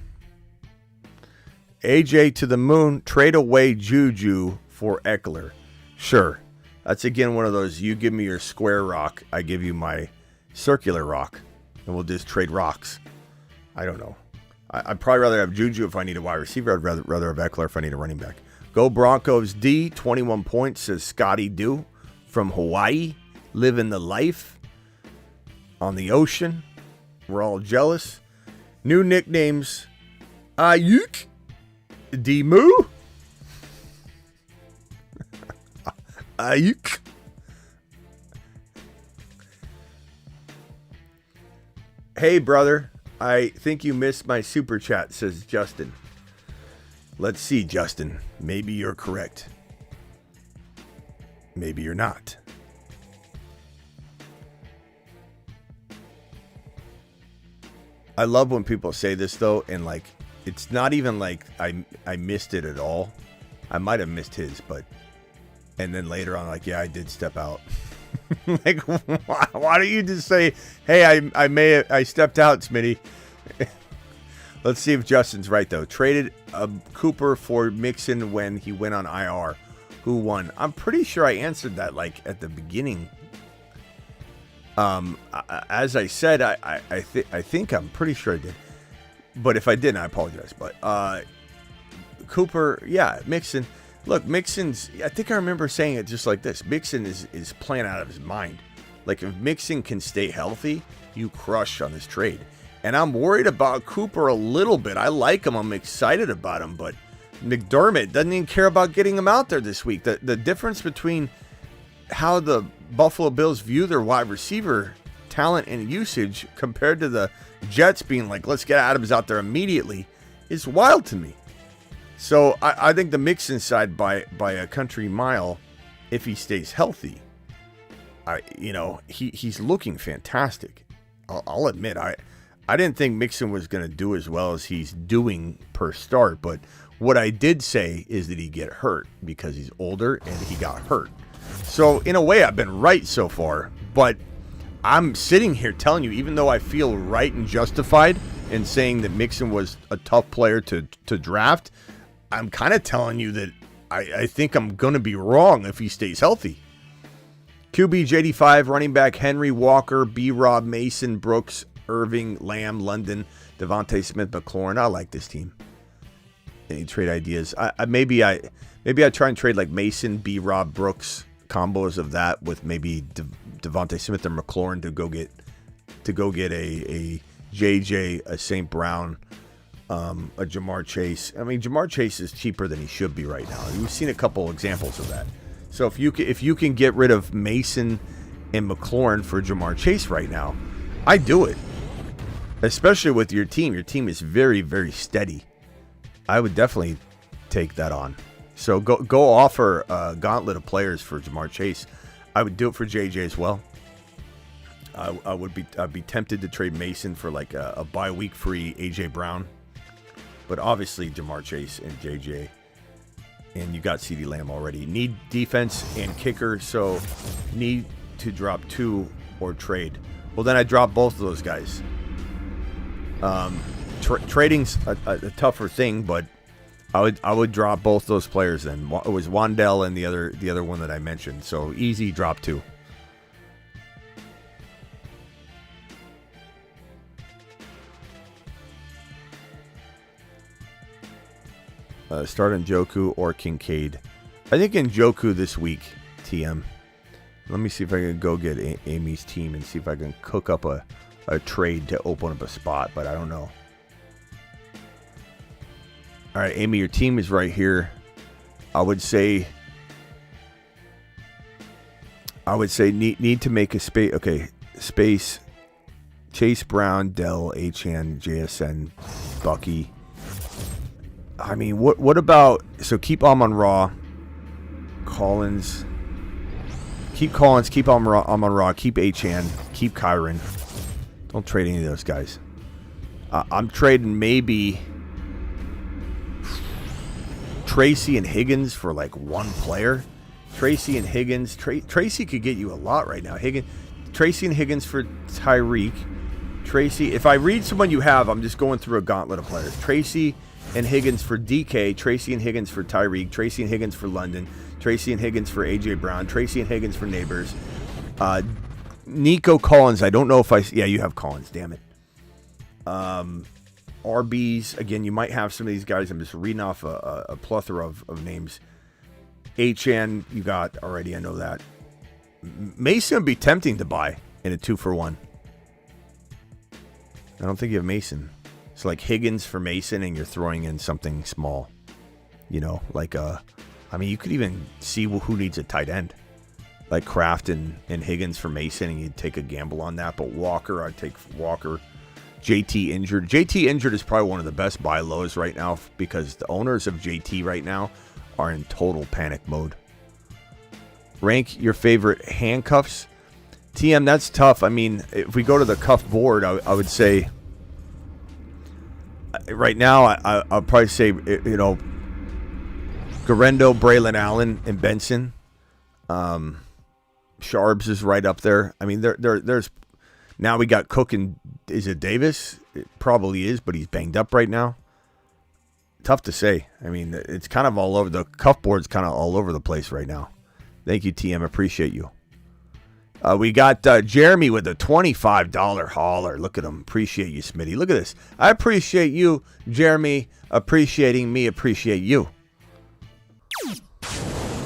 AJ to the moon. Trade away Juju for Eckler. Sure. That's, again, one of those, you give me your square rock, I give you my circular rock, and we'll just trade rocks. I don't know. I'd probably rather have Juju if I need a wide receiver. I'd rather have Eckler if I need a running back. Go Broncos D, 21 points, says Scotty Dew from Hawaii. Living the life on the ocean. We're all jealous. New nicknames, Ayuk, D-Moo. Ayuk. Hey, brother. I think you missed my super chat, says Justin. Let's see, Justin. Maybe you're correct. Maybe you're not. I love when people say this, though, and, like, it's not even like I missed it at all. I might have missed his, but... And then later on, like, yeah, I did step out. Like, why don't you just say, hey, I stepped out, Smitty. Let's see if Justin's right, though. Traded Cooper for Mixon when he went on IR. Who won? I'm pretty sure I answered that, like, at the beginning. As I said, I think I'm pretty sure I did. But if I didn't, I apologize. But Cooper, yeah, Mixon. Look, Mixon's, I think I remember saying it just like this. Mixon is playing out of his mind. Like, if Mixon can stay healthy, you crush on this trade. And I'm worried about Cooper a little bit. I like him. I'm excited about him. But McDermott doesn't even care about getting him out there this week. The difference between how the Buffalo Bills view their wide receiver talent and usage compared to the Jets being like, let's get Adams out there immediately, is wild to me. So I think the Mixon side by a country mile, if he stays healthy, he's looking fantastic. I'll admit, I didn't think Mixon was going to do as well as he's doing per start, but what I did say is that he'd get hurt because he's older and he got hurt. So in a way, I've been right so far, but I'm sitting here telling you, even though I feel right and justified in saying that Mixon was a tough player to draft, I'm kind of telling you that I think I'm going to be wrong if he stays healthy. QB85, running back Henry, Walker, B-Rob, Mason, Brooks, Irving, Lamb, London, Devontae Smith, McLaurin. I like this team. Any trade ideas? Maybe I try and trade like Mason, B-Rob, Brooks, combos of that with maybe Devontae Smith or McLaurin to go get a JJ, a St. Brown, a Jamar Chase. I mean, Jamar Chase is cheaper than he should be right now. We've seen a couple examples of that. So if you can get rid of Mason and McLaurin for Jamar Chase right now, I do it. Especially with your team. Your team is very, very steady. I would definitely take that on. So go offer a gauntlet of players for Jamar Chase. I would do it for JJ as well. I'd be tempted to trade Mason for like a bye week free AJ Brown, but obviously Jamar Chase and JJ, and you got CeeDee Lamb already. Need defense and kicker, so need to drop 2 or trade. Well, then I drop both of those guys. Trading's a tougher thing, but I would drop both those players. Then it was Wandell and the other one that I mentioned. So easy drop 2. Start Njoku or Kincaid. I think Njoku this week, TM. Let me see if I can go get Amy's team and see if I can cook up a trade to open up a spot, but I don't know. All right, Amy, your team is right here. I would say need to make a space. Okay, space. Chase Brown, Dell, Achan, JSN, Bucky. I mean, what about, so keep Amon-Ra, Collins. Keep Collins, keep Amon-Ra, keep Achan, keep Kyron. Don't trade any of those guys. I'm trading maybe Tracy and Higgins for like one player. Tracy and Higgins. Tracy could get you a lot right now. Tracy and Higgins for Tyreek. Tracy, if I read someone you have, I'm just going through a gauntlet of players. Tracy and Higgins for DK. Tracy and Higgins for Tyreek. Tracy and Higgins for London. Tracy and Higgins for AJ Brown. Tracy and Higgins for Neighbors. Nico Collins. I don't know if yeah, you have Collins. Damn it. RBs. Again, you might have some of these guys. I'm just reading off a plethora of names. HN, you got already. I know that. Mason would be tempting to buy in a 2-for-1. I don't think you have Mason. It's like Higgins for Mason, and you're throwing in something small. You know, like I mean, you could even see who needs a tight end. Like Kraft and Higgins for Mason, and you'd take a gamble on that. But Walker, I'd take Walker. JT injured. JT injured is probably one of the best buy lows right now because the owners of JT right now are in total panic mode. Rank your favorite handcuffs. TM, that's tough. I mean, if we go to the cuff board, I would say right now I'll probably say, you know, Garendo, Braylon Allen, and Benson. Sharps is right up there. I mean, there's now we got Cook and is it Davis? It probably is, but he's banged up right now. Tough to say. I mean, it's kind of all over. The cuff board's kind of all over the place right now. Thank you, TM. Appreciate you. We got Jeremy with a $25 hauler. Look at him. Appreciate you, Smitty. Look at this. I appreciate you, Jeremy. Appreciating me. Appreciate you.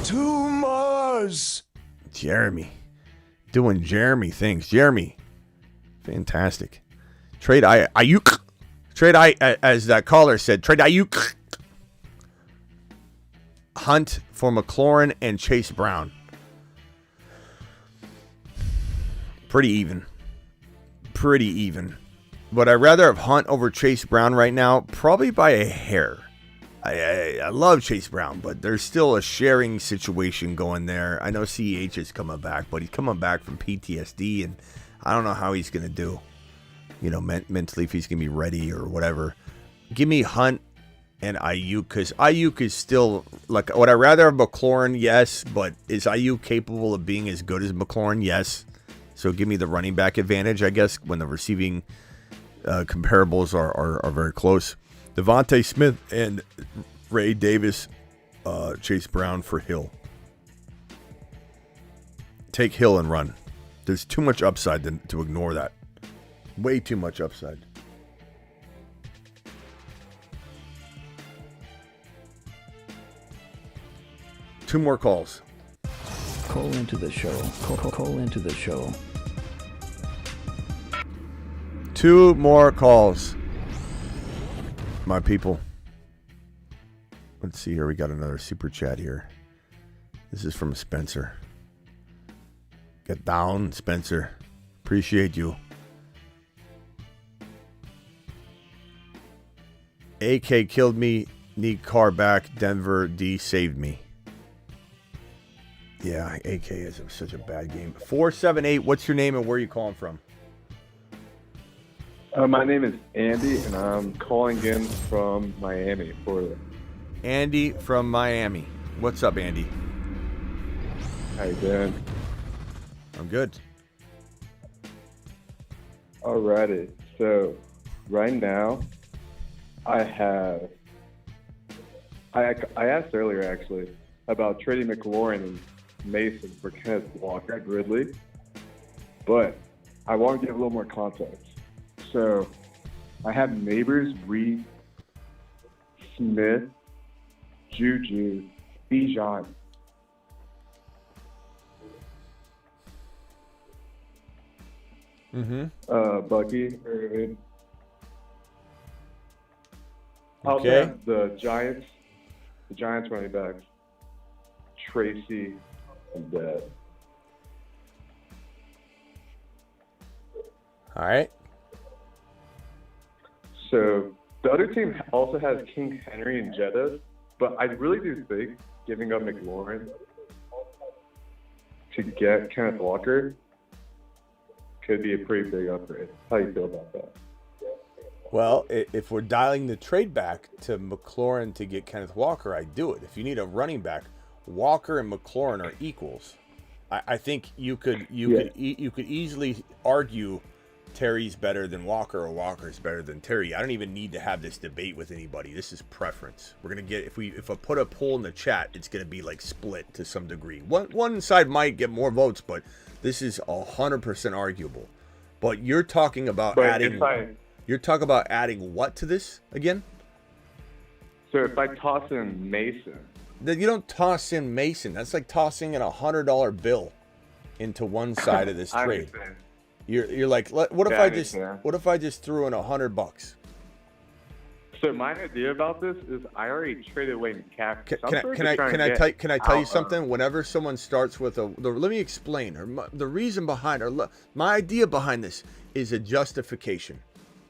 To Mars. Jeremy. Doing Jeremy things. Jeremy. Fantastic. Trade Ayuk. Trade as that caller said. Trade Ayuk. Hunt for McLaurin and Chase Brown. Pretty even. But I'd rather have Hunt over Chase Brown right now, probably by a hair. I love Chase Brown, but there's still a sharing situation going there. I know CEH is coming back, but he's coming back from PTSD, and I don't know how he's going to do, you know, mentally, if he's going to be ready or whatever. Give me Hunt and Ayuk, because Ayuk is still, like, would I rather have McLaurin? Yes, but is Ayuk capable of being as good as McLaurin? Yes. So give me the running back advantage, I guess, when the receiving comparables are very close. Devontae Smith and Ray Davis, Chase Brown for Hill. Take Hill and run. There's too much upside to ignore that. Way too much upside. Two more calls. Call into the show. Call into the show. Two more calls. My people. Let's see here. We got another super chat here. This is from Spencer. Get down, Spencer. Appreciate you. AK killed me. Need car back. Denver D saved me. Yeah, AK is such a bad game. 478, what's your name and where are you calling from? My name is Andy, and I'm calling in from Miami, Florida. Andy from Miami. What's up, Andy? How you doing? I'm good. Alrighty. So, right now, I asked earlier, actually, about trading McLaurin and Mason for Kenneth Walker at Gridley, but I want to give a little more context. So, I have Neighbors, Reed, Smith, Juju, Bijan. Bucky, Irvin. Okay. The Giants running backs, Tracy and Dad. All right. So the other team also has King Henry and Jeddah, but I really do think giving up McLaurin to get Kenneth Walker could be a pretty big upgrade. How do you feel about that? Well, if we're dialing the trade back to McLaurin to get Kenneth Walker, I'd do it. If you need a running back, Walker and McLaurin are equals. I think you could easily argue Terry's better than Walker or Walker's better than Terry. I don't even need to have this debate with anybody. This is preference. We're gonna get if I put a poll in the chat, it's gonna be like split to some degree. One side might get more votes, but this is 100% arguable. But you're talking about adding. You're talking about adding what to this again? So if I toss in Mason, You don't toss in Mason. That's like tossing in $100 bill into one side of this trade. understand. You're like, what if Yeah, I what if I just threw in $100? So my idea about this is I already traded away McCaffrey. Can I tell you something? Whenever someone starts with let me explain. The reason behind my idea behind this is a justification.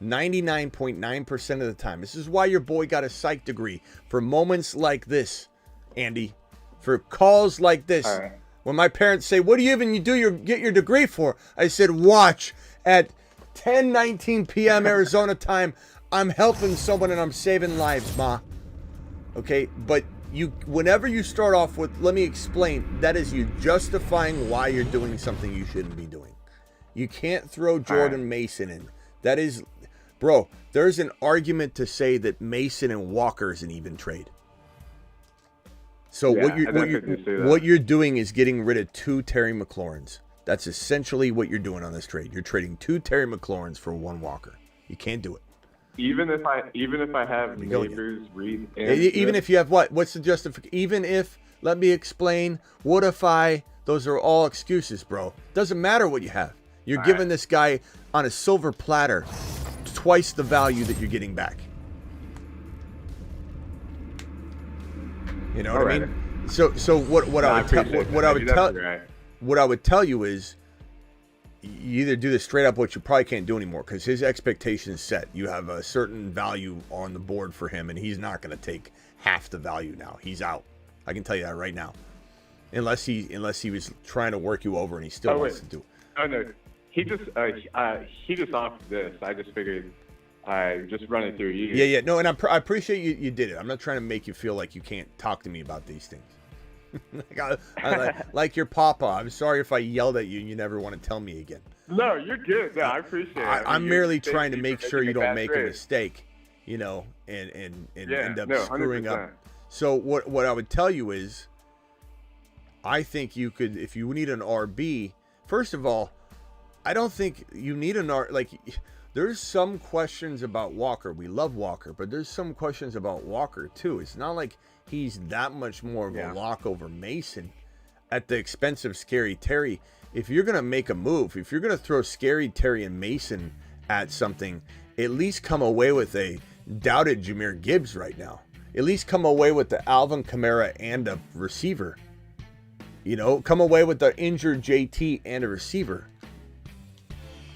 99.9% of the time. This is why your boy got a psych degree for moments like this, Andy, for calls like this. All right. When my parents say, "What do you even get your degree for?" I said, "Watch at 10:19 p.m. Arizona time. I'm helping someone and I'm saving lives, Ma." Okay, but whenever you start off with, "Let me explain," that is you justifying why you're doing something you shouldn't be doing. You can't throw Jordan Mason in. That is, bro, there's an argument to say that Mason and Walker is an even trade. So what you're doing is getting rid of 2 Terry McLaurins. That's essentially what you're doing on this trade. You're trading 2 Terry McLaurins for 1 Walker. You can't do it. Even if I have Neighbors, Reed, and even if you have what's the justification? Even if, let me explain, what if I, those are all excuses, bro. Doesn't matter what you have. You're giving this guy on a silver platter twice the value that you're getting back. You know what I mean? So what I would tell you is you either do this straight up, which you probably can't do anymore because his expectation is set. You have a certain value on the board for him, and he's not going to take half the value now. He's out. I can tell you that right now. Unless he was trying to work you over and he still wants to do it. Oh no, he just offered this. I just figured I just run it through you. Yeah. No, and I appreciate you did it. I'm not trying to make you feel like you can't talk to me about these things. like your papa. I'm sorry if I yelled at you and you never want to tell me again. No, you're good. No, I appreciate it. I'm merely trying to make sure you don't make a mistake, and end up screwing 100%. Up. So what I would tell you is, I think you could, if you need an RB, first of all, I don't think you need an there's some questions about Walker. We love Walker, but there's some questions about Walker too. It's not like he's that much more of a lock over Mason at the expense of Scary Terry. If you're going to make a move, if you're going to throw Scary Terry and Mason at something, at least come away with a doubted Jahmyr Gibbs right now. At least come away with the Alvin Kamara and a receiver. Come away with the injured JT and a receiver.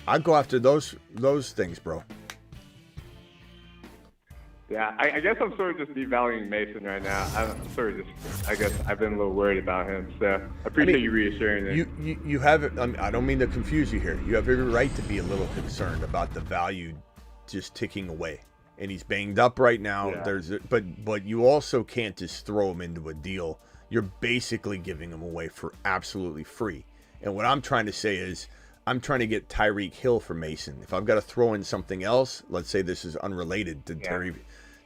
I'd go after those things, bro. Yeah, I guess I'm sort of just devaluing Mason right now. I'm sort of just, I guess I've been a little worried about him. So I appreciate you reassuring me. You have, I don't mean to confuse you here. You have every right to be a little concerned about the value just ticking away. And he's banged up right now. Yeah. But you also can't just throw him into a deal. You're basically giving him away for absolutely free. And what I'm trying to say is, I'm trying to get Tyreek Hill for Mason. If I've got to throw in something else, let's say this is unrelated to Terry,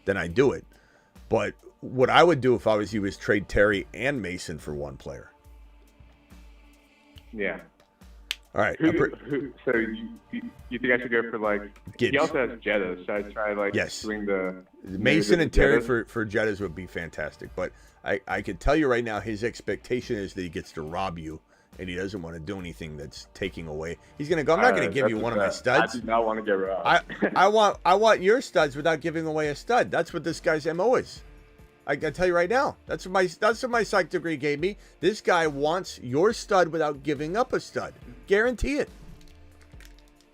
then I do it. But what I would do if I was you is trade Terry and Mason for one player. Yeah. All right. So you think I should go for like Gibbs? He also has Jettas. Should I try like swing the Mason and Terry Jettas? for Jettas would be fantastic. But I could tell you right now, his expectation is that he gets to rob you, and he doesn't want to do anything that's taking away. He's gonna go, I'm not gonna give you one of my studs. I do not want to get robbed. I want your studs without giving away a stud. That's what this guy's MO is. I can tell you right now. That's what my psych degree gave me. This guy wants your stud without giving up a stud. Guarantee it.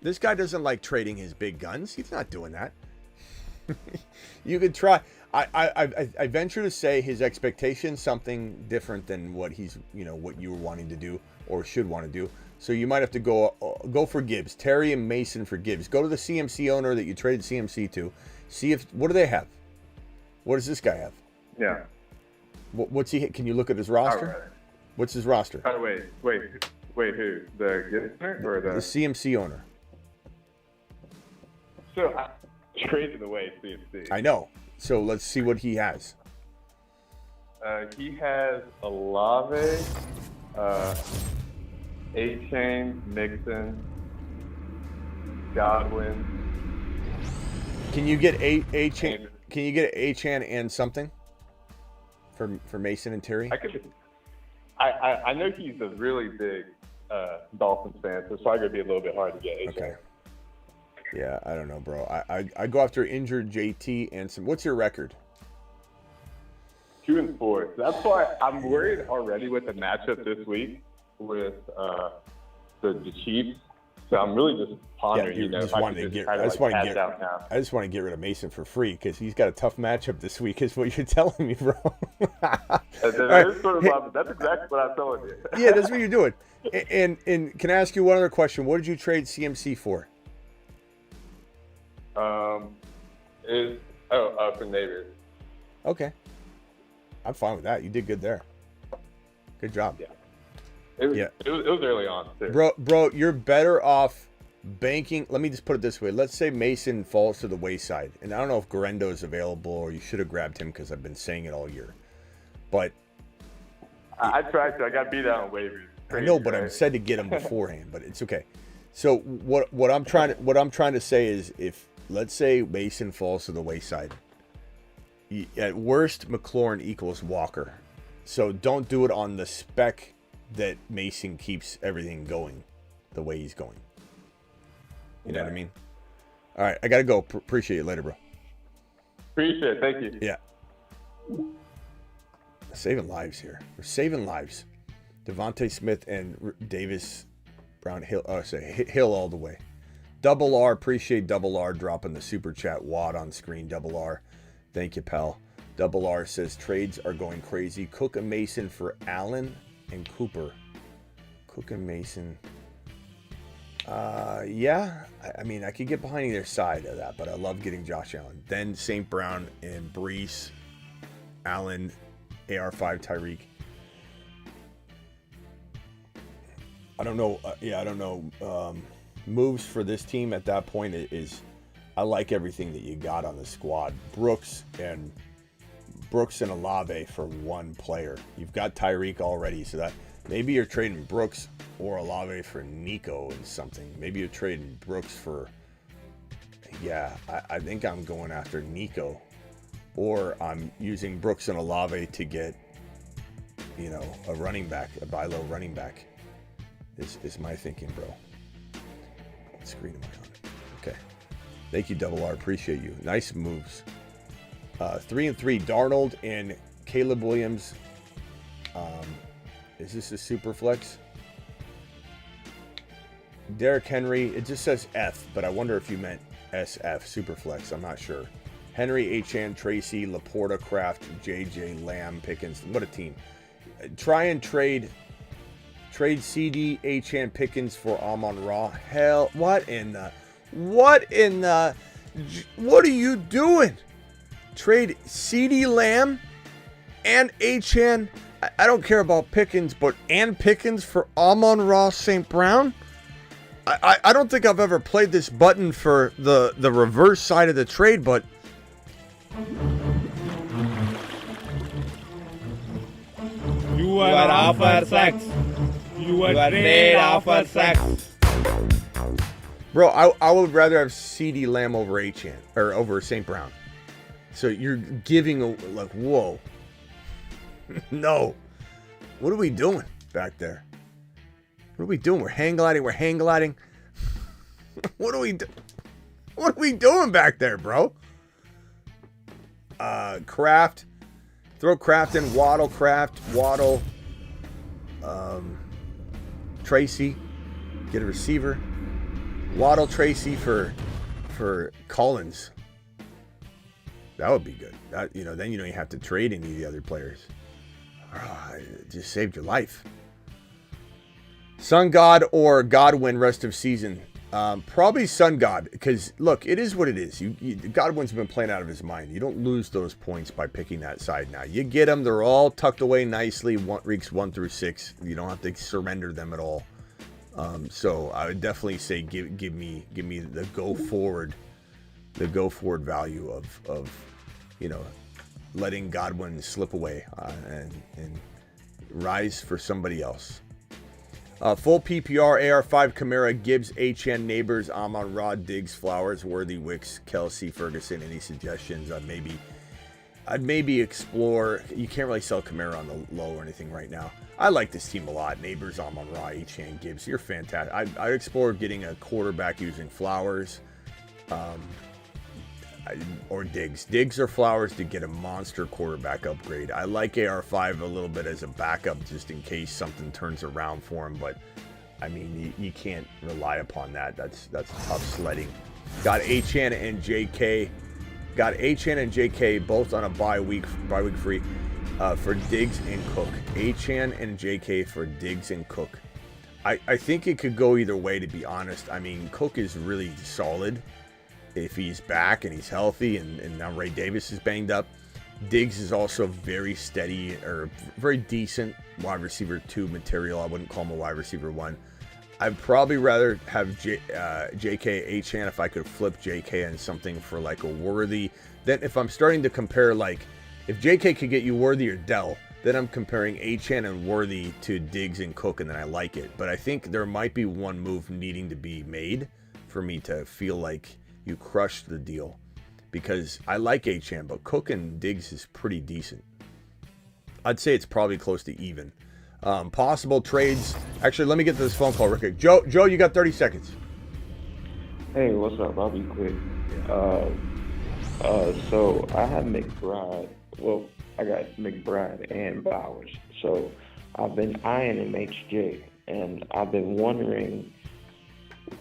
This guy doesn't like trading his big guns. He's not doing that. You could try. I venture to say his expectation something different than what he's, what you were wanting to do or should want to do. So you might have to go for Gibbs. Terry and Mason for Gibbs. Go to the CMC owner that you traded CMC to. See what do they have? What does this guy have? Yeah. What's he? Can you look at his roster? Right. What's his roster? Oh, wait, who? The Gibbs owner or the CMC owner? So I traded away CMC. I know. So let's see what he has. He has Olave, A-Chain, Mixon, Godwin. Can you get A-Chain? Can you get A-Chan and something for Mason and Terry? I know he's a really big Dolphins fan, so it's probably gonna be a little bit hard to get A-Chain. Okay. Yeah, I don't know, bro. I go after injured JT and some. What's your record? 2-4. That's why I'm worried already with the matchup this week with the Chiefs. So I'm really just pondering. I just want to get rid of Mason for free because he's got a tough matchup this week. Is what you're telling me, bro. That's exactly what I'm telling you. Yeah, that's what you're doing. And can I ask you one other question? What did you trade CMC for? For Neighbors. Okay. I'm fine with that. You did good there. Good job. Yeah. It was early on, too. Bro, you're better off banking. Let me just put it this way. Let's say Mason falls to the wayside. And I don't know if Garendo is available or you should have grabbed him because I've been saying it all year. But I tried to. I got beat out on waivers. I know, but I said to get him beforehand, but it's okay. So what I'm trying to say is, if let's say Mason falls to the wayside, at worst McLaurin equals Walker. So don't do it on the spec that Mason keeps everything going the way he's going. You know what I mean? All right, I gotta go. Appreciate it later, bro. Appreciate it. Thank you. Yeah. Saving lives here. We're saving lives. Javonte Smith and Davis Brown Hill. Hill all the way. Double R. Appreciate Double R dropping the super chat. Wad on screen. Double R. Thank you, pal. Double R says trades are going crazy. Cook and Mason for Allen and Cooper. Cook and Mason. Yeah. I mean, I could get behind either side of that, but I love getting Josh Allen. Then St. Brown and Brees. Allen, AR5, Tyreek. I don't know. I don't know. Moves for this team at that point is I like everything that you got on the squad. Brooks and Olave for one player. You've got Tyreek already, so that maybe you're trading Brooks or Olave for Nico and something. Maybe you're trading Brooks for, I think I'm going after Nico, or I'm using Brooks and Olave to get, a running back, a buy low running back. Is my thinking, bro. What screen am I on? Okay. Thank you, Double R. Appreciate you. Nice moves. 3-3, Darnold and Caleb Williams. Is this a super flex? Derrick Henry. It just says F, but I wonder if you meant SF, super flex. I'm not sure. Henry, Achane, Tracy, Laporta, Kraft, JJ, Lamb, Pickens. What a team. Try and trade CD, Achane, Pickens for Amon-Ra. Hell, what are you doing? Trade CD Lamb and Achane. I don't care about Pickens, but and Pickens for Amon-Ra St. Brown? I don't think I've ever played this button for the reverse side of the trade, but you were offered sex. You were made offered sex. Bro, I would rather have CD Lamb over Achane or over St. Brown. So you're giving like, whoa. No. What are we doing back there? What are we doing? We're hang gliding. What are we doing back there, bro? Kraft. Throw Kraft in. Waddle. Tracy. Get a receiver. Waddle, Tracy for Collins. That would be good. Then you don't have to trade any of the other players. It just saved your life. Sun God or Godwin rest of season. Probably Sun God, because look, it is what it is. Godwin's been playing out of his mind. You don't lose those points by picking that side now. You get them; they're all tucked away nicely. Weeks 1 through 6. You don't have to surrender them at all. So I would definitely say give me the go forward value of letting Godwin slip away and rise for somebody else. Full PPR, AR5, Kamara, Gibbs, Achane, Neighbors, Amon-Ra, Diggs, Flowers, Worthy, Wicks, Kelsey, Ferguson. Any suggestions? I'd maybe explore. You can't really sell Kamara on the low or anything right now. I like this team a lot. Neighbors, Amon-Ra, Achane, Gibbs. You're fantastic. I'd explore getting a quarterback using Flowers. Or Diggs or Flowers to get a monster quarterback upgrade. I like AR5 a little bit as a backup just in case something turns around for him, but I mean you can't rely upon that. That's tough sledding. Got Achane and JK both on a bye week free for Diggs and Cook. Achane and JK for Diggs and Cook. I think it could go either way, to be honest. I mean, Cook is really solid if he's back and he's healthy, and now Ray Davis is banged up. Diggs is also very steady or very decent wide receiver 2 material. I wouldn't call him a wide receiver 1. I'd probably rather have JK Achane if I could flip JK and something for like a Worthy. Then if I'm starting to compare, like if JK could get you Worthy or Dell, then I'm comparing Achane and Worthy to Diggs and Cook, and then I like it. But I think there might be one move needing to be made for me to feel like you crushed the deal, because I like Achane, but Cook and Diggs is pretty decent. I'd say it's probably close to even. Possible trades. Actually, let me get to this phone call real quick. Joe, you got 30 seconds. Hey, what's up? I'll be quick. So I have McBride. Well, I got McBride and Bowers. So I've been eyeing MHJ, and I've been wondering,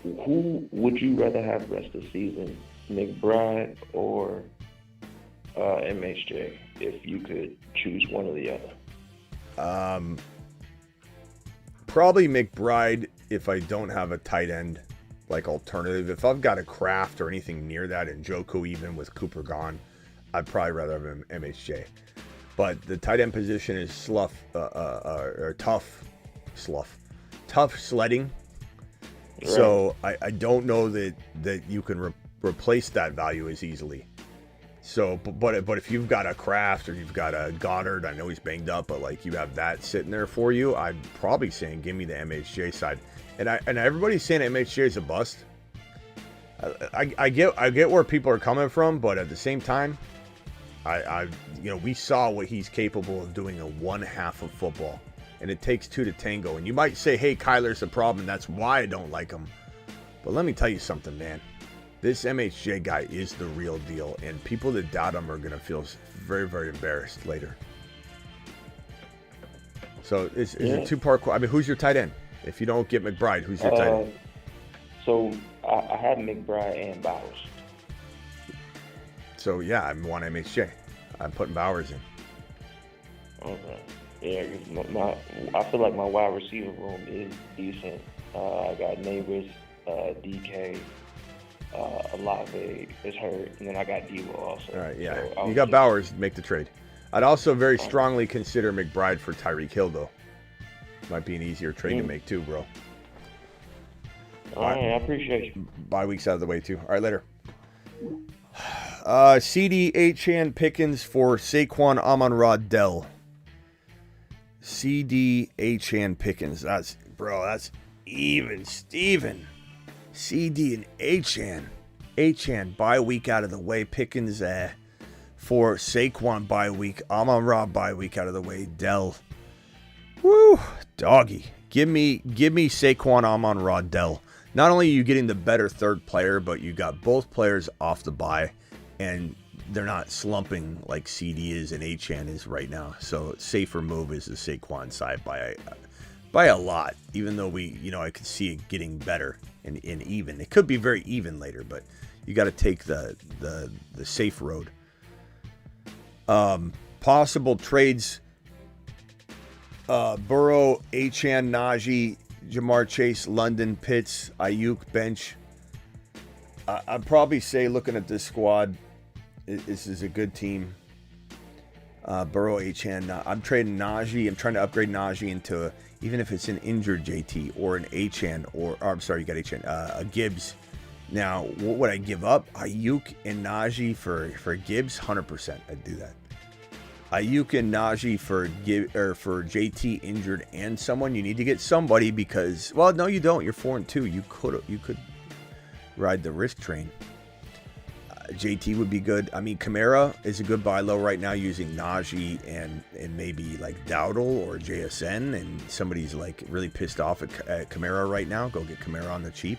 who would you rather have rest of the season, McBride or MHJ, if you could choose one or the other? Probably McBride if I don't have a tight end like alternative. If I've got a Kraft or anything near that, and Njoku even with Cooper gone, I'd probably rather have him MHJ. But the tight end position is tough sledding. Right. So I don't know that you can replace that value as easily. So, but if you've got a Kraft or you've got a Goddard, I know he's banged up, but like you have that sitting there for you, I'm probably saying give me the MHJ side. And everybody's saying MHJ is a bust. I get where people are coming from, but at the same time, we saw what he's capable of doing in one half of football. And it takes 2 to tango. And you might say, hey, Kyler's a problem. That's why I don't like him. But let me tell you something, man. This MHJ guy is the real deal. And people that doubt him are going to feel very, very embarrassed later. So it's a 2-part. I mean, who's your tight end? If you don't get McBride, who's your tight end? So I have McBride and Bowers. So yeah, I want MHJ. I'm putting Bowers in. Okay. Yeah, 'cause I feel like my wide receiver room is decent. I got Neighbors, DK, Olave is hurt, and then I got Devo also. All right, yeah. So You got Bowers, make the trade. I'd also very strongly consider McBride for Tyreek Hill, though. Might be an easier trade to make, too, bro. All right, I appreciate you. Bye weeks out of the way, too. All right, later. CD, Achane, Pickens for Saquon, Amon-Ra, Dell. CD, Achane, Pickens. That's even, Steven. CD and Achane. Achane, bye week out of the way. Pickens for Saquon, bye week. Amon-Ra, bye week out of the way. Dell. Woo, doggy. Give me Saquon, Amon-Ra, Dell. Not only are you getting the better third player, but you got both players off the bye, and they're not slumping like CD is and Achane is right now. So safer move is the Saquon side by a lot. Even though I could see it getting better and even. It could be very even later, but you got to take the safe road. Possible trades: Burrow, Achane, Najee, Jamar Chase, London, Pitts, Ayuk, bench. I'd probably say, looking at this squad, this is a good team. Burrow, Achane. I'm trading Najee. I'm trying to upgrade Najee into, even if it's an injured JT or an Achane, or I'm sorry, you got Achane, a Gibbs. Now, what would I give up? Ayuk and Najee for Gibbs? 100%. I'd do that. Ayuk and Najee for JT injured and someone. You need to get somebody because, well, no, you don't. You're 4-2. You could ride the risk train. JT would be good. I mean, Kamara is a good buy low right now using Najee and maybe like Dowdle or JSN, and somebody's like really pissed off at Kamara right now. Go get Kamara on the cheap.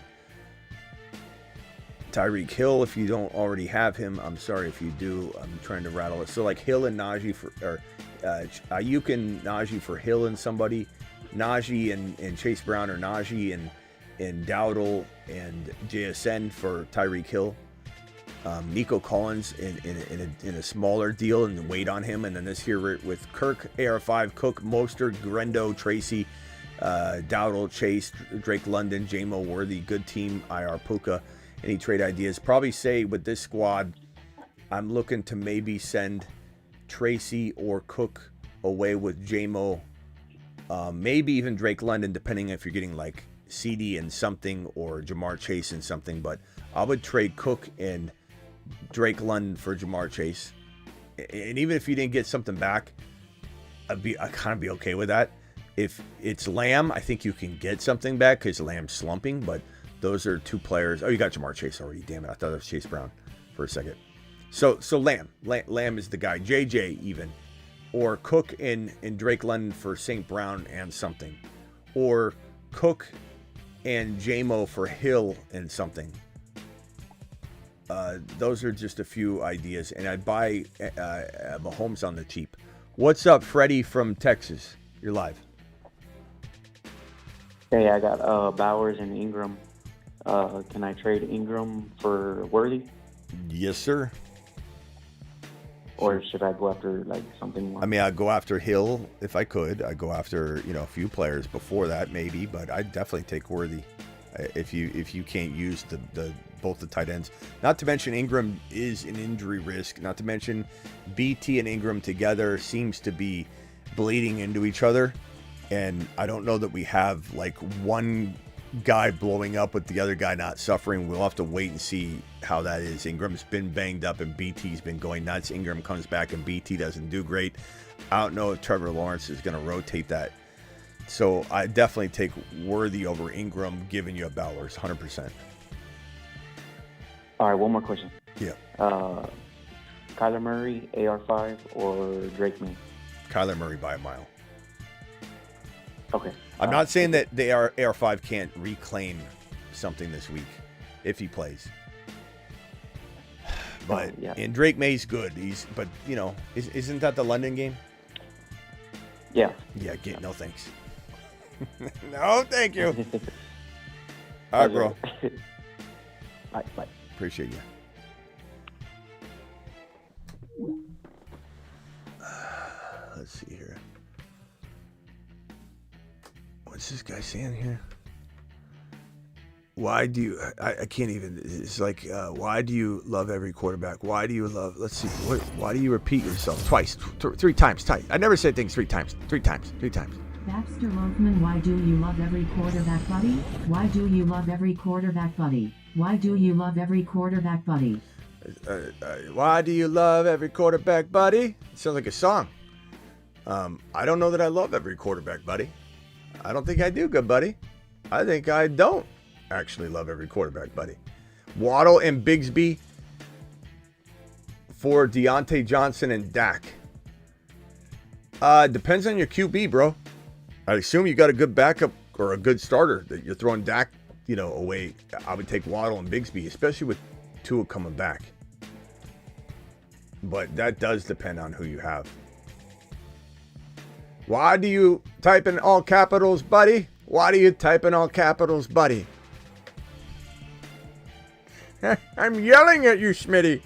Tyreek Hill, if you don't already have him, I'm sorry if you do. I'm trying to rattle it. So like Hill and Najee or Ayuk and Najee for Hill and somebody, Najee and Chase Brown, or Najee and Dowdle and JSN for Tyreek Hill. Nico Collins in a smaller deal and wait on him, and then this here with Kirk, AR5, Cook, Mostert, Grendo, Tracy, Dowdle, Chase, Drake London, J-Mo Worthy, good team, IR Puka. Any trade ideas? Probably say with this squad, I'm looking to maybe send Tracy or Cook away with J-Mo, maybe even Drake London, depending if you're getting like CD and something or Jamar Chase and something. But I would trade Cook and Drake London for Jamar Chase, and even if you didn't get something back, I'd kind of be okay with that. If it's Lamb, I think you can get something back because Lamb's slumping, but those are two players. Oh, you got Jamar Chase already. Damn it. I thought it was Chase Brown for a second. So Lamb is the guy. JJ even. Or Cook and Drake London for St. Brown and something. Or Cook and J-Mo for Hill and something. Those are just a few ideas. And I'd buy Mahomes on the cheap. What's up, Freddie from Texas? You're live. Hey, I got Bowers and Ingram. Can I trade Ingram for Worthy? Yes, sir. Or should I go after like something more? I mean, I'd go after Hill if I could. I'd go after a few players before that maybe, but I'd definitely take Worthy if you can't use the both the tight ends. Not to mention Ingram is an injury risk. Not to mention BT and Ingram together seems to be bleeding into each other, and I don't know that we have like one guy blowing up with the other guy not suffering. We'll have to wait and see how that is. Ingram's been banged up and BT's been going nuts. Ingram comes back and BT doesn't do great. I don't know if Trevor Lawrence is going to rotate that. So I definitely take Worthy over Ingram, giving you a Bowers, 100%. All right, one more question. Yeah. Kyler Murray, AR5, or Drake May? Kyler Murray by a mile. Okay. I'm not saying that the AR5 can't reclaim something this week if he plays. But and Drake May's good. Isn't that the London game? Yeah. Yeah, no thanks. No, thank you. All right, bro. Bye. Appreciate you. let's see here. What's this guy saying here? Why do you, I can't even, it's like, why do you love every quarterback? Why do you love, let's see, why do you repeat yourself twice, three times, I never said things three times. Baxter Loafman, why do you love every quarterback, buddy? Why do you love every quarterback, buddy? Why do you love every quarterback, buddy? Why do you love every quarterback, buddy? It sounds like a song. I don't know that I love every quarterback, buddy. I don't think I do, good buddy. I think I don't actually love every quarterback, buddy. Waddle and Bigsby for Deontay Johnson and Dak. Depends on your QB, bro. I assume you got a good backup or a good starter that you're throwing Dak, away. I would take Waddle and Bigsby, especially with Tua coming back. But that does depend on who you have. Why do you type in all capitals, buddy? Why do you type in all capitals, buddy? I'm yelling at you, Smitty.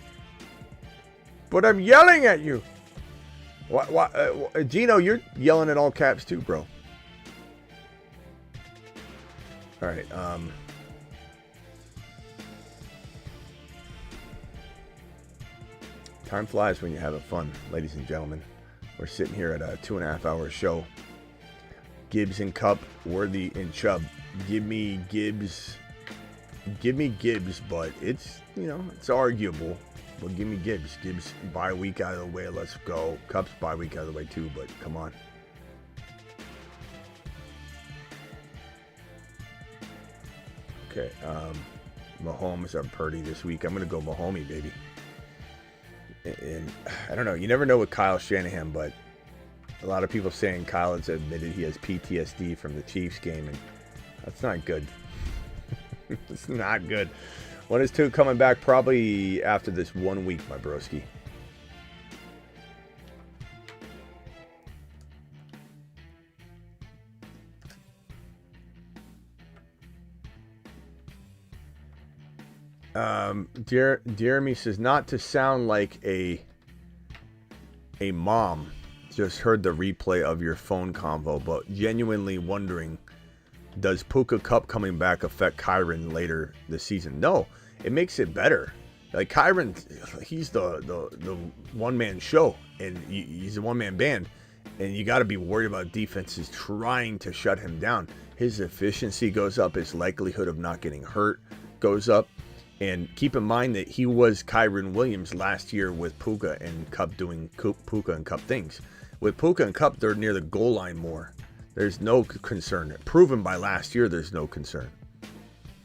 But I'm yelling at you. Gino, you're yelling at all caps too, bro. All right. Time flies when you're having fun, ladies and gentlemen. We're sitting here at a 2.5 hour show. Gibbs and Cup, Worthy and Chubb. Give me Gibbs, but it's, it's arguable. But give me Gibbs. Gibbs, bye week out of the way. Let's go. Cup's bye week out of the way too, but come on. Okay. Mahomes or Purdy this week. I'm going to go Mahomey, baby. And I don't know. You never know with Kyle Shanahan, but a lot of people saying Kyle has admitted he has PTSD from the Chiefs game, and that's not good. It's not good. When is Tua coming back? Probably after this 1 week, my broski. Jeremy says, not to sound like a mom, just heard the replay of your phone convo, but genuinely wondering, does Puka Cup coming back affect Kyron later this season? No, it makes it better. Like Kyron, he's the one-man show, and he's a one-man band, and you got to be worried about defenses trying to shut him down. His efficiency goes up, his likelihood of not getting hurt goes up. And keep in mind that he was Kyron Williams last year with Puka and Cup doing Puka and Cup things. With Puka and Cup, they're near the goal line more. There's no concern. Proven by last year, there's no concern.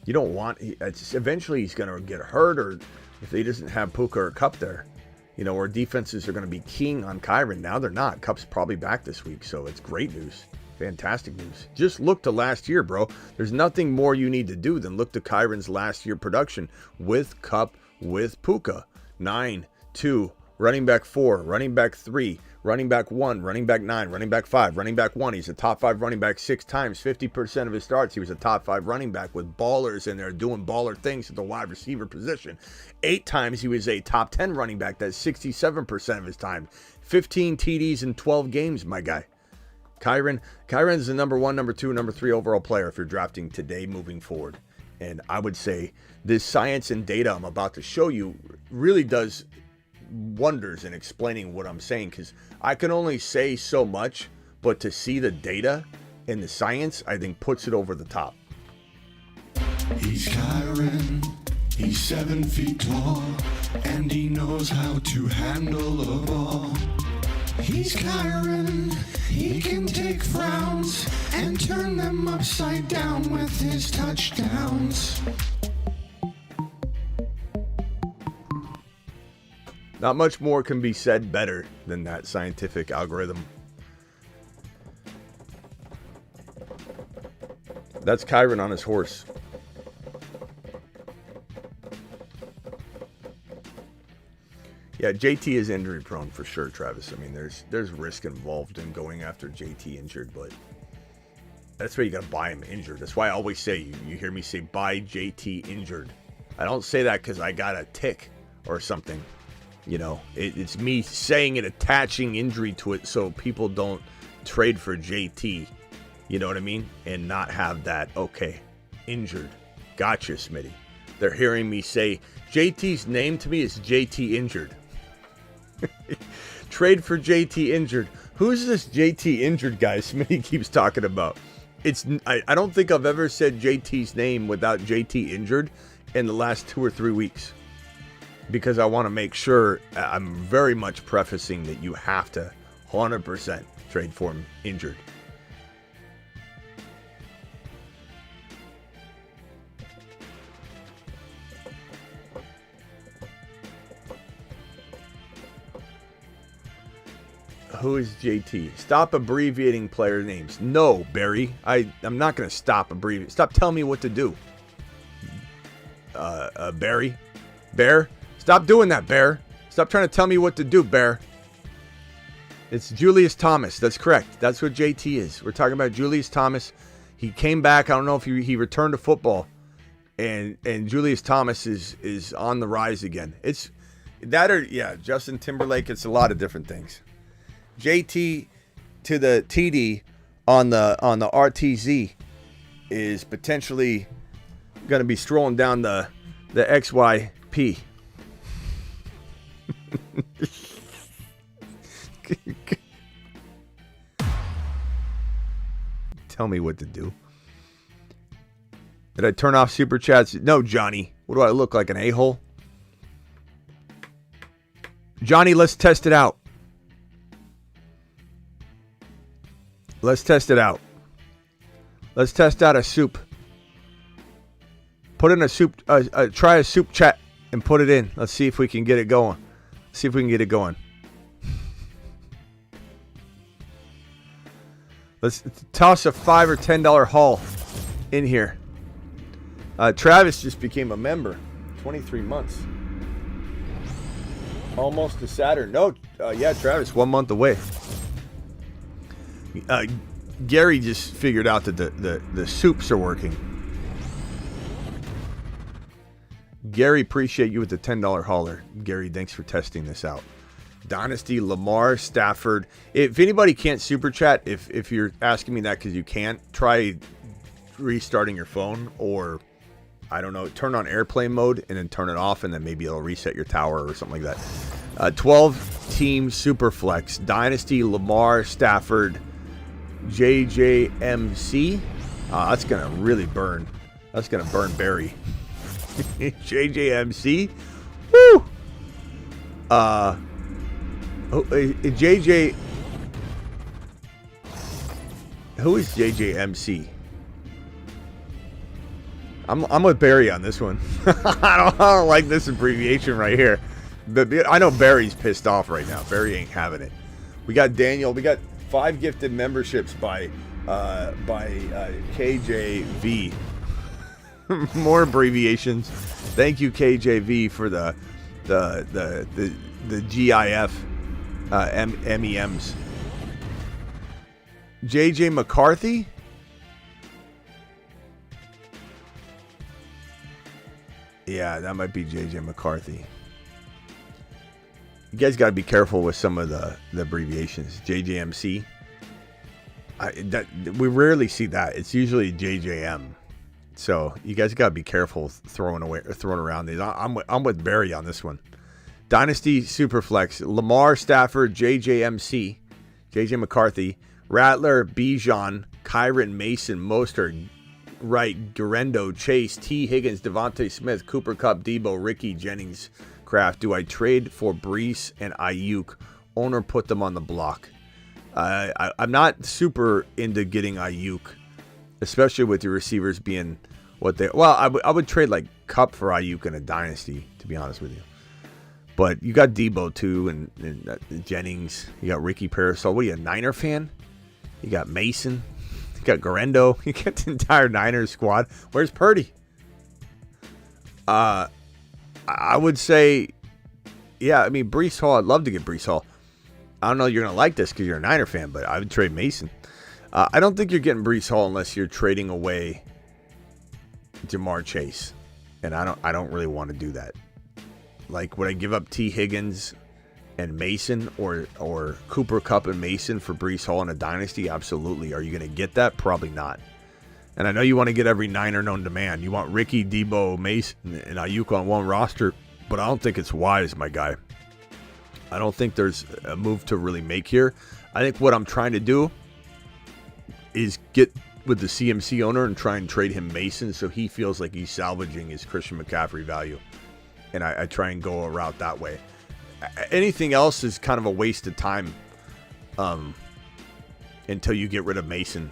You don't want... eventually, he's going to get hurt, or if he doesn't have Puka or Cup there. Or defenses are going to be keying on Kyron. Now they're not. Cup's probably back this week, so it's great news. Fantastic news. Just look to last year, bro. There's nothing more you need to do than look to Kyron's last year production with Cup, with Puka. 9, 2, running back 4, running back 3, running back 1, running back 9, running back 5, running back 1. He's a top 5 running back 6 times. 50% of his starts, he was a top 5 running back with ballers in there doing baller things at the wide receiver position. 8 times he was a top 10 running back. That's 67% of his time. 15 TDs in 12 games, my guy. Kyron's the number 1, number 2, number 3 overall player if you're drafting today moving forward. And I would say this science and data I'm about to show you really does wonders in explaining what I'm saying, because I can only say so much, but to see the data and the science, I think puts it over the top. He's Kyron, he's 7 feet tall, and he knows how to handle a ball. He's Kyron, he can take frowns and turn them upside down with his touchdowns. Not much more can be said better than that scientific algorithm. That's Kyron on his horse. Yeah, JT is injury prone for sure, Travis. I mean, there's risk involved in going after JT injured, but that's why you got to buy him injured. That's why I always say, you hear me say, buy JT injured. I don't say that because I got a tick or something. You know, it's me saying it, attaching injury to it so people don't trade for JT. You know what I mean? And not have that, okay, injured. Gotcha, Smitty. They're hearing me say, JT's name to me is JT injured. Trade for JT injured. Who's this JT injured guy Smitty keeps talking about? I don't think I've ever said JT's name without JT injured in the last 2 or 3 weeks. Because I want to make sure I'm very much prefacing that you have to 100% trade for him injured. Who is JT? Stop abbreviating player names. No, Barry. I'm not going to stop abbreviating. Stop telling me what to do. Barry? Bear? Stop doing that, Bear. Stop trying to tell me what to do, Bear. It's Julius Thomas. That's correct. That's what JT is. We're talking about Julius Thomas. He came back. I don't know if he returned to football. And Julius Thomas is on the rise again. It's that or, yeah, Justin Timberlake. It's a lot of different things. JT to the TD on the RTZ is potentially going to be strolling down the XYP. Tell me what to do. Did I turn off super chats? No, Johnny. What do I look like, an a-hole? Johnny, let's test it out. Let's test it out. Let's test out a soup. Put in a soup. Try a soup chat and put it in. Let's see if we can get it going. See if we can get it going. Let's toss a $5 or $10 haul in here. Travis just became a member. 23 months. Almost to Saturn. No, yeah, Travis, 1 month away. Gary just figured out that the soups are working. Gary, appreciate you with the $10 hauler. Gary, thanks for testing this out. Dynasty, Lamar, Stafford. If anybody can't super chat, if you're asking me that because you can't, try restarting your phone or, I don't know, turn on airplane mode and then turn it off and then maybe it'll reset your tower or something like that. 12-team Superflex. Dynasty, Lamar, Stafford, JJMC. That's going to really burn. That's going to burn Barry. JJMC. Woo! JJ. Who is JJMC? I'm with Barry on this one. I don't like this abbreviation right here. I know Barry's pissed off right now. Barry ain't having it. We got Daniel. We got 5 gifted memberships by KJV. More abbreviations. Thank you, KJV, for the GIF MEMs. JJ McCarthy. Yeah, that might be JJ McCarthy. You guys got to be careful with some of the abbreviations. JJMC. We rarely see that. It's usually JJM. So you guys got to be careful throwing around these. I'm with Barry on this one. Dynasty Superflex. Lamar, Stafford, JJMC, JJ McCarthy, Rattler, Bijan, Kyron, Mason, Mostert, Wright, Garendo, Chase, T. Higgins, Devontae Smith, Cooper Kupp, Debo, Ricky, Jennings, Kraft. Do I trade for Brees and Ayuk? Owner put them on the block. I'm not super into getting Ayuk, especially with your receivers being what they. Well, I would trade like Kupp for Ayuk in a dynasty, to be honest with you. But you got Debo too, and Jennings. You got Ricky Parasol. What are you, a Niner fan? You got Mason. You got Garendo. You got the entire Niners squad. Where's Purdy? I would say, yeah. I mean, Brees Hall. I'd love to get Brees Hall. I don't know you're gonna like this because you're a Niner fan, but I would trade Mason. I don't think you're getting Brees Hall unless you're trading away Jamar Chase, and I don't really want to do that. Like, would I give up T. Higgins and Mason or Cooper Kupp and Mason for Breece Hall in a dynasty? Absolutely. Are you going to get that? Probably not. And I know you want to get every Niner known to man. You want Ricky, Debo, Mason, and Ayuk on one roster, but I don't think it's wise, my guy. I don't think there's a move to really make here. I think what I'm trying to do is get with the CMC owner and try and trade him Mason so he feels like he's salvaging his Christian McCaffrey value. And I try and go a route that way. Anything else is kind of a waste of time until you get rid of Mason.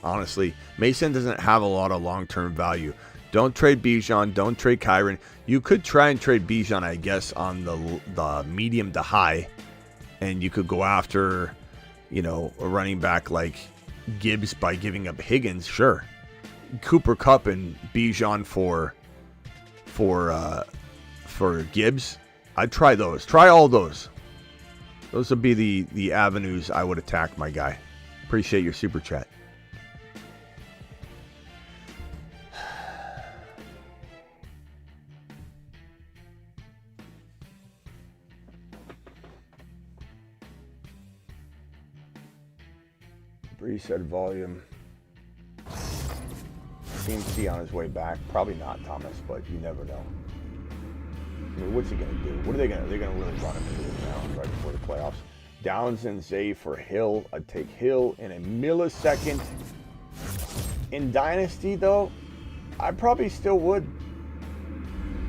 Honestly, Mason doesn't have a lot of long-term value. Don't trade Bijan. Don't trade Kyron. You could try and trade Bijan, I guess, on the medium to high. And you could go after, a running back like Gibbs by giving up Higgins. Sure. Cooper Kupp and Bijan for Gibbs. I'd try those. Try all those. Those would be the avenues I would attack, my guy. Appreciate your super chat. Reset volume. CMC on his way back. Probably not, Thomas, but you never know. I mean, what's he going to do? What are they going to? They're going to really run him into the ground right before the playoffs. Downs and Zay for Hill. I'd take Hill in a millisecond. In Dynasty, though, I probably still would.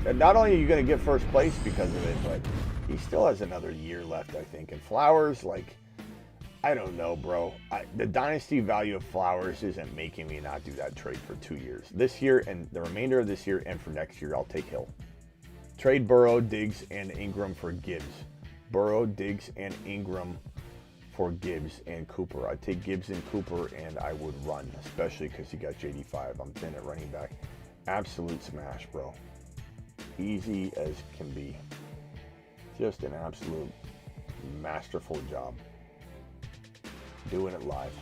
And not only are you going to get first place because of it, but he still has another year left, I think. And Flowers, I don't know, bro. The dynasty value of Flowers isn't making me not do that trade for 2 years. This year and the remainder of this year and for next year, I'll take Hill. Trade Burrow, Diggs, and Ingram for Gibbs. Burrow, Diggs, and Ingram for Gibbs and Cooper. I'd take Gibbs and Cooper, and I would run, especially because you got JD5. I'm thin at running back. Absolute smash, bro. Easy as can be. Just an absolute masterful job. Doing it live.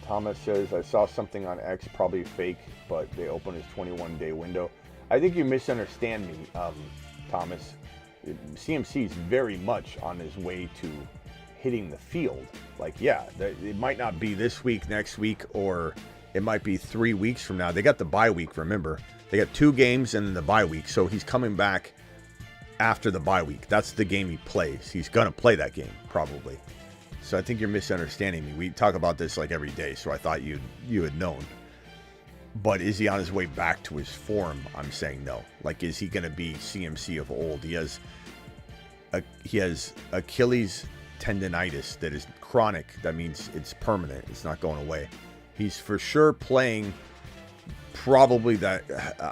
Thomas says, I saw something on X, probably fake, but they open his 21-day window. I think you misunderstand me, Thomas. CMC is very much on his way to hitting the field. It might not be this week, next week, or it might be 3 weeks from now. They got the bye week, remember. They got 2 games and then the bye week, so he's coming back after the bye week. That's the game he plays. He's going to play that game, probably. So I think you're misunderstanding me. We talk about this every day, so I thought you had known. But is he on his way back to his form? I'm saying no. Is he going to be CMC of old? He has Achilles tendonitis that is chronic. That means it's permanent. It's not going away. He's for sure playing probably that,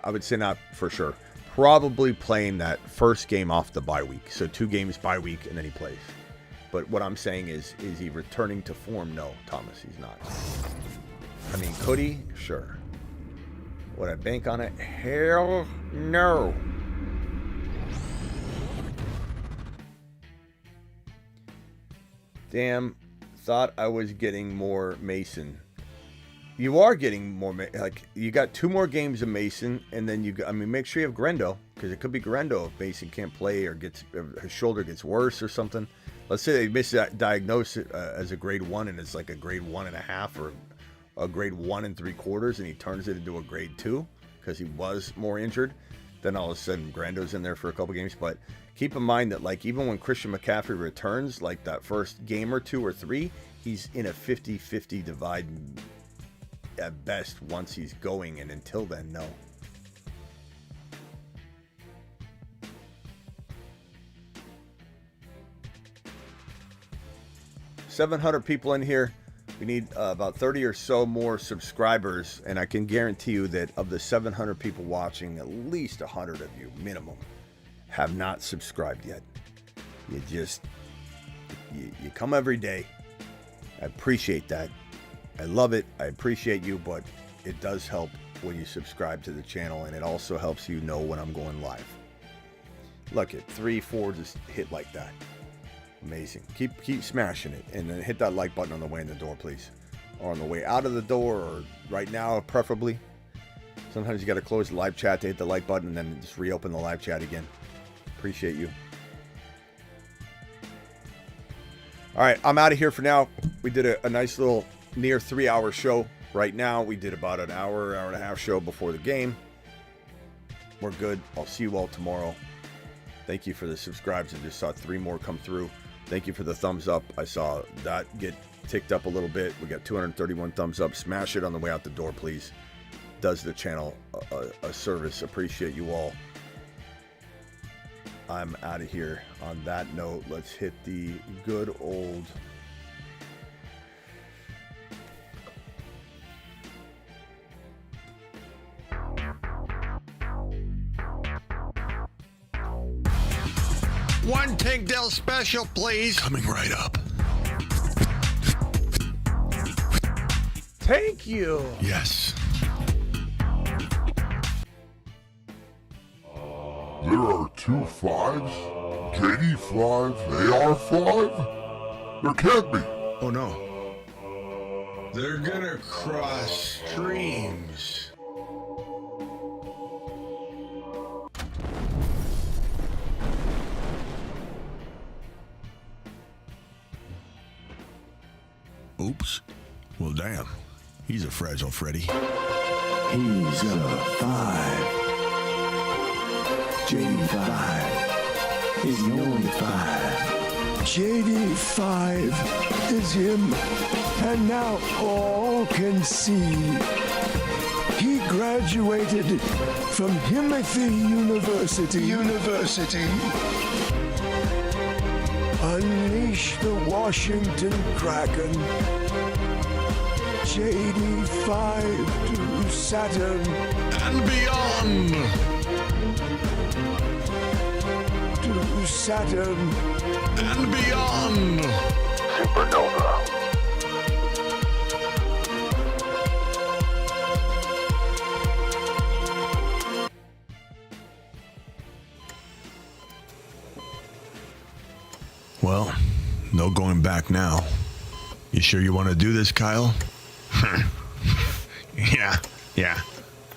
I would say not for sure, probably playing that first game off the bye week. So 2 games bye week, and then he plays. But what I'm saying is he returning to form? No, Thomas, he's not. I mean, could he? Sure. Would I bank on it? Hell no. Damn, thought I was getting more Mason. You are getting more, you got 2 more games of Mason, and then make sure you have Grendo, because it could be Grendo if Mason can't play or his shoulder gets worse or something. Let's say they misdiagnose it as a grade 1 and it's a grade 1.5 or a grade 1 3/4, and he turns it into a grade 2 because he was more injured. Then all of a sudden Grando's in there for a couple games. But keep in mind that even when Christian McCaffrey returns, that first game or 2 or 3, he's in a 50-50 divide at best once he's going, and until then, no. $700 people in here. We need about 30 or so more subscribers, and I can guarantee you that of the 700 people watching, at least 100 of you, minimum, have not subscribed yet. You come every day. I appreciate that. I love it. I appreciate you, but it does help when you subscribe to the channel, and it also helps you know when I'm going live. Look at 3, 4 just hit like that. Amazing. Keep smashing it, and then hit that like button on the way in the door, please. or on the way out of the door, or right now, preferably. Sometimes you got to close the live chat to hit the like button and then just reopen the live chat again. Appreciate you. All right, I'm out of here for now. We did a nice little near 3-hour show. Right now, we did about an hour and a half show before the game. We're good. I'll see you all tomorrow. Thank you for the subscribes. I just saw 3 more come through. Thank you for the thumbs up. I saw that get ticked up a little bit. We got 231 thumbs up. Smash it on the way out the door, please. Does the channel a service. Appreciate you all. I'm out of here. On that note, let's hit the good old... One Tigdale special, please. Coming right up. Thank you. Yes. There are 2 5s? JD 5? AR 5? There can't be. Oh no. They're gonna cross streams. Oops. Well, damn. He's a fragile Freddy. He's a 5. JD5 is the only 5. JD5 is him, and now all can see. He graduated from Himothy University. Unleash the Washington Kraken. JD5 to Saturn and beyond. To Saturn and beyond. Supernova. Well, no going back now. You sure you want to do this, Kyle? Yeah.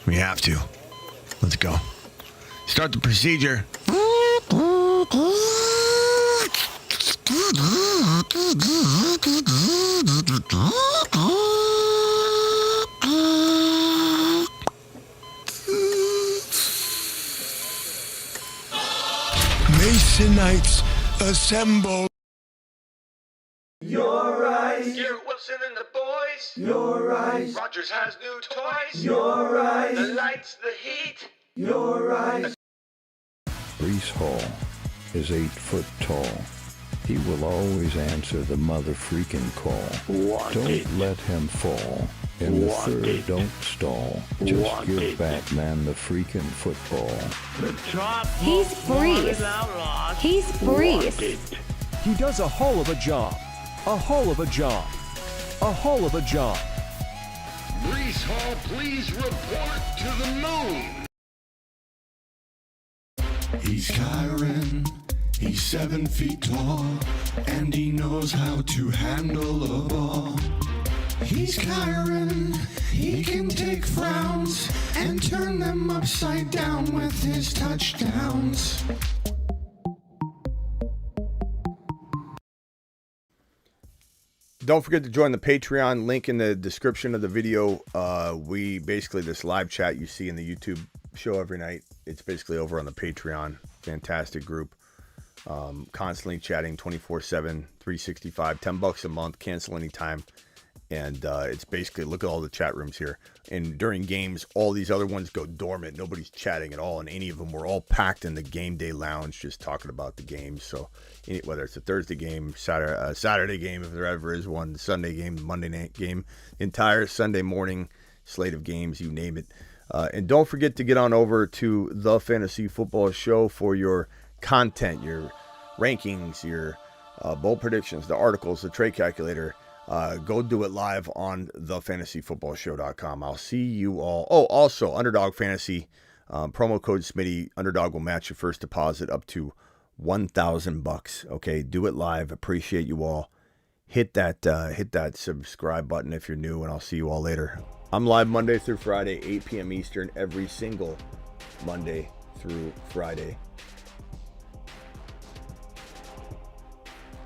We have to. Let's go. Start the procedure. Masonites assemble. You're right. Garrett Wilson and the boys. You're right. Rogers has new toys. You're right. The lights, the heat. You're right. Brees Hall is 8 foot tall. He will always answer the mother freaking call. Don't let him fall. In the third, don't stall. Just give Batman the freaking football. He's Brees. He's Brees. He does a whole of a job. A whole of a job. A whole of a job. Brees Hall, please report to the moon. He's Kyron. He's 7 feet tall, and he knows how to handle a ball. He's Kyron. He can take frowns and turn them upside down with his touchdowns. Don't forget to join the Patreon, link in the description of the video. We basically, this live chat you see in the YouTube show every night, it's basically over on the Patreon. Fantastic group. Constantly chatting 24/7, 365, $10 a month, cancel anytime. And it's basically, look at all the chat rooms here. And during games, all these other ones go dormant. Nobody's chatting at all. And any of them, we're all packed in the game day lounge just talking about the games. So whether it's a Thursday game, Saturday game, if there ever is one, Sunday game, Monday night game, entire Sunday morning slate of games, you name it. And don't forget to get on over to The Fantasy Football Show for your content, your rankings, your bowl predictions, the articles, the trade calculator. Go do it live on thefantasyfootballshow.com. I'll see you all. Oh, also, Underdog Fantasy, promo code Smitty. Underdog will match your first deposit up to $1,000. Okay, do it live. Appreciate you all. hit that subscribe button if you're new, and I'll see you all later. I'm live Monday through Friday, 8 p.m. Eastern, every single Monday through Friday.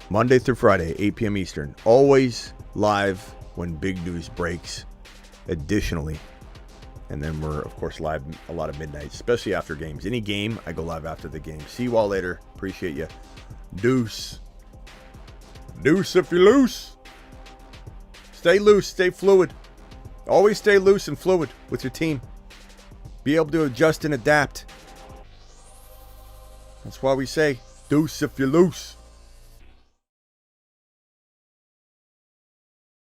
Monday through Friday, 8 p.m. Eastern. Always live when big news breaks. Additionally, and then we're, of course, live a lot of midnight, especially after games. Any game, I go live after the game. See you all later. Appreciate you. Deuce. Deuce if you're loose. Stay loose. Stay fluid. Always stay loose and fluid with your team. Be able to adjust and adapt. That's why we say, deuce if you're loose.